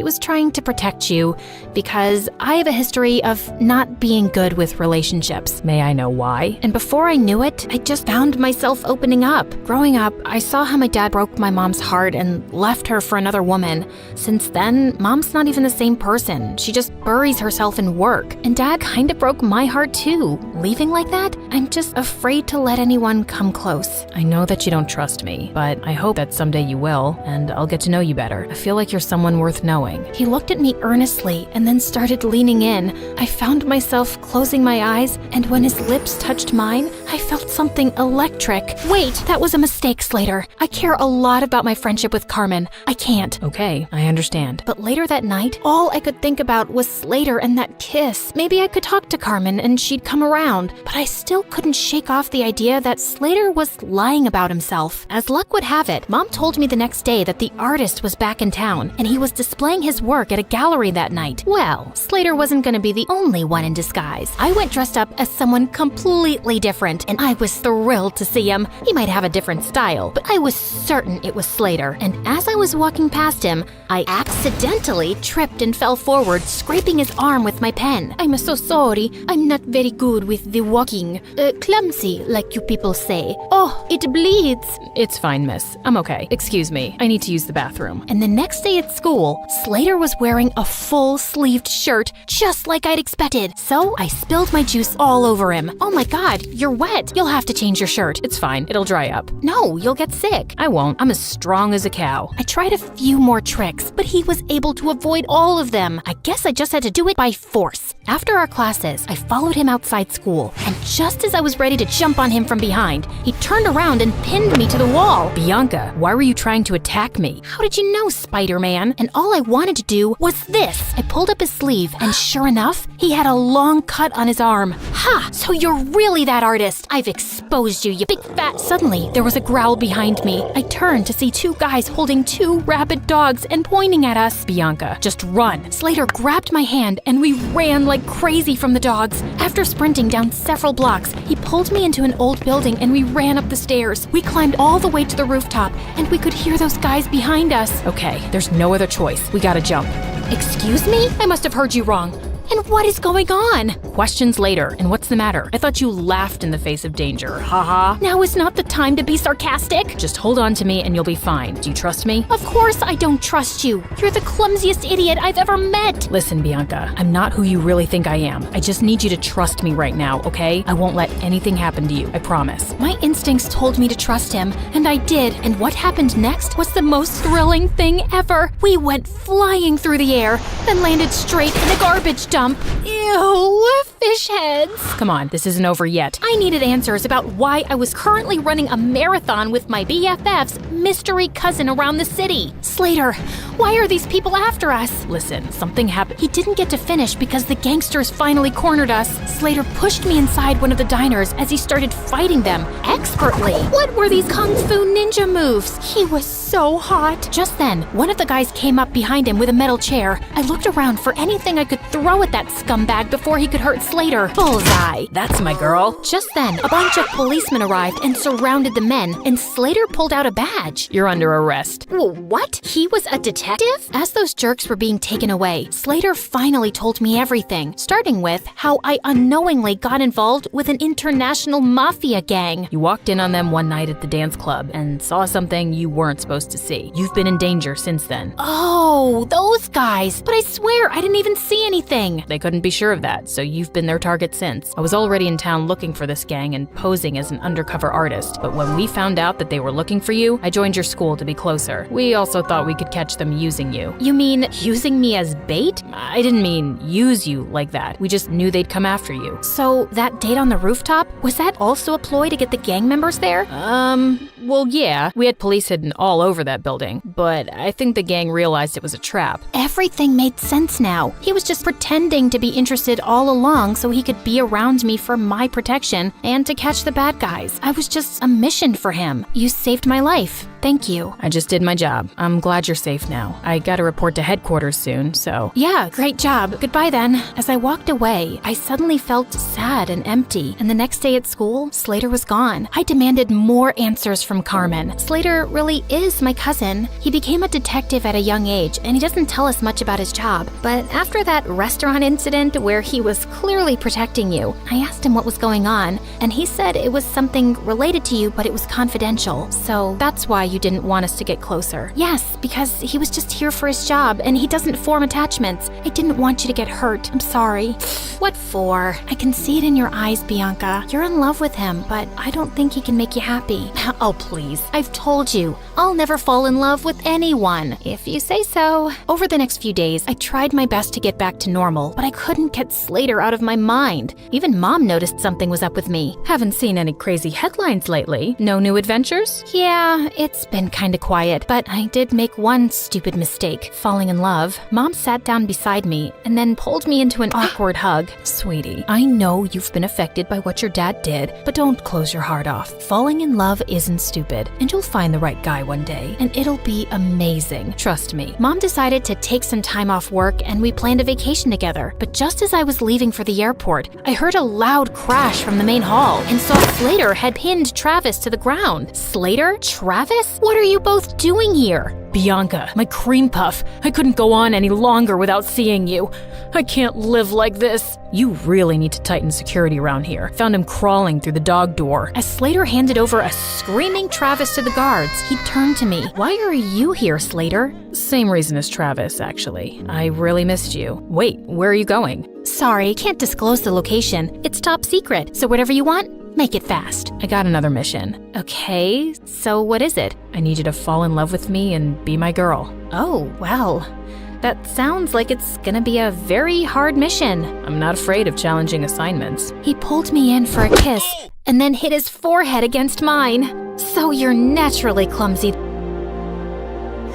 was trying to protect you because I have a history of not being good with relationships. May I know why? And before I knew it, I just found myself opening up. Growing up, I saw how my dad broke my mom's heart and left her for another woman. Since then, mom's not even the same person. She just buries herself in work. And dad kind of broke my heart too. Leaving like that, I'm just afraid to let anyone come close. I know that you don't trust me, but I hope that someday you will, and I'll get to know you better. I feel like you're someone worth knowing. He looked at me earnestly and then started leaning in. I found myself closing my eyes, and when his lips touched mine, I felt something electric. Wait, that was a mistake, Slater. I care a lot about my friendship with Carmen. I can't. Okay, I understand. But later that night, all I could think about was Slater and that kiss. Maybe I could talk to Carmen and she'd come around, but I still couldn't shake off the idea that Slater was lying about himself. As luck would have it, Mom told me the next day that the artist was back in town and he was displaying his work at a gallery that night. Well, Slater wasn't going to be the only one in disguise. I went dressed up as someone completely different, and I was thrilled to see him. He might have a different style, but I was certain it was Slater. And as I was walking past him, I accidentally tripped and fell forward, scraping his arm with my pen. I'm so sorry. I'm not very good with the walking. Clumsy, like you people say. Oh, it bleeds. It's fine, miss. I'm okay. Excuse me. I need to use the bathroom. And the next day at school, Slater was wearing a full-sleeved shirt, just like I'd expected. So I spilled my juice all over him. Oh my God, you're wet. You'll have to change your shirt. It's fine. It'll dry up. No, you'll get sick. I won't. I'm as strong as a cow. I tried a few more tricks, but he was able to avoid all of them. I guess I just had to do it by force. After our classes, I followed him outside school, and just as I was ready to jump on him from behind, he turned around and pinned me to the wall. Bianca, why were you trying to attack me? How did you know, Spider-Man? And all I wanted to do was this. I pulled up his sleeve, and sure enough, he had a long cut on his arm. Ha! So you're really that artist. I've exposed you, you big fat... Suddenly, there was a growl behind me. I turned to see 2 guys holding 2 rabid dogs and pointing at us. Bianca, just run. Slater grabbed my hand, and we ran like crazy from the dogs. After sprinting down several blocks, he pulled me into an old building, and we ran up the stairs. We climbed all the way to the rooftop, and we could hear those guys behind us. Okay, there's no other choice. We gotta jump. Excuse me? I must have heard you wrong. And what is going on? Questions later. And what's the matter? I thought you laughed in the face of danger. Haha. Now is not the time to be sarcastic. Just hold on to me and you'll be fine. Do you trust me? Of course I don't trust you. You're the clumsiest idiot I've ever met. Listen, Bianca, I'm not who you really think I am. I just need you to trust me right now, okay? I won't let anything happen to you. I promise. My instincts told me to trust him, and I did. And what happened next was the most thrilling thing ever. We went flying through the air, then landed straight in a garbage dump. Ew, fish heads. Come on, this isn't over yet. I needed answers about why I was currently running a marathon with my BFF's mystery cousin around the city. Slater, why are these people after us? Listen, something happened. He didn't get to finish because the gangsters finally cornered us. Slater pushed me inside one of the diners as he started fighting them expertly. What were these kung fu ninja moves? He was so hot. Just then, one of the guys came up behind him with a metal chair. I looked around for anything I could throw at that scumbag before he could hurt Slater. Slater. Bullseye. That's my girl. Just then, a bunch of policemen arrived and surrounded the men, and Slater pulled out a badge. You're under arrest. What? He was a detective? As those jerks were being taken away, Slater finally told me everything, starting with how I unknowingly got involved with an international mafia gang. You walked in on them one night at the dance club and saw something you weren't supposed to see. You've been in danger since then. Oh, those guys. But I swear I didn't even see anything. They couldn't be sure of that, so you've been their target since. I was already in town looking for this gang and posing as an undercover artist, but when we found out that they were looking for you, I joined your school to be closer. We also thought we could catch them using you. You mean using me as bait? I didn't mean use you like that. We just knew they'd come after you. So that date on the rooftop, was that also a ploy to get the gang members there? Well, yeah. We had police hidden all over that building, but I think the gang realized it was a trap. Everything made sense now. He was just pretending to be interested all along so he could be around me for my protection and to catch the bad guys. I was just a mission for him. You saved my life. Thank you. I just did my job. I'm glad you're safe now. I gotta report to headquarters soon, so... Yeah, great job. Goodbye then. As I walked away, I suddenly felt sad and empty, and the next day at school, Slater was gone. I demanded more answers from Carmen. Slater really is my cousin. He became a detective at a young age, and he doesn't tell us much about his job. But after that restaurant incident where he was clearly protecting you, I asked him what was going on, and he said it was something related to you, but it was confidential. So that's why you didn't want us to get closer. Yes, because he was just here for his job, and he doesn't form attachments. I didn't want you to get hurt. I'm sorry. What for? I can see it in your eyes, Bianca. You're in love with him, but I don't think he can make you happy. Oh, please. I've told you, I'll never fall in love with anyone, if you say so. Over the next few days, I tried my best to get back to normal, but I couldn't get Slater out of my mind. Even Mom noticed something was up with me. Haven't seen any crazy headlines lately. No new adventures? Yeah, it's been kinda quiet, but I did make one stupid mistake, falling in love. Mom sat down beside me and then pulled me into an awkward hug. Sweetie, I know you've been affected by what your dad did, but don't close your heart off. Falling in love isn't stupid, and you'll find the right guy one day, and it'll be amazing. Trust me. Mom decided to take some time off work, and we planned a vacation together. But just as I was leaving for the airport, I heard a loud crash from the main hall and saw Slater had pinned Travis to the ground. Slater? Travis? What are you both doing here? Bianca, my cream puff, I couldn't go on any longer without seeing you. I can't live like this. You really need to tighten security around here. Found him crawling through the dog door. As Slater handed over a screaming Travis to the guards, he turned to me. Why are you here, Slater? Same reason as Travis, actually. I really missed you. Wait, where are you going? Sorry, can't disclose the location. It's top secret, so whatever you want, make it fast. I got another mission. Okay, so what is it? I need you to fall in love with me and be my girl. Oh, well, that sounds like it's gonna be a very hard mission. I'm not afraid of challenging assignments. He pulled me in for a kiss and then hit his forehead against mine. So you're naturally clumsy.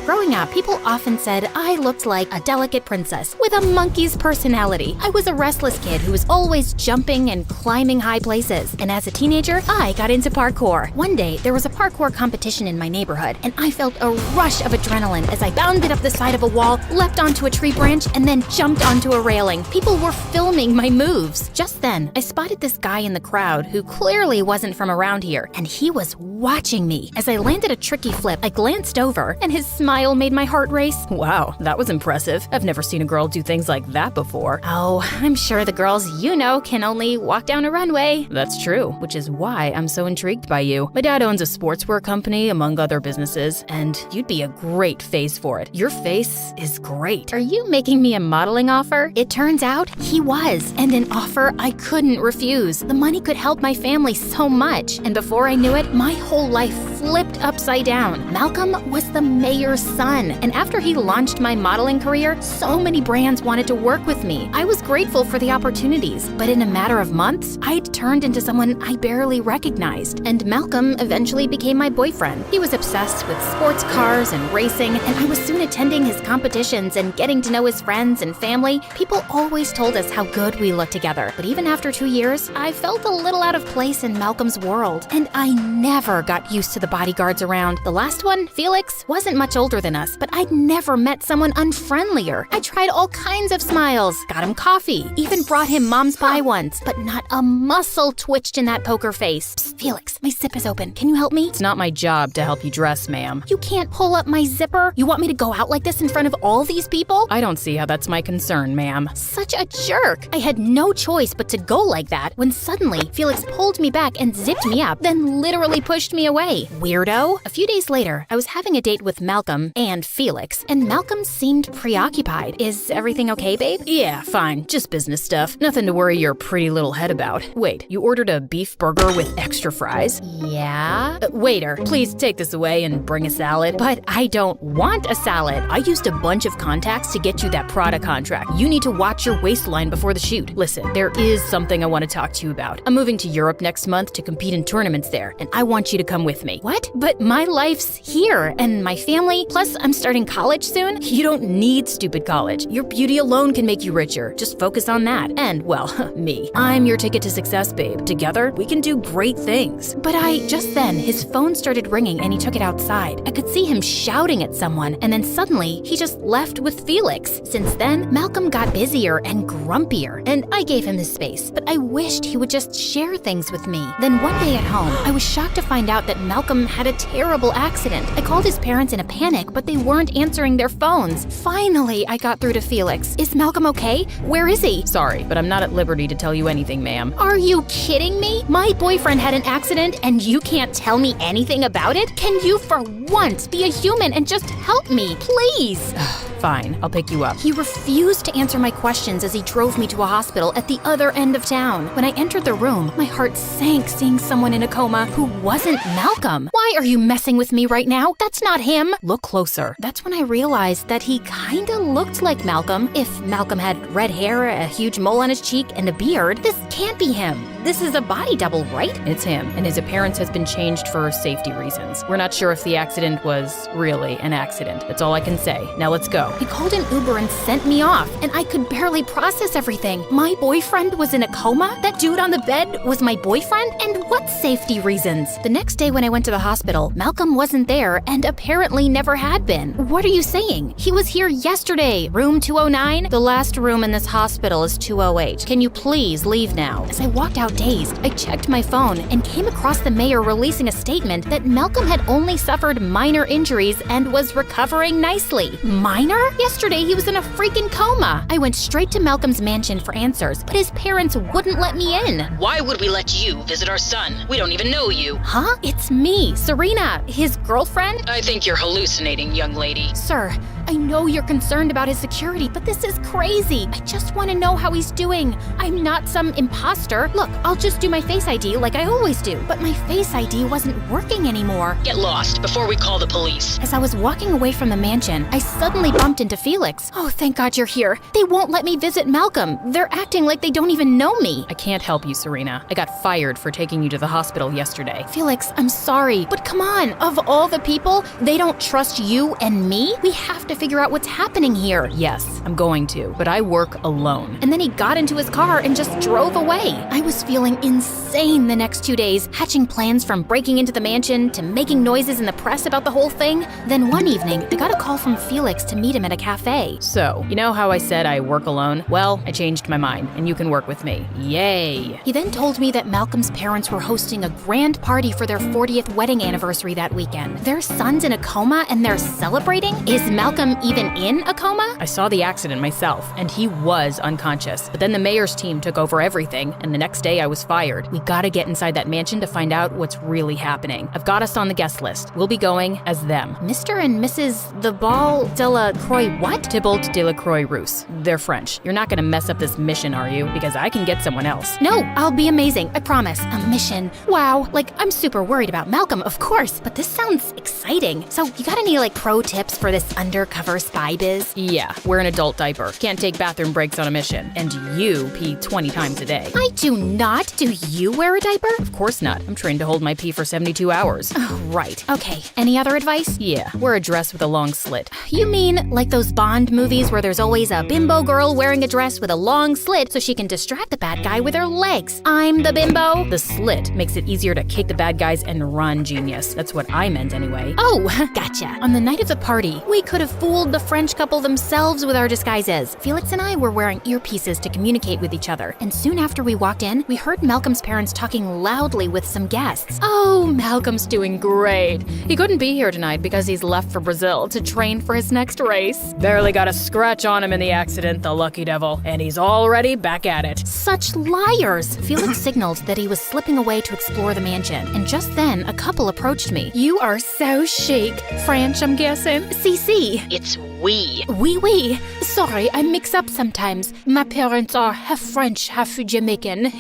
Growing up, people often said I looked like a delicate princess with a monkey's personality. I was a restless kid who was always jumping and climbing high places. And as a teenager, I got into parkour. One day, there was a parkour competition in my neighborhood, and I felt a rush of adrenaline as I bounded up the side of a wall, leapt onto a tree branch, and then jumped onto a railing. People were filming my moves. Just then, I spotted this guy in the crowd who clearly wasn't from around here, and he was watching me. As I landed a tricky flip, I glanced over, and his smile made my heart race. Wow, that was impressive. I've never seen a girl do things like that before. Oh, I'm sure the girls you know can only walk down a runway. That's true, which is why I'm so intrigued by you. My dad owns a sportswear company, among other businesses, and you'd be a great face for it. Your face is great. Are you making me a modeling offer? It turns out he was, and an offer I couldn't refuse. The money could help my family so much, and before I knew it, my whole life flipped upside down. Malcolm was the mayor's son, and after he launched my modeling career, so many brands wanted to work with me. I was grateful for the opportunities, but in a matter of months, I'd turned into someone I barely recognized, and Malcolm eventually became my boyfriend. He was obsessed with sports cars and racing, and I was soon attending his competitions and getting to know his friends and family. People always told us how good we looked together, but even after 2 years, I felt a little out of place in Malcolm's world, and I never got used to the bodyguards around. The last one, Felix, wasn't much older than us, but I'd never met someone unfriendlier. I tried all kinds of smiles, got him coffee, even brought him mom's pie once, but not a muscle twitched in that poker face. Psst, Felix, my zip is open. Can you help me? It's not my job to help you dress, ma'am. You can't pull up my zipper? You want me to go out like this in front of all these people? I don't see how that's my concern, ma'am. Such a jerk. I had no choice but to go like that when suddenly Felix pulled me back and zipped me up, then literally pushed me away. Weirdo. A few days later, I was having a date with Malcolm and Felix, and Malcolm seemed preoccupied. Is everything okay, babe? Yeah, fine. Just business stuff. Nothing to worry your pretty little head about. Wait, you ordered a beef burger with extra fries? Yeah? Waiter, please take this away and bring a salad. But I don't want a salad. I used a bunch of contacts to get you that Prada contract. You need to watch your waistline before the shoot. Listen, there is something I want to talk to you about. I'm moving to Europe next month to compete in tournaments there, and I want you to come with me. What? But my life's here, and my family, plus I'm starting college soon. You don't need stupid college. Your beauty alone can make you richer. Just focus on that. And, well, me. I'm your ticket to success, babe. Together, we can do great things. But just then, his phone started ringing and he took it outside. I could see him shouting at someone, and then suddenly, he just left with Felix. Since then, Malcolm got busier and grumpier, and I gave him his space, but I wished he would just share things with me. Then one day at home, I was shocked to find out that Malcolm had a terrible accident. I called his parents in a panic, but they weren't answering their phones. Finally, I got through to Felix. Is Malcolm okay? Where is he? Sorry, but I'm not at liberty to tell you anything, ma'am. Are you kidding me? My boyfriend had an accident and you can't tell me anything about it? Can you for once be a human and just help me, please? Fine, I'll pick you up. He refused to answer my questions as he drove me to a hospital at the other end of town. When I entered the room, my heart sank seeing someone in a coma who wasn't Malcolm. Why are you messing with me right now? That's not him. Look closer. That's when I realized that he kinda looked like Malcolm. If Malcolm had red hair, a huge mole on his cheek, and a beard, this can't be him. This is a body double, right? It's him, and his appearance has been changed for safety reasons. We're not sure if the accident was really an accident. That's all I can say. Now let's go. He called an Uber and sent me off, and I could barely process everything. My boyfriend was in a coma? That dude on the bed was my boyfriend? And what safety reasons? The next day when I went to the hospital, Malcolm wasn't there and apparently never had been. What are you saying? He was here yesterday. Room 209? The last room in this hospital is 208. Can you please leave now? As I walked out dazed, I checked my phone and came across the mayor releasing a statement that Malcolm had only suffered minor injuries and was recovering nicely. Minor? Yesterday he was in a freaking coma. I went straight to Malcolm's mansion for answers, but his parents wouldn't let me in. Why would we let you visit our son? We don't even know you. Huh? It's me, Serena, his girlfriend? I think you're hallucinating, young lady. Sir, I know you're concerned about his security, but this is crazy. I just want to know how he's doing. I'm not some imposter. Look, I'll just do my Face ID like I always do. But my Face ID wasn't working anymore. Get lost before we call the police. As I was walking away from the mansion, I suddenly bumped into Felix. Oh, thank God you're here. They won't let me visit Malcolm. They're acting like they don't even know me. I can't help you, Serena. I got fired for taking you to the hospital yesterday. Felix, I'm sorry, but come on. Of all the people, they don't trust you and me? We have to figure out what's happening here. Yes, I'm going to, but I work alone. And then he got into his car and just drove away. I was feeling insane the next 2 days, hatching plans from breaking into the mansion to making noises in the press about the whole thing. Then one evening, I got a call from Felix to meet him at a cafe. So, you know how I said I work alone? Well, I changed my mind, and you can work with me. Yay! He then told me that Malcolm's parents were hosting a grand party for their 40th wedding anniversary that weekend. Their son's in a coma and they're celebrating? Is Malcolm even in a coma? I saw the accident myself, and he was unconscious. But then the mayor's team took over everything, and the next day I was fired. We gotta get inside that mansion to find out what's really happening. I've got us on the guest list. We'll be going as them. Mr. and Mrs. the Ball de la Croix what? Thibault de la Croix-Rousse. They're French. You're not gonna mess up this mission, are you? Because I can get someone else. No, I'll be amazing. I promise. A mission. Wow, like I'm super worried about Malcolm, of course, but this sounds exciting. So you got any pro tips for this undercover undercover spy biz? Yeah, wear an adult diaper. Can't take bathroom breaks on a mission. And you pee 20 times a day. I do not. Do you wear a diaper? Of course not. I'm trained to hold my pee for 72 hours. Oh, right. Okay. Any other advice? Yeah, wear a dress with a long slit. You mean like those Bond movies where there's always a bimbo girl wearing a dress with a long slit so she can distract the bad guy with her legs? I'm the bimbo. The slit makes it easier to kick the bad guys and run, genius. That's what I meant anyway. Oh, gotcha. On the night of the party, We could have fooled the French couple themselves with our disguises. Felix and I were wearing earpieces to communicate with each other, and soon after we walked in, we heard Malcolm's parents talking loudly with some guests. oh, Malcolm's doing great. He couldn't be here tonight because he's left for Brazil to train for his next race. Barely got a scratch on him in the accident, the lucky devil, and he's already back at it. Such liars! Felix signaled that he was slipping away to explore the mansion, and just then, a couple approached me. You are so chic. French, I'm guessing. CC. It's we. Oui. Sorry, I mix up sometimes. My parents are half French, half Jamaican.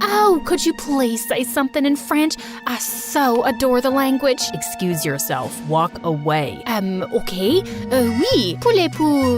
Oh, could you please say something in French? I so adore the language. Excuse yourself. Walk away. Okay. Oui. Pour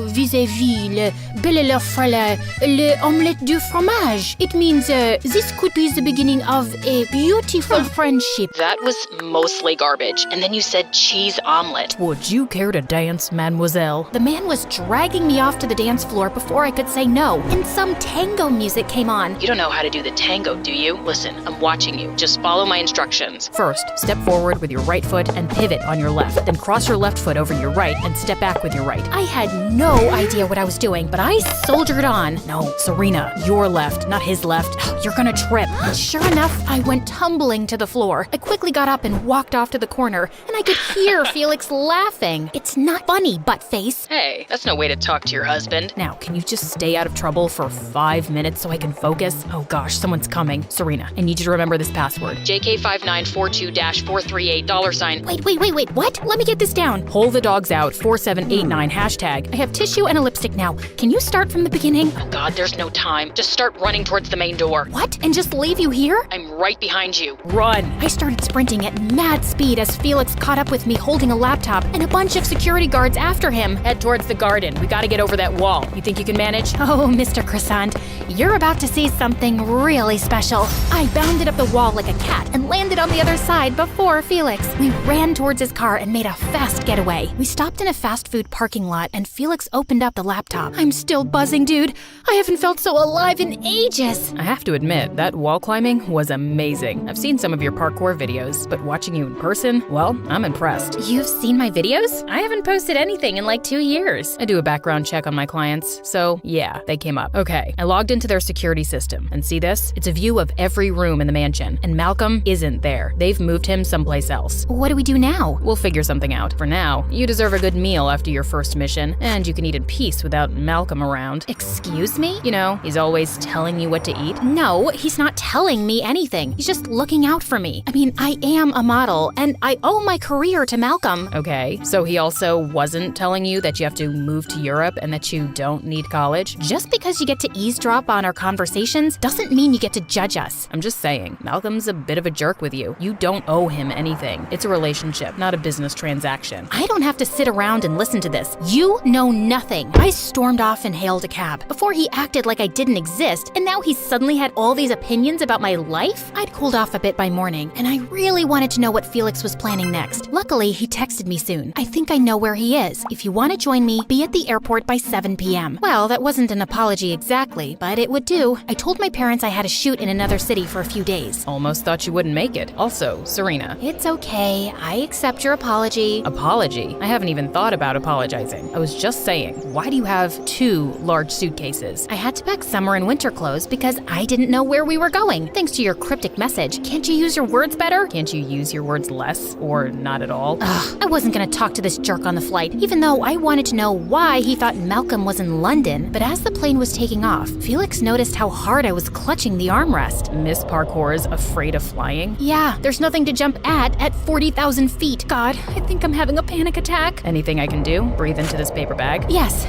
vis-à-vis le belle la frala, le omelette du fromage. It means this could be the beginning of a beautiful friendship. That was mostly garbage. And then you said cheese omelet. Would you care to dance, mademoiselle? The man was dragging me off to the dance floor before I could say no, and some tango music came on. You don't know how to do the tango, do you? Listen, I'm watching you. Just follow my instructions. First, step forward with your right foot and pivot on your left. Then cross your left foot over your right and step back with your right. I had no idea what I was doing, but I soldiered on. No, Serena, your left, not his left. You're gonna trip. Sure enough, I went tumbling to the floor. I quickly got up and walked off to the corner, and I could hear Felix laughing. It's not funny, buttface. Hey, that's no way to talk to your husband. Now, can you just stay out of trouble for 5 minutes so I can focus? Oh gosh, someone's coming. Serena, I need you to remember this password. JK5942-438 $. Wait, what? Let me get this down. Pull the dogs out 4789 hashtag. I have tissue and a lipstick now. Can you start from the beginning? Oh God, there's no time. Just start running towards the main door. What? And just leave you here? I'm right behind you. Run. I started sprinting at mad speed as Felix caught up with me holding a laptop and a bunch of security guards after him. Head towards the garden. We gotta get over that wall. You think you can manage? Oh, Mr. Croissant, you're about to see something really special. I bounded up the wall like a cat and landed on the other side before Felix. We ran towards his car and made a fast getaway. We stopped in a fast food parking lot and Felix opened up the laptop. I'm still buzzing, dude. I haven't felt so alive in ages. I have to admit, that wall climbing was amazing. I've seen some of your parkour videos, but watching you in person, well, I'm impressed. You've seen my videos? I haven't posted anything in like 2 years. I do a background check on my clients, so yeah, they came up. Okay, I logged into their security system, and see this? It's a view of every room in the mansion, and Malcolm isn't there. They've moved him someplace else. What do we do now? We'll figure something out. For now, you deserve a good meal after your first mission, and you can eat in peace without Malcolm around. Excuse me? You know, he's always telling you what to eat. No, he's not telling me anything. He's just looking out for me. I mean, I am a model, and I owe my career to Malcolm. Okay, so he also wasn't telling you that you have to move to Europe and that you don't need college? Just because you get to eavesdrop on our conversations doesn't mean you get to judge us. I'm just saying, Malcolm's a bit of a jerk with you. You don't owe him anything. It's a relationship, not a business transaction. I don't have to sit around and listen to this. You know nothing. I stormed off and hailed a cab. Before he acted like I didn't exist, and now he suddenly had all these opinions about my life? I'd cooled off a bit by morning, and I really wanted to know what Felix was planning next. Luckily, he texted me soon. I think I know where he is. If you want to join me, be at the airport by 7 p.m. Well, that wasn't an apology exactly, but it would do. I told my parents I had a shoot in another city for a few days. Almost thought you wouldn't make it. Also, Serena. It's okay. I accept your apology. Apology? I haven't even thought about apologizing. I was just saying, why do you have 2 large suitcases? I had to pack summer and winter clothes because I didn't know where we were going. Thanks to your cryptic message. Can't you use your words better? Can't you use your words less or not at all? Ugh, I wasn't gonna talk to this jerk on the flight, even though I wanted to know why he thought Malcolm was in London. But as the plane was taking off, Felix noticed how hard I was clutching the armrest. Miss Parkour's afraid of flying? Yeah, there's nothing to jump at 40,000 feet. God, I think I'm having a panic attack. Anything I can do? Breathe into this paper bag? Yes,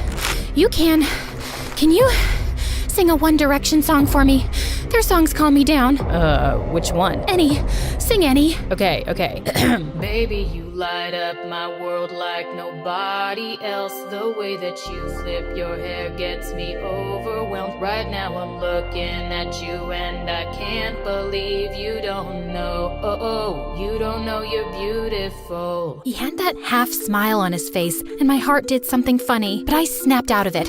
you can. Can you sing a One Direction song for me? Their songs calm me down. Which one? Any. Sing any. Okay. Baby, you light up my world like nobody else. The way that you flip your hair gets me overwhelmed. Right now I'm looking at you and I can't believe you don't know. Oh, you don't know you're beautiful. He had that half smile on his face, and my heart did something funny, but I snapped out of it.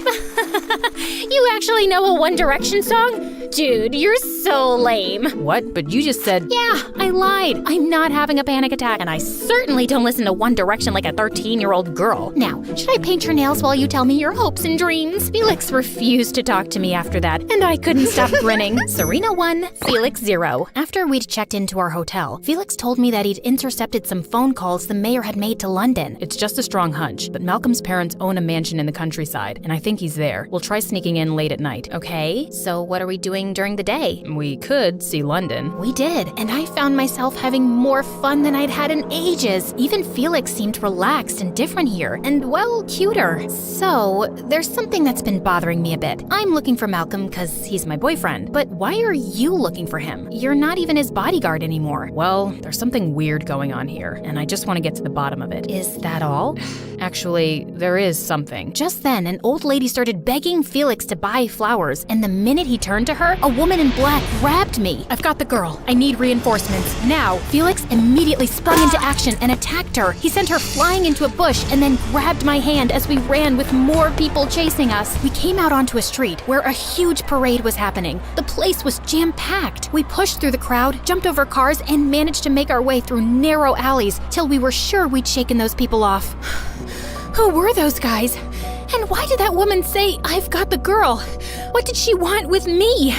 You actually know a One Direction song? Dude, you're so lame. What? But you just said... Yeah, I lied. I'm not having a panic attack, and I certainly don't listen to One Direction like a 13-year-old girl. Now, should I paint your nails while you tell me your hopes and dreams? Felix refused to talk to me after that, and I couldn't stop grinning. Serena 1, Felix 0. After we'd checked into our hotel, Felix told me that he'd intercepted some phone calls the mayor had made to London. It's just a strong hunch, but Malcolm's parents own a mansion in the countryside, and I think he's there. We'll try sneaking in late at night. Okay, so what are we doing during the day? We could see London. We did, and I found myself having more fun than I'd had in ages. Even Felix seemed relaxed and different here, and well, cuter. So, there's something that's been bothering me a bit. I'm looking for Malcolm because he's my boyfriend, but why are you looking for him? You're not even his bodyguard anymore. Well, there's something weird going on here, and I just want to get to the bottom of it. Is that all? Actually, there is something. Just then, an old lady started begging Felix to buy flowers, and the minute he turned to her, a woman in black grabbed me. I've got the girl. I need reinforcements. Now. Felix immediately sprung into action and attacked her. He sent her flying into a bush and then grabbed my hand as we ran with more people chasing us. We came out onto a street where a huge parade was happening. The place was jam-packed. We pushed through the crowd, jumped over cars, and managed to make our way through narrow alleys till we were sure we'd shaken those people off. Who were those guys? And why did that woman say, "I've got the girl"? What did she want with me?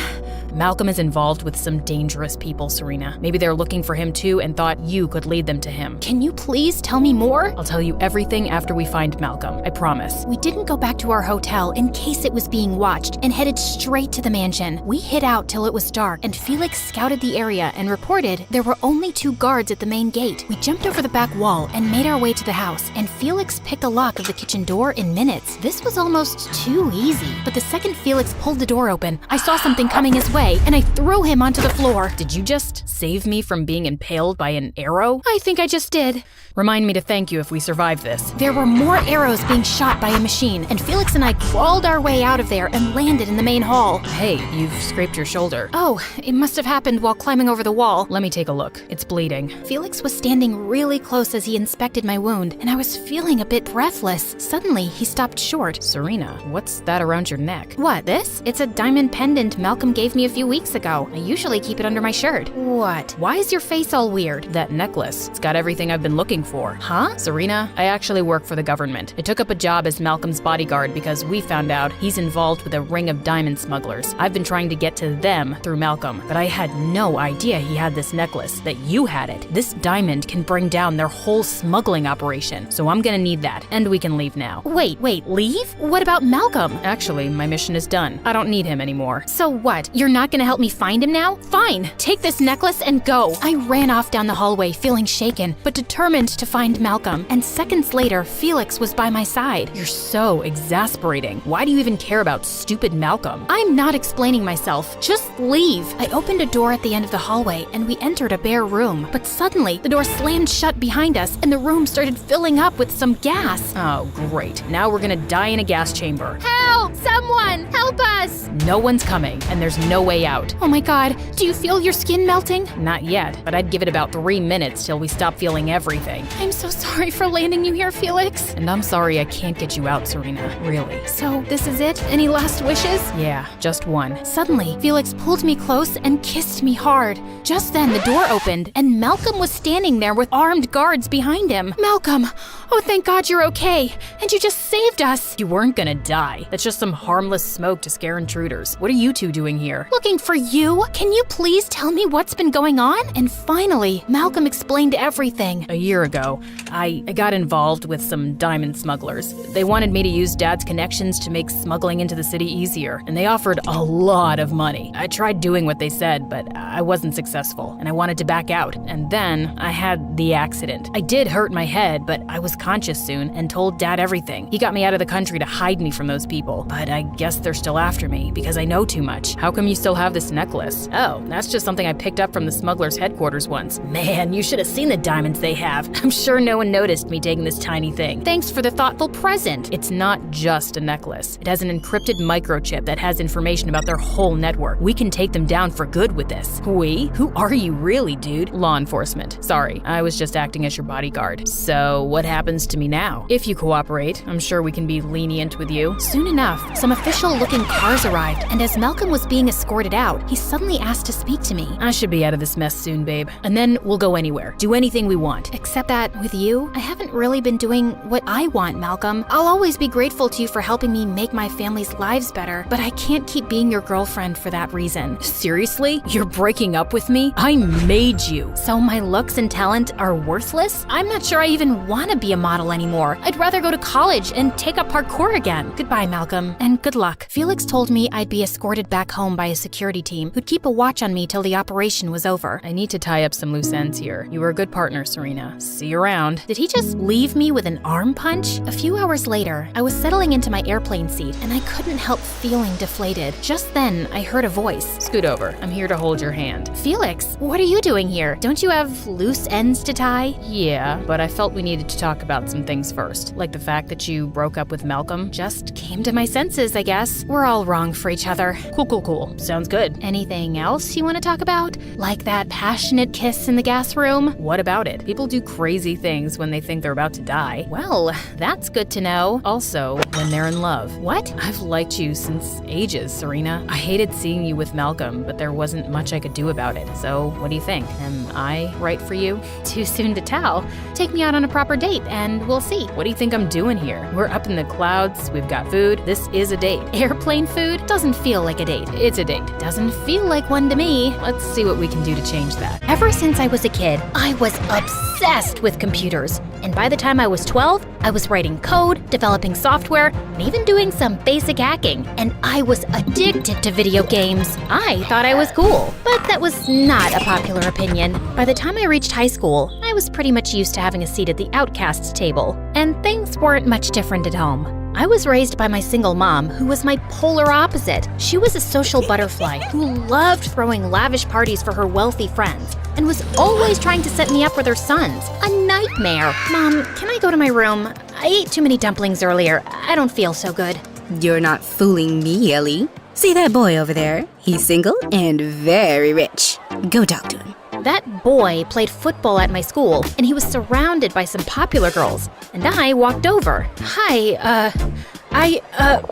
Malcolm is involved with some dangerous people, Serena. Maybe they're looking for him too and thought you could lead them to him. Can you please tell me more? I'll tell you everything after we find Malcolm, I promise. We didn't go back to our hotel in case it was being watched and headed straight to the mansion. We hid out till it was dark, and Felix scouted the area and reported there were only 2 guards at the main gate. We jumped over the back wall and made our way to the house, and Felix picked the lock of the kitchen door in minutes. This was almost too easy, but the second Felix pulled the door open, I saw something coming his way, and I threw him onto the floor. Did you just save me from being impaled by an arrow? I think I just did. Remind me to thank you if we survive this. There were more arrows being shot by a machine, and Felix and I crawled our way out of there and landed in the main hall. Hey, you've scraped your shoulder. Oh, it must have happened while climbing over the wall. Let me take a look. It's bleeding. Felix was standing really close as he inspected my wound, and I was feeling a bit breathless. Suddenly, he stopped short. Serena, what's that around your neck? What, this? It's a diamond pendant Malcolm gave me a few weeks ago. I usually keep it under my shirt. What? Why is your face all weird? That necklace. It's got everything I've been looking for. Huh? Serena, I actually work for the government. I took up a job as Malcolm's bodyguard because we found out he's involved with a ring of diamond smugglers. I've been trying to get to them through Malcolm, but I had no idea he had this necklace, that you had it. This diamond can bring down their whole smuggling operation, so I'm gonna need that, and we can leave now. Wait, leave? What about Malcolm? Actually, my mission is done. I don't need him anymore. So what? You're not gonna help me find him now? Fine, take this necklace and go. I ran off down the hallway feeling shaken, but determined to find Malcolm, and seconds later, Felix was by my side. You're so exasperating. Why do you even care about stupid Malcolm? I'm not explaining myself. Just leave. I opened a door at the end of the hallway, and we entered a bare room. But suddenly, the door slammed shut behind us, and the room started filling up with some gas. Oh, great. Now we're gonna die in a gas chamber. Help! Someone! Help us! No one's coming, and there's no way out. Oh my god, do you feel your skin melting? Not yet, but I'd give it about 3 minutes till we stop feeling everything. I'm so sorry for landing you here, Felix. And I'm sorry I can't get you out, Serena. Really. So, this is it? Any last wishes? Yeah, just one. Suddenly, Felix pulled me close and kissed me hard. Just then, the door opened, and Malcolm was standing there with armed guards behind him. Malcolm! Oh, thank God you're okay. And you just saved us. You weren't gonna die. That's just some harmless smoke to scare intruders. What are you two doing here? Looking for you? Can you please tell me what's been going on? And finally, Malcolm explained everything. A year ago, I got involved with some diamond smugglers. They wanted me to use Dad's connections to make smuggling into the city easier, and they offered a lot of money. I tried doing what they said, but I wasn't successful, and I wanted to back out. And then I had the accident. I did hurt my head, but I was conscious soon and told Dad everything. He got me out of the country to hide me from those people, but I guess they're still after me because I know too much. How come you still have this necklace? Oh, that's just something I picked up from the smuggler's headquarters once. Man, you should have seen the diamonds they have. I'm sure no one noticed me taking this tiny thing. Thanks for the thoughtful present. It's not just a necklace. It has an encrypted microchip that has information about their whole network. We can take them down for good with this. We? Who are you really, dude? Law enforcement. Sorry, I was just acting as your bodyguard. So, what happens to me now? If you cooperate, I'm sure we can be lenient with you. Soon enough, some official-looking cars arrived, and as Malcolm was being escorted out, he suddenly asked to speak to me. I should be out of this mess soon, babe. And then we'll go anywhere. Do anything we want. Except that, with you, I haven't really been doing what I want, Malcolm. I'll always be grateful to you for helping me make my family's lives better, but I can't keep being your girlfriend for that reason. Seriously? You're breaking up with me? I made you. So my looks and talent are worthless? I'm not sure I even want to be a model anymore. I'd rather go to college and take up parkour again. Goodbye, Malcolm, and good luck. Felix told me I'd be escorted back home by a security team who'd keep a watch on me till the operation was over. I need to tie up some loose ends here. You were a good partner, Serena. See you around. Did he just leave me with an arm punch? A few hours later, I was settling into my airplane seat, and I couldn't help feeling deflated. Just then, I heard a voice. Scoot over. I'm here to hold your hand. Felix, what are you doing here? Don't you have loose ends to tie? Yeah, but I felt we needed to talk about some things first. Like the fact that you broke up with Malcolm. Just came to my senses, I guess. We're all wrong for each other. Cool. Sounds good. Anything else you want to talk about? Like that passionate kiss in the gas room? What about it? People do crazy things when they think they're about to die. Well, that's good to know. Also, when they're in love. What? I've liked you since ages, Serena. I hated seeing you with Malcolm, but there wasn't much I could do about it. So, what do you think? Am I right for you? Too soon to tell. Take me out on a proper date and we'll see. What do you think I'm doing here? We're up in the clouds, we've got food. This is a date. Airplane food doesn't feel like a date. It's a date. Doesn't feel like one to me. Let's see what we can do to change that. Ever since I was a kid, I was obsessed with computers. And by the time I was 12, I was writing code, developing software, and even doing some basic hacking. And I was addicted to video games. I thought I was cool, but that was not a popular opinion. By the time I reached high school, I was pretty much used to having a seat at the outcasts table, and things weren't much different at home. I was raised by my single mom, who was my polar opposite. She was a social butterfly who loved throwing lavish parties for her wealthy friends and was always trying to set me up with her sons. A nightmare. Mom, can I go to my room? I ate too many dumplings earlier. I don't feel so good. You're not fooling me, Ellie. See that boy over there? He's single and very rich. Go talk to him. That boy played football at my school, and he was surrounded by some popular girls. And I walked over. Hi,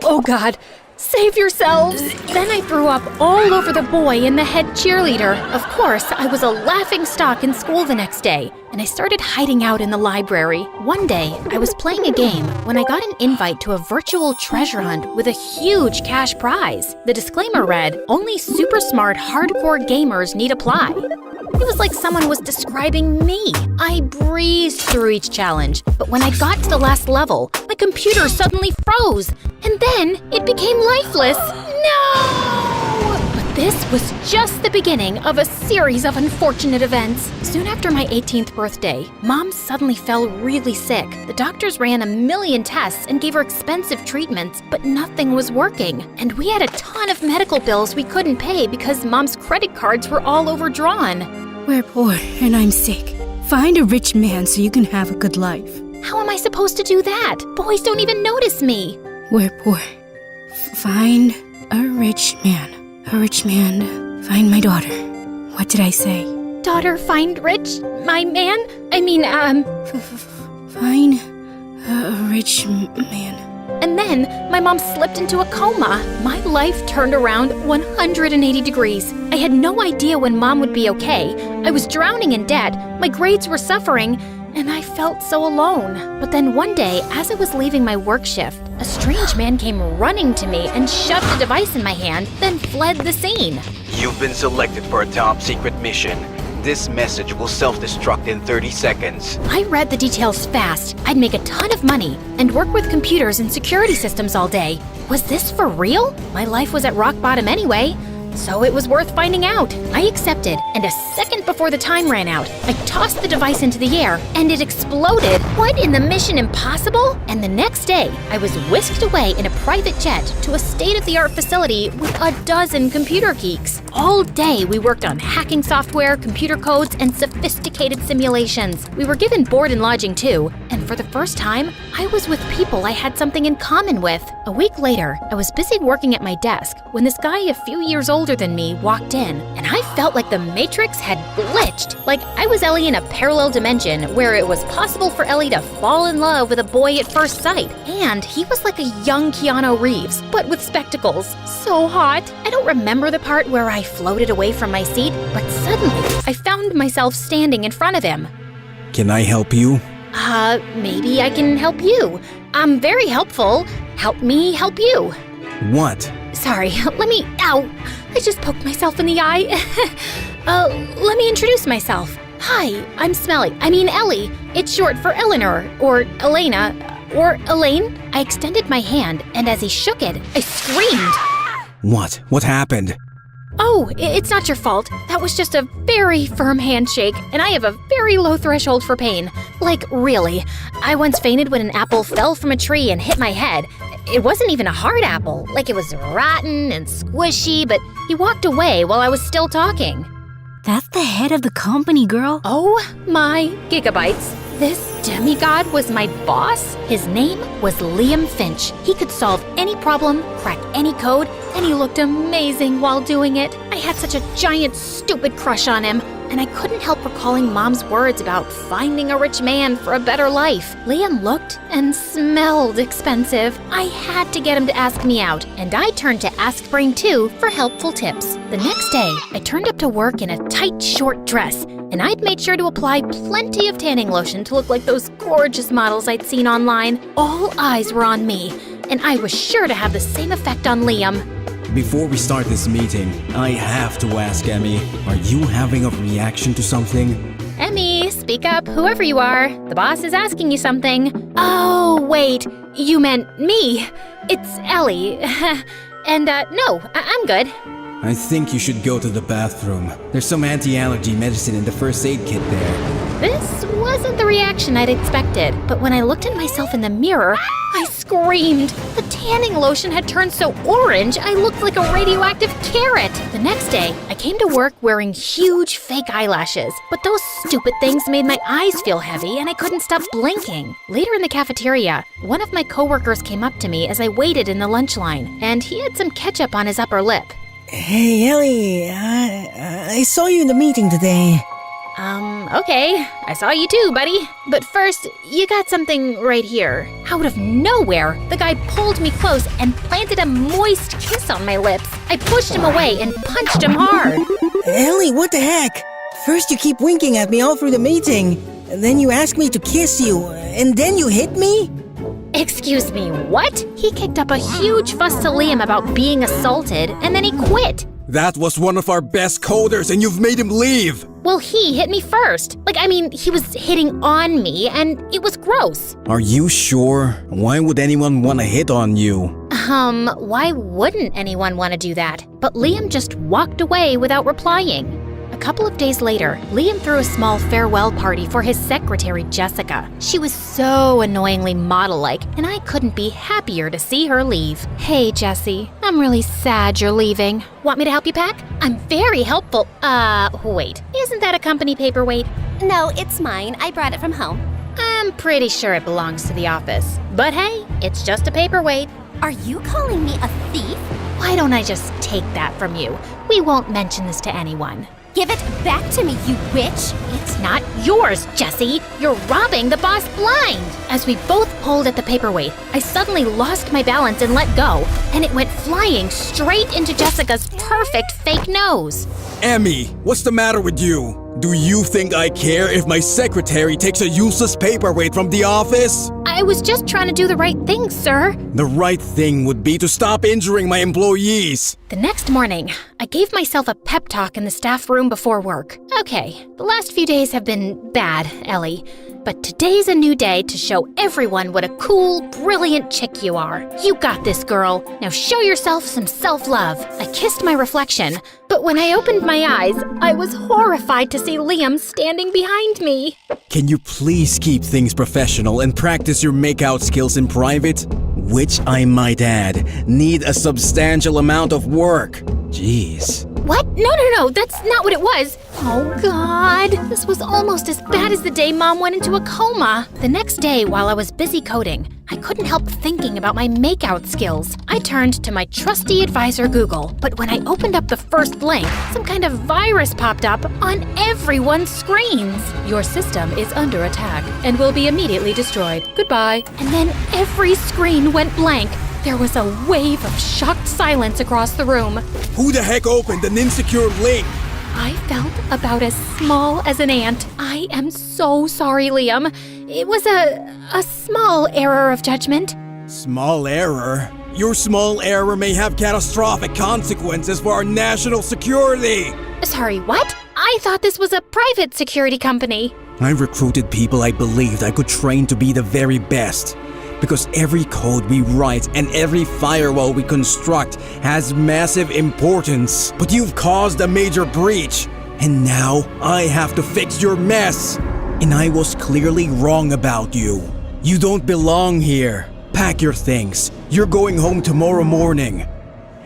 oh God. Save yourselves! Then I threw up all over the boy and the head cheerleader. Of course, I was a laughing stock in school the next day, and I started hiding out in the library. One day, I was playing a game when I got an invite to a virtual treasure hunt with a huge cash prize. The disclaimer read, "Only super smart, hardcore gamers need apply." It was like someone was describing me. I breezed through each challenge, but when I got to the last level, my computer suddenly froze, and then it became lifeless. No! But this was just the beginning of a series of unfortunate events. Soon after my 18th birthday, Mom suddenly fell really sick. The doctors ran a million tests and gave her expensive treatments, but nothing was working. And we had a ton of medical bills we couldn't pay because Mom's credit cards were all overdrawn. We're poor and I'm sick. Find a rich man so you can have a good life. How am I supposed to do that? Boys don't even notice me. We're poor. Find a rich man. A rich man. Find my daughter. What did I say? Daughter, find rich? My man? Find a rich man. And then my mom slipped into a coma. My life turned around 180 degrees. I had no idea when Mom would be okay. I was drowning in debt. My grades were suffering, and I felt so alone. But then one day, as I was leaving my work shift, a strange man came running to me and shoved a device in my hand, then fled the scene. You've been selected for a top secret mission. This message will self-destruct in 30 seconds. I read the details fast. I'd make a ton of money and work with computers and security systems all day. Was this for real? My life was at rock bottom anyway. so it was worth finding out. I accepted, and a second before the time ran out, I tossed the device into the air, and it exploded. What in the Mission Impossible? And the next day, I was whisked away in a private jet to a state-of-the-art facility with a dozen computer geeks. All day, we worked on hacking software, computer codes, and sophisticated simulations. We were given board and lodging too, and for the first time, I was with people I had something in common with. A week later, I was busy working at my desk when this guy a few years older than me walked in, and I felt like the Matrix had glitched. Like I was Ellie in a parallel dimension where it was possible for Ellie to fall in love with a boy at first sight. And he was like a young Keanu Reeves, but with spectacles. So hot. I don't remember the part where I floated away from my seat, but suddenly I found myself standing in front of him. Can I help you? Maybe I can help you. I'm very helpful. Help me help you. What? Sorry, ow! I just poked myself in the eye. Let me introduce myself. Hi, I'm Ellie. It's short for Eleanor, or Elena, or Elaine. I extended my hand, and as he shook it, I screamed. What? What happened? Oh, it's not your fault. That was just a very firm handshake, and I have a very low threshold for pain. Like, really. I once fainted when an apple fell from a tree and hit my head. It wasn't even a hard apple. Like, it was rotten and squishy, but he walked away while I was still talking. That's the head of the company, girl. Oh my gigabytes. This demigod was my boss? His name was Liam Finch. He could solve any problem, crack any code, and he looked amazing while doing it. I had such a giant, stupid crush on him, and I couldn't help recalling Mom's words about finding a rich man for a better life. Liam looked and smelled expensive. I had to get him to ask me out, and I turned to Ask Brain 2 for helpful tips. The next day, I turned up to work in a tight, short dress, and I'd made sure to apply plenty of tanning lotion to look like those gorgeous models I'd seen online. All eyes were on me, and I was sure to have the same effect on Liam. Before we start this meeting, I have to ask Emmy, are you having a reaction to something? Emmy, speak up, whoever you are. The boss is asking you something. Oh, wait, you meant me. It's Ellie. And, no, I'm good. I think you should go to the bathroom. There's some anti-allergy medicine in the first aid kit there. This wasn't the reaction I'd expected, but when I looked at myself in the mirror, I screamed. The tanning lotion had turned so orange, I looked like a radioactive carrot. The next day, I came to work wearing huge fake eyelashes, but those stupid things made my eyes feel heavy and I couldn't stop blinking. Later in the cafeteria, one of my coworkers came up to me as I waited in the lunch line, and he had some ketchup on his upper lip. Hey, Ellie, I saw you in the meeting today. Okay. I saw you too, buddy. But first, you got something right here. Out of nowhere, the guy pulled me close and planted a moist kiss on my lips. I pushed him away and punched him hard. Ellie, what the heck? First you keep winking at me all through the meeting, and then you ask me to kiss you, and then you hit me? Excuse me, what? He kicked up a huge fuss to Liam about being assaulted, and then he quit. That was one of our best coders and you've made him leave! Well, he hit me first. He was hitting on me, and it was gross. Are you sure? Why would anyone want to hit on you? Why wouldn't anyone want to do that? But Liam just walked away without replying. A couple of days later, Liam threw a small farewell party for his secretary, Jessica. She was so annoyingly model-like, and I couldn't be happier to see her leave. Hey, Jessie, I'm really sad you're leaving. Want me to help you pack? I'm very helpful. Wait, isn't that a company paperweight? No, it's mine. I brought it from home. I'm pretty sure it belongs to the office. But hey, it's just a paperweight. Are you calling me a thief? Why don't I just take that from you? We won't mention this to anyone. Give it back to me, you witch! It's not yours, Jessie! You're robbing the boss blind! As we both pulled at the paperweight, I suddenly lost my balance and let go, and it went flying straight into Jessica's perfect fake nose. Emmy, what's the matter with you? Do you think I care if my secretary takes a useless paperweight from the office? I was just trying to do the right thing, sir. The right thing would be to stop injuring my employees. The next morning, I gave myself a pep talk in the staff room before work. Okay, the last few days have been bad, Ellie. But today's a new day to show everyone what a cool, brilliant chick you are. You got this, girl. Now show yourself some self-love. I kissed my reflection, but when I opened my eyes, I was horrified to see Liam standing behind me. Can you please keep things professional and practice your makeout skills in private? Which, I might add, need a substantial amount of work. Jeez. What? No, that's not what it was. Oh, God. This was almost as bad as the day Mom went into a coma. The next day, while I was busy coding, I couldn't help thinking about my makeout skills. I turned to my trusty advisor, Google, but when I opened up the first link, some kind of virus popped up on everyone's screens. Your system is under attack and will be immediately destroyed. Goodbye. And then every screen went blank. There was a wave of shocked silence across the room. Who the heck opened an insecure link? I felt about as small as an ant. I am so sorry, Liam. It was a small error of judgment. Small error? Your small error may have catastrophic consequences for our national security. Sorry, what? I thought this was a private security company. I recruited people I believed I could train to be the very best. Because every code we write and every firewall we construct has massive importance. But you've caused a major breach. And now I have to fix your mess. And I was clearly wrong about you. You don't belong here. Pack your things. You're going home tomorrow morning.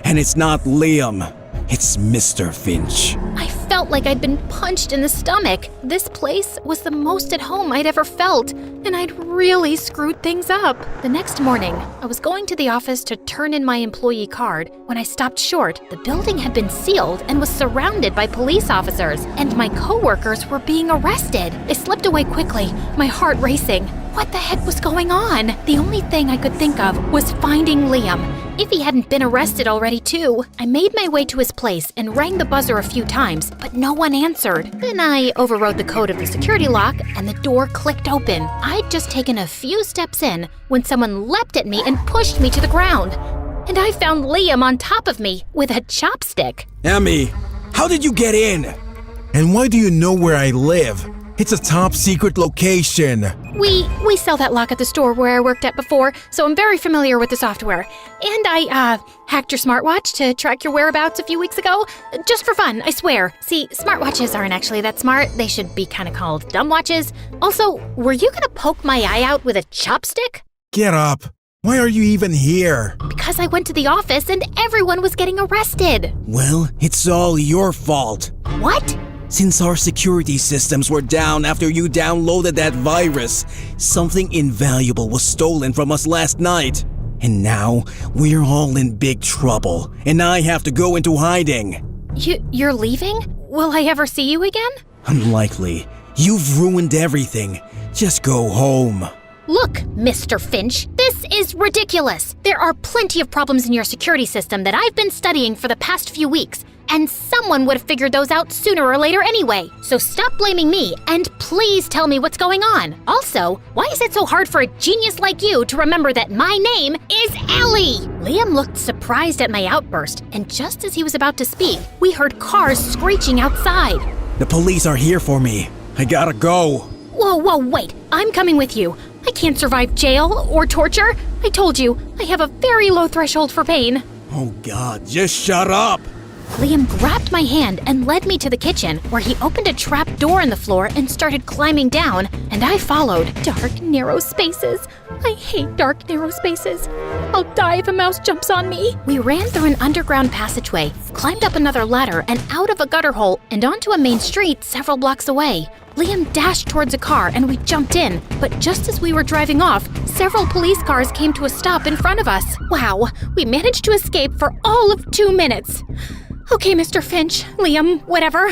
And it's not Liam. It's Mr. Finch. I felt like I'd been punched in the stomach. This place was the most at home I'd ever felt, and I'd really screwed things up. The next morning, I was going to the office to turn in my employee card when I stopped short. The building had been sealed and was surrounded by police officers, and my coworkers were being arrested. I slipped away quickly, my heart racing. What the heck was going on? The only thing I could think of was finding Liam. If he hadn't been arrested already too. I made my way to his place and rang the buzzer a few times, but no one answered. Then I overrode the code of the security lock and the door clicked open. I'd just taken a few steps in when someone leapt at me and pushed me to the ground. And I found Liam on top of me with a chopstick. Emmy, how did you get in? And why do you know where I live? It's a top secret location. We sell that lock at the store where I worked at before, so I'm very familiar with the software. And I, hacked your smartwatch to track your whereabouts a few weeks ago. Just for fun, I swear. See, smartwatches aren't actually that smart. They should be kind of called dumb watches. Also, were you gonna poke my eye out with a chopstick? Get up. Why are you even here? Because I went to the office and everyone was getting arrested. Well, it's all your fault. What? Since our security systems were down after you downloaded that virus, something invaluable was stolen from us last night. And now, we're all in big trouble, and I have to go into hiding. You're leaving? Will I ever see you again? Unlikely. You've ruined everything. Just go home. Look, Mr. Finch, this is ridiculous. There are plenty of problems in your security system that I've been studying for the past few weeks. And someone would have figured those out sooner or later anyway. So stop blaming me, and please tell me what's going on. Also, why is it so hard for a genius like you to remember that my name is Ellie? Liam looked surprised at my outburst, and just as he was about to speak, we heard cars screeching outside. The police are here for me. I gotta go. Whoa, wait. I'm coming with you. I can't survive jail or torture. I told you, I have a very low threshold for pain. Oh God, just shut up. Liam grabbed my hand and led me to the kitchen, where he opened a trap door in the floor and started climbing down, and I followed. Dark, narrow spaces. I hate dark, narrow spaces. I'll die if a mouse jumps on me. We ran through an underground passageway, climbed up another ladder and out of a gutter hole and onto a main street several blocks away. Liam dashed towards a car and we jumped in, but just as we were driving off, several police cars came to a stop in front of us. Wow, we managed to escape for all of 2 minutes. Okay, Mr. Finch, Liam, whatever.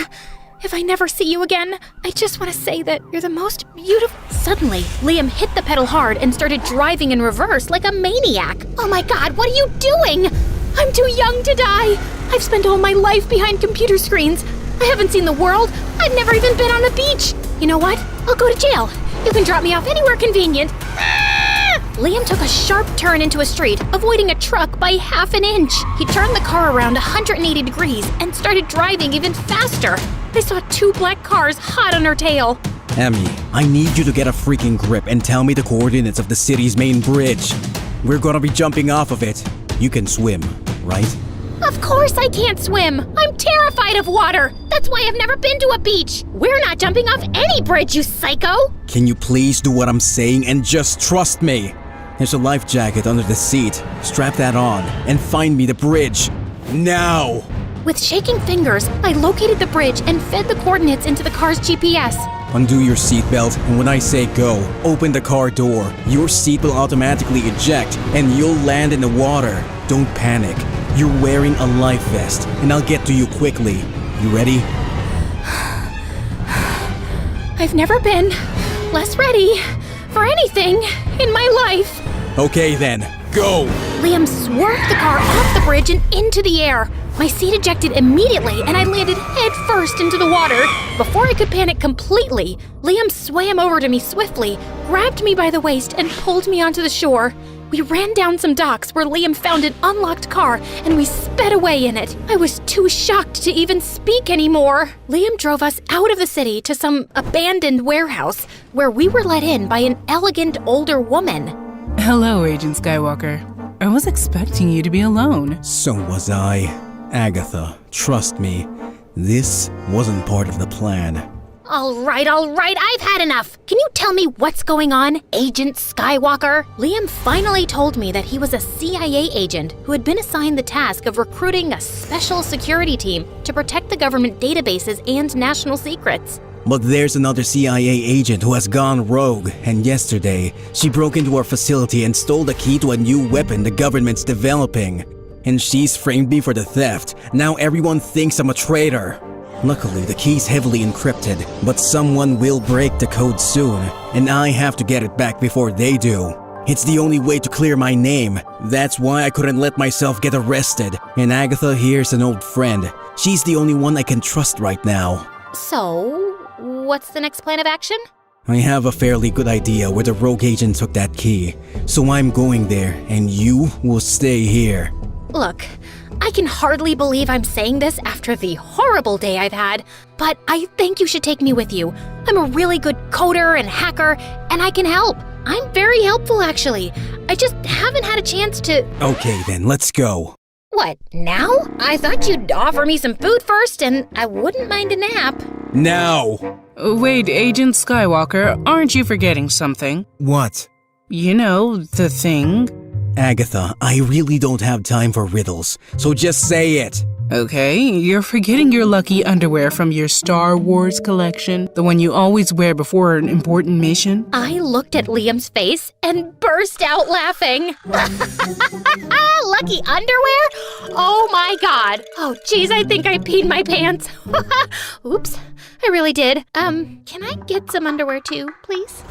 If I never see you again, I just want to say that you're the most beautiful. Suddenly, Liam hit the pedal hard and started driving in reverse like a maniac. Oh my God, what are you doing? I'm too young to die. I've spent all my life behind computer screens. I haven't seen the world. I've never even been on a beach. You know what? I'll go to jail. You can drop me off anywhere convenient. Liam took a sharp turn into a street, avoiding a truck by half an inch. He turned the car around 180 degrees and started driving even faster. I saw 2 black cars hot on her tail. Emmy, I need you to get a freaking grip and tell me the coordinates of the city's main bridge. We're gonna be jumping off of it. You can swim, right? Of course I can't swim. I'm terrified of water. That's why I've never been to a beach. We're not jumping off any bridge, you psycho. Can you please do what I'm saying and just trust me? There's a life jacket under the seat. Strap that on and find me the bridge. Now! With shaking fingers, I located the bridge and fed the coordinates into the car's GPS. Undo your seatbelt, and when I say go, open the car door. Your seat will automatically eject, and you'll land in the water. Don't panic. You're wearing a life vest, and I'll get to you quickly. You ready? I've never been less ready for anything in my life. Okay then, go! Liam swerved the car off the bridge and into the air. My seat ejected immediately and I landed head first into the water. Before I could panic completely, Liam swam over to me swiftly, grabbed me by the waist, and pulled me onto the shore. We ran down some docks where Liam found an unlocked car and we sped away in it. I was too shocked to even speak anymore. Liam drove us out of the city to some abandoned warehouse where we were let in by an elegant older woman. Hello, Agent Skywalker. I was expecting you to be alone. So was I. Agatha, trust me, this wasn't part of the plan. All right, I've had enough. Can you tell me what's going on, Agent Skywalker? Liam finally told me that he was a CIA agent who had been assigned the task of recruiting a special security team to protect the government databases and national secrets. But there's another CIA agent who has gone rogue, and yesterday, she broke into our facility and stole the key to a new weapon the government's developing. And she's framed me for the theft. Now everyone thinks I'm a traitor. Luckily, the key's heavily encrypted, but someone will break the code soon, and I have to get it back before they do. It's the only way to clear my name. That's why I couldn't let myself get arrested. And Agatha here's an old friend. She's the only one I can trust right now. So, what's the next plan of action? I have a fairly good idea where the rogue agent took that key, so I'm going there, and you will stay here. Look, I can hardly believe I'm saying this after the horrible day I've had, but I think you should take me with you. I'm a really good coder and hacker, and I can help. I'm very helpful, actually. I just haven't had a chance to... Okay then, let's go. What, now? I thought you'd offer me some food first, and I wouldn't mind a nap. Now! Wait, Agent Skywalker, aren't you forgetting something? What? You know, the thing. Agatha, I really don't have time for riddles, so just say it. Okay, you're forgetting your lucky underwear from your Star Wars collection, the one you always wear before an important mission. I looked at Liam's face and burst out laughing. Lucky underwear? Oh my god. Oh geez, I think I peed my pants. Oops, I really did. Can I get some underwear too, please?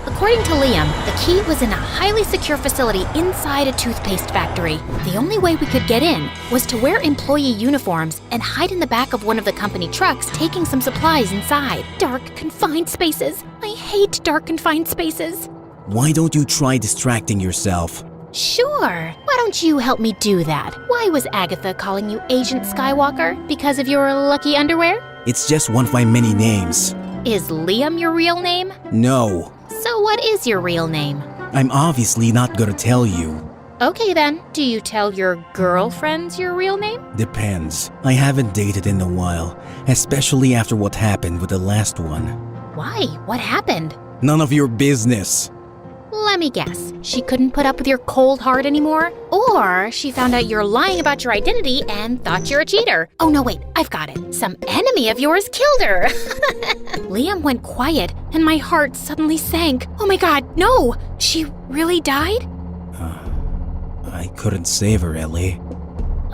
According to Liam, the key was in a highly secure facility inside a toothpaste factory. The only way we could get in was to wear employee uniforms and hide in the back of one of the company trucks taking some supplies inside. Dark, confined spaces. I hate dark, confined spaces. Why don't you try distracting yourself? Sure. Why don't you help me do that? Why was Agatha calling you Agent Skywalker? Because of your lucky underwear? It's just one of my many names. Is Liam your real name? No. So what is your real name? I'm obviously not gonna tell you. Okay then, do you tell your girlfriends your real name? Depends. I haven't dated in a while, especially after what happened with the last one. Why? What happened? None of your business. Let me guess. She couldn't put up with your cold heart anymore? Or she found out you're lying about your identity and thought you're a cheater. Oh no, wait, I've got it. Some enemy of yours killed her. Liam went quiet and my heart suddenly sank. Oh my god, no! She really died? I couldn't save her, Ellie.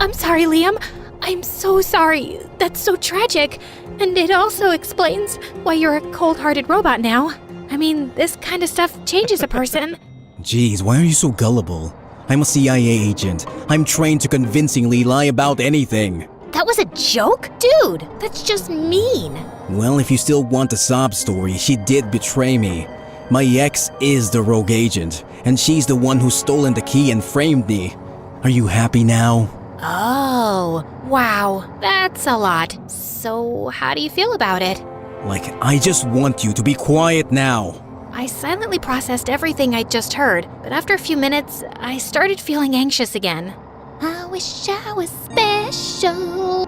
I'm sorry, Liam. I'm so sorry. That's so tragic. And it also explains why you're a cold-hearted robot now. I mean, this kind of stuff changes a person. Jeez, why are you so gullible? I'm a CIA agent. I'm trained to convincingly lie about anything. That was a joke? Dude, that's just mean. Well, if you still want the sob story, she did betray me. My ex is the rogue agent, and she's the one who's stolen the key and framed me. Are you happy now? Oh, wow, that's a lot. So, how do you feel about it? Like, I just want you to be quiet now. I silently processed everything I'd just heard, but after a few minutes, I started feeling anxious again. I wish I was special,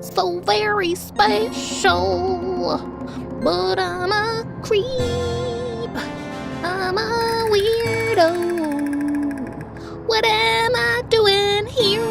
so very special, but I'm a creep, I'm a weirdo. What am I doing here?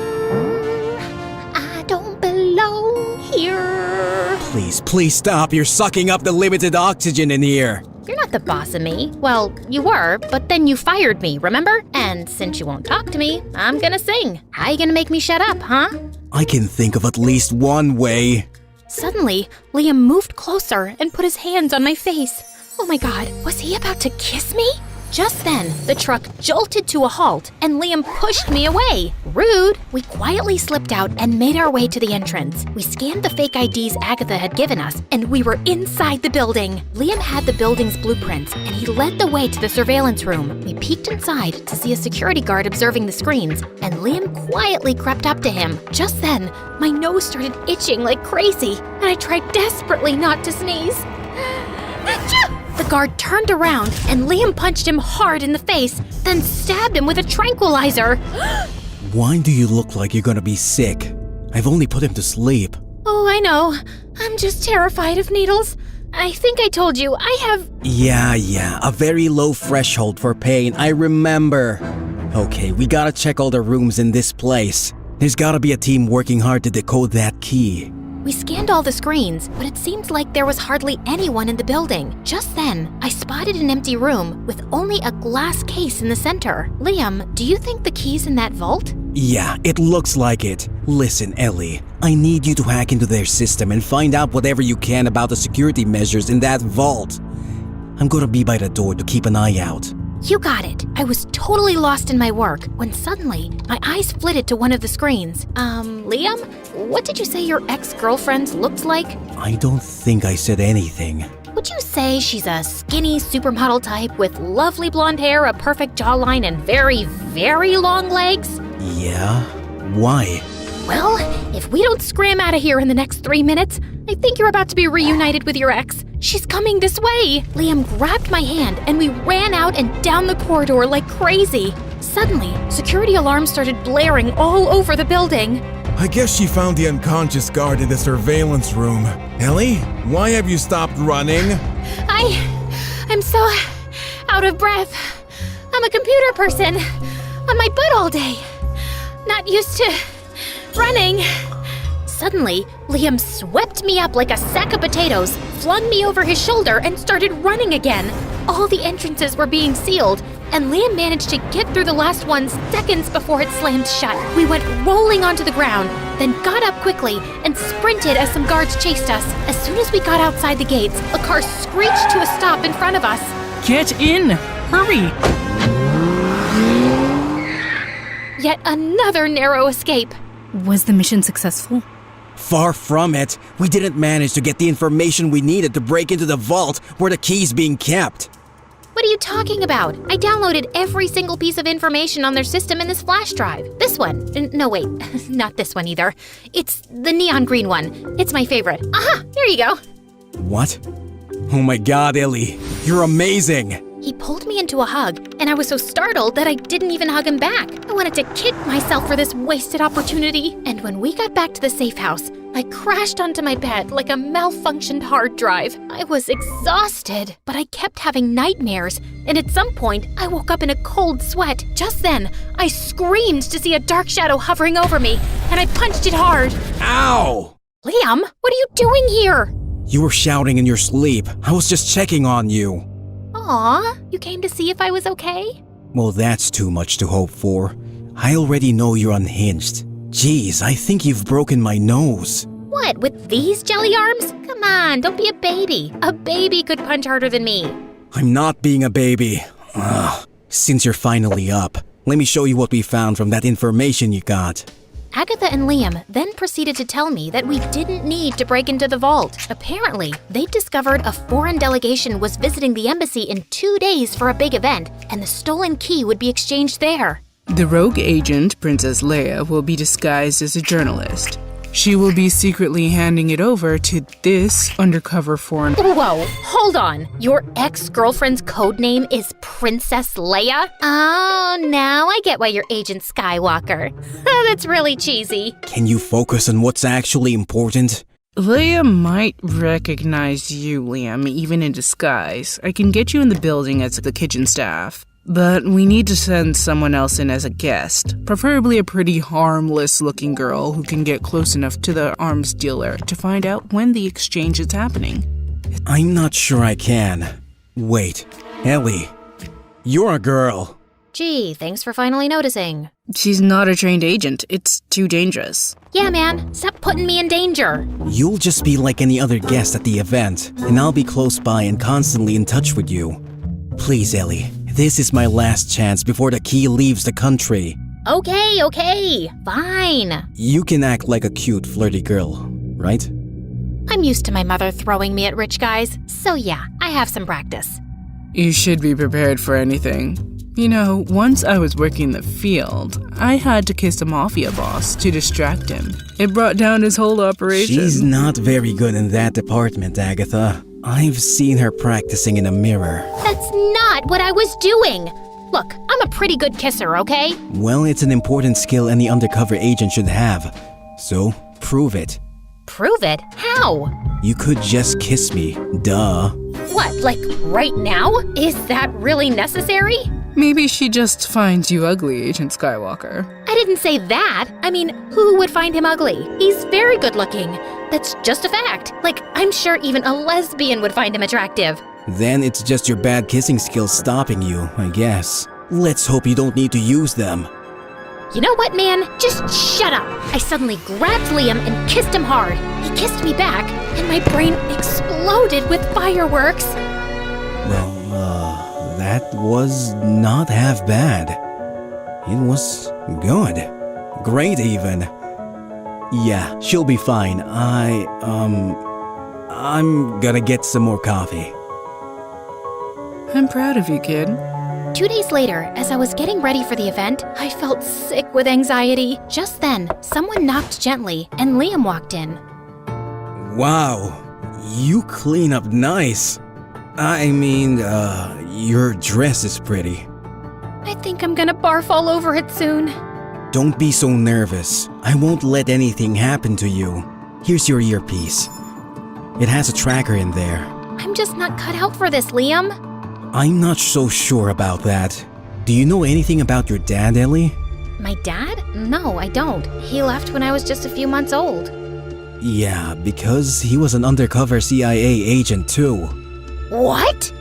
I don't belong here. Please stop. You're sucking up the limited oxygen in here. You're not the boss of me. Well, you were, but then you fired me, remember? And since you won't talk to me, I'm gonna sing. How you gonna make me shut up, huh? I can think of at least one way. Suddenly, Liam moved closer and put his hands on my face. Oh my god, was he about to kiss me? Just then, the truck jolted to a halt and Liam pushed me away. Rude! We quietly slipped out and made our way to the entrance. We scanned the fake IDs Agatha had given us and we were inside the building. Liam had the building's blueprints and he led the way to the surveillance room. We peeked inside to see a security guard observing the screens and Liam quietly crept up to him. Just then, my nose started itching like crazy and I tried desperately not to sneeze. Achoo! The guard turned around and Liam punched him hard in the face, then stabbed him with a tranquilizer. Why do you look like you're gonna be sick? I've only put him to sleep. Oh, I know. I'm just terrified of needles. I think I told you, I have... Yeah, a very low threshold for pain, I remember. Okay, we gotta check all the rooms in this place. There's gotta be a team working hard to decode that key. We scanned all the screens, but it seemed like there was hardly anyone in the building. Just then, I spotted an empty room with only a glass case in the center. Liam, do you think the key's in that vault? Yeah, it looks like it. Listen, Ellie, I need you to hack into their system and find out whatever you can about the security measures in that vault. I'm gonna be by the door to keep an eye out. You got it. I was totally lost in my work when suddenly my eyes flitted to one of the screens. Liam, what did you say your ex-girlfriend looked like? I don't think I said anything. Would you say she's a skinny supermodel type with lovely blonde hair, a perfect jawline, and very, very long legs? Yeah? Why? Well, if we don't scram out of here in the next 3 minutes, I think you're about to be reunited with your ex. She's coming this way! Liam grabbed my hand and we ran out and down the corridor like crazy. Suddenly, security alarms started blaring all over the building. I guess she found the unconscious guard in the surveillance room. Ellie, why have you stopped running? I'm so out of breath. I'm a computer person. On my butt all day. Not used to running. Suddenly, Liam swept me up like a sack of potatoes, flung me over his shoulder, and started running again. All the entrances were being sealed, and Liam managed to get through the last one seconds before it slammed shut. We went rolling onto the ground, then got up quickly and sprinted as some guards chased us. As soon as we got outside the gates, a car screeched to a stop in front of us. Get in! Hurry! Yet another narrow escape. Was the mission successful? Far from it. We didn't manage to get the information we needed to break into the vault where the key's being kept. What are you talking about? I downloaded every single piece of information on their system in this flash drive. This one. No, wait. Not this one either. It's the neon green one. It's my favorite. Aha! Here you go. What? Oh my god, Ellie. You're amazing! He pulled me into a hug, and I was so startled that I didn't even hug him back. I wanted to kick myself for this wasted opportunity. And when we got back to the safe house, I crashed onto my bed like a malfunctioned hard drive. I was exhausted, but I kept having nightmares, and at some point, I woke up in a cold sweat. Just then, I screamed to see a dark shadow hovering over me, and I punched it hard. Ow! Liam, what are you doing here? You were shouting in your sleep. I was just checking on you. Aw, you came to see if I was okay? Well, that's too much to hope for. I already know you're unhinged. Jeez, I think you've broken my nose. What, with these jelly arms? Come on, don't be a baby. A baby could punch harder than me. I'm not being a baby. Ugh. Since you're finally up, let me show you what we found from that information you got. Agatha and Liam then proceeded to tell me that we didn't need to break into the vault. Apparently, they discovered a foreign delegation was visiting the embassy in 2 days for a big event, and the stolen key would be exchanged there. The rogue agent, Princess Leia, will be disguised as a journalist. She will be secretly handing it over to this undercover foreign. Whoa, hold on. Your ex-girlfriend's code name is Princess Leia? Oh, now I get why you're Agent Skywalker. That's really cheesy. Can you focus on what's actually important? Leia might recognize you, Liam, even in disguise. I can get you in the building as the kitchen staff. But we need to send someone else in as a guest, preferably a pretty harmless-looking girl who can get close enough to the arms dealer to find out when the exchange is happening. I'm not sure I can. Wait, Ellie, you're a girl. Gee, thanks for finally noticing. She's not a trained agent. It's too dangerous. Yeah, man, stop putting me in danger. You'll just be like any other guest at the event, and I'll be close by and constantly in touch with you. Please, Ellie. This is my last chance before the key leaves the country. Okay, fine. You can act like a cute, flirty girl, right? I'm used to my mother throwing me at rich guys, so yeah, I have some practice. You should be prepared for anything. You know, once I was working the field, I had to kiss a mafia boss to distract him. It brought down his whole operation. She's not very good in that department, Agatha. I've seen her practicing in a mirror. That's not what I was doing! Look, I'm a pretty good kisser, okay? Well, it's an important skill any undercover agent should have. So, prove it. Prove it? How? You could just kiss me. Duh. What, like right now? Is that really necessary? Maybe she just finds you ugly, Agent Skywalker. I didn't say that. I mean, who would find him ugly? He's very good looking. That's just a fact. Like, I'm sure even a lesbian would find him attractive. Then it's just your bad kissing skills stopping you, I guess. Let's hope you don't need to use them. You know what, man? Just shut up. I suddenly grabbed Liam and kissed him hard. He kissed me back, and my brain exploded with fireworks. Well, that was not half bad. It was good. Great, even. Yeah, she'll be fine. I'm gonna get some more coffee. I'm proud of you, kid. 2 days later, as I was getting ready for the event, I felt sick with anxiety. Just then, someone knocked gently, and Liam walked in. Wow, you clean up nice. I mean, your dress is pretty. I think I'm gonna barf all over it soon. Don't be so nervous. I won't let anything happen to you. Here's your earpiece. It has a tracker in there. I'm just not cut out for this, Liam. I'm not so sure about that. Do you know anything about your dad, Ellie? My dad? No, I don't. He left when I was just a few months old. Yeah, because he was an undercover CIA agent too. What?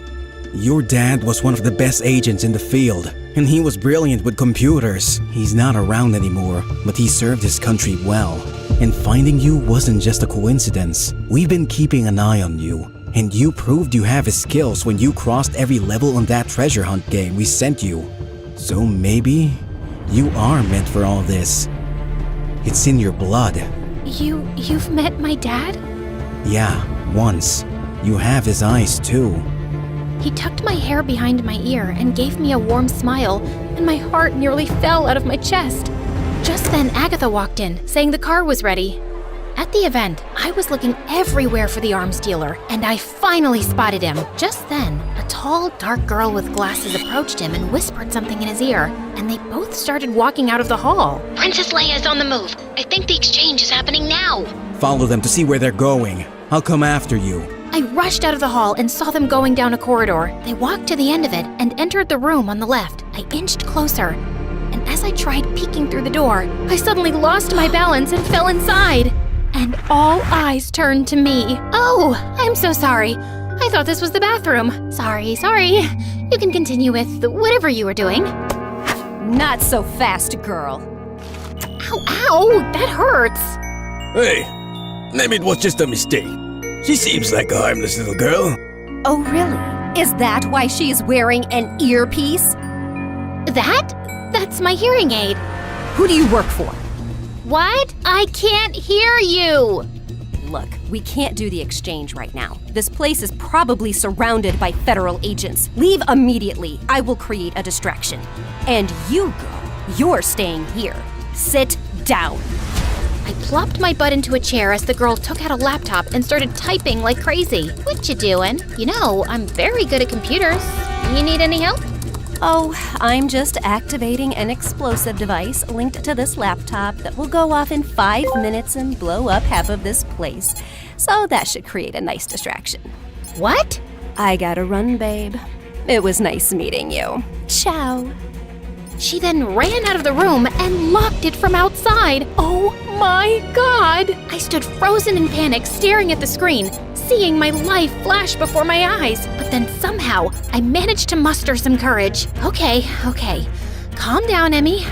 Your dad was one of the best agents in the field, and he was brilliant with computers. He's not around anymore, but he served his country well. And finding you wasn't just a coincidence. We've been keeping an eye on you, and you proved you have his skills when you crossed every level on that treasure hunt game we sent you. So maybe you are meant for all this. It's in your blood. You've met my dad? Yeah, once. You have his eyes too. He tucked my hair behind my ear and gave me a warm smile, and my heart nearly fell out of my chest. Just then, Agatha walked in, saying the car was ready. At the event, I was looking everywhere for the arms dealer, and I finally spotted him. Just then, a tall, dark girl with glasses approached him and whispered something in his ear, and they both started walking out of the hall. Princess Leia is on the move. I think the exchange is happening now. Follow them to see where they're going. I'll come after you. I rushed out of the hall and saw them going down a corridor. They walked to the end of it and entered the room on the left. I inched closer, and as I tried peeking through the door, I suddenly lost my balance and fell inside. And all eyes turned to me. Oh, I'm so sorry. I thought this was the bathroom. Sorry. You can continue with whatever you were doing. Not so fast, girl. Ow, that hurts. Hey, maybe it was just a mistake. She seems like a harmless little girl. Oh, really? Is that why she is wearing an earpiece? That's my hearing aid. Who do you work for? What? I can't hear you. Look, we can't do the exchange right now. This place is probably surrounded by federal agents. Leave immediately. I will create a distraction. And you, girl, you're staying here. Sit down. I plopped my butt into a chair as the girl took out a laptop and started typing like crazy. What you doing? You know, I'm very good at computers. You need any help? Oh, I'm just activating an explosive device linked to this laptop that will go off in 5 minutes and blow up half of this place. So that should create a nice distraction. What? I gotta run, babe. It was nice meeting you. Ciao. She then ran out of the room and locked it from outside. Oh my God! I stood frozen in panic, staring at the screen, seeing my life flash before my eyes. But then somehow, I managed to muster some courage. Okay. Calm down, Ellie.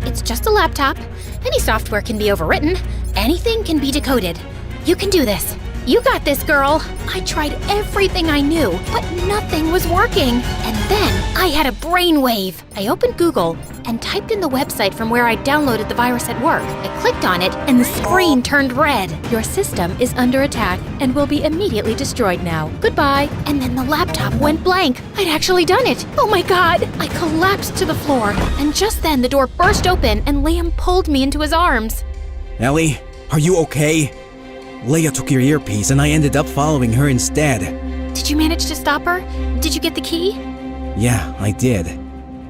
It's just a laptop. Any software can be overwritten. Anything can be decoded. You can do this. You got this, girl. I tried everything I knew, but nothing was working. And then I had a brainwave. I opened Google and typed in the website from where I downloaded the virus at work. I clicked on it and the screen turned red. Your system is under attack and will be immediately destroyed now. Goodbye. And then the laptop went blank. I'd actually done it. Oh my God. I collapsed to the floor. And just then the door burst open and Liam pulled me into his arms. Ellie, are you okay? Leia took your earpiece and I ended up following her instead. Did you manage to stop her? Did you get the key? Yeah, I did.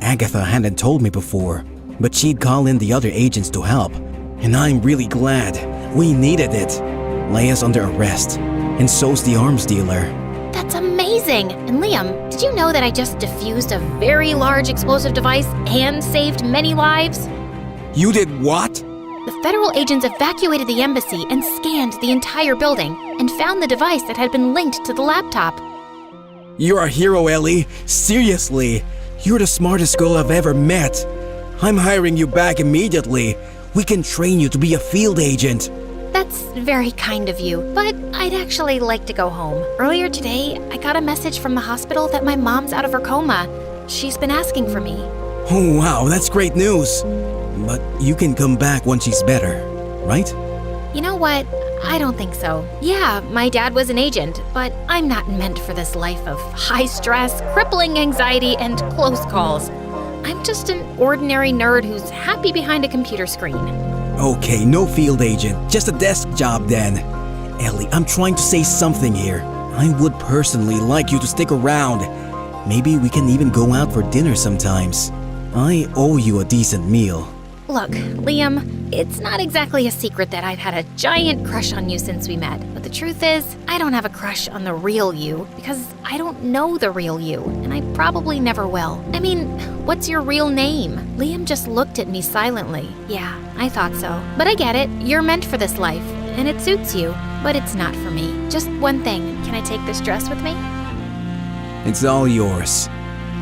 Agatha hadn't told me before, but she'd call in the other agents to help. And I'm really glad. We needed it. Leia's under arrest, and so's the arms dealer. That's amazing! And Liam, did you know that I just defused a very large explosive device and saved many lives? You did what? The federal agents evacuated the embassy and scanned the entire building and found the device that had been linked to the laptop. You're a hero, Ellie. Seriously. You're the smartest girl I've ever met. I'm hiring you back immediately. We can train you to be a field agent. That's very kind of you, but I'd actually like to go home. Earlier today, I got a message from the hospital that my mom's out of her coma. She's been asking for me. Oh, wow, that's great news. But you can come back once she's better, right? You know what? I don't think so. Yeah, my dad was an agent, but I'm not meant for this life of high stress, crippling anxiety, and close calls. I'm just an ordinary nerd who's happy behind a computer screen. Okay, no field agent, just a desk job then. Ellie, I'm trying to say something here. I would personally like you to stick around. Maybe we can even go out for dinner sometimes. I owe you a decent meal. Look, Liam, it's not exactly a secret that I've had a giant crush on you since we met. But the truth is, I don't have a crush on the real you because I don't know the real you, and I probably never will. I mean, what's your real name? Liam just looked at me silently. Yeah, I thought so. But I get it. You're meant for this life, and it suits you. But it's not for me. Just one thing. Can I take this dress with me? It's all yours.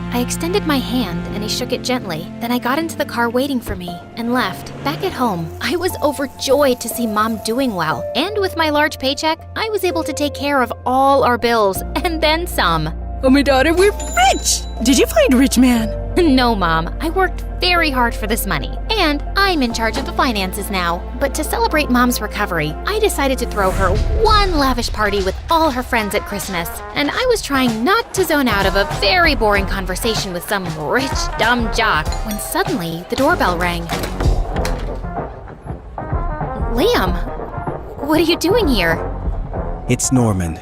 I extended my hand and he shook it gently. Then I got into the car waiting for me and left. Back at home, I was overjoyed to see Mom doing well. And with my large paycheck, I was able to take care of all our bills and then some. Oh, my daughter, we're rich! Did you find Rich Man? No, Mom. I worked very hard for this money. And I'm in charge of the finances now. But to celebrate Mom's recovery, I decided to throw her one lavish party with all her friends at Christmas. And I was trying not to zone out of a very boring conversation with some rich, dumb jock when suddenly the doorbell rang. Liam, what are you doing here? It's Norman.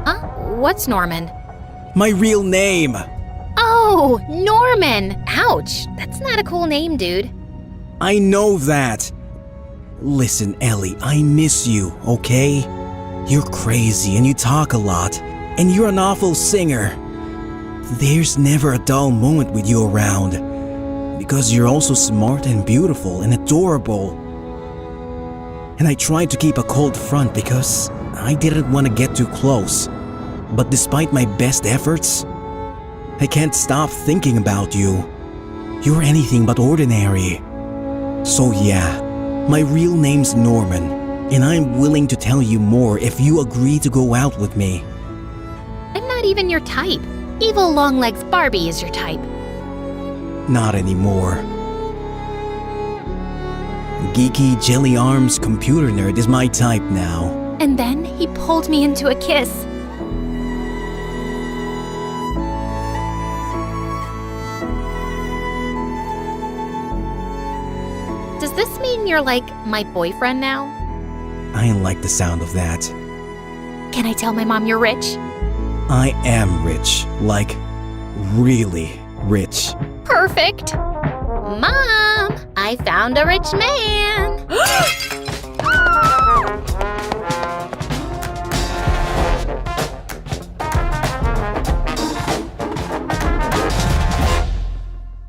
Huh? What's Norman? My real name! Oh, Norman! Ouch, that's not a cool name, dude. I know that. Listen, Ellie, I miss you, okay? You're crazy and you talk a lot, and you're an awful singer. There's never a dull moment with you around, because you're also smart and beautiful and adorable. And I tried to keep a cold front because I didn't want to get too close. But despite my best efforts, I can't stop thinking about you. You're anything but ordinary. So yeah, my real name's Norman, and I'm willing to tell you more if you agree to go out with me. I'm not even your type. Evil Longlegs Barbie is your type. Not anymore. Geeky Jelly Arms computer nerd is my type now. And then he pulled me into a kiss. Does this mean you're like my boyfriend now? I like the sound of that. Can I tell my mom you're rich? I am rich. Like, really rich. Perfect. Mom, I found a rich man.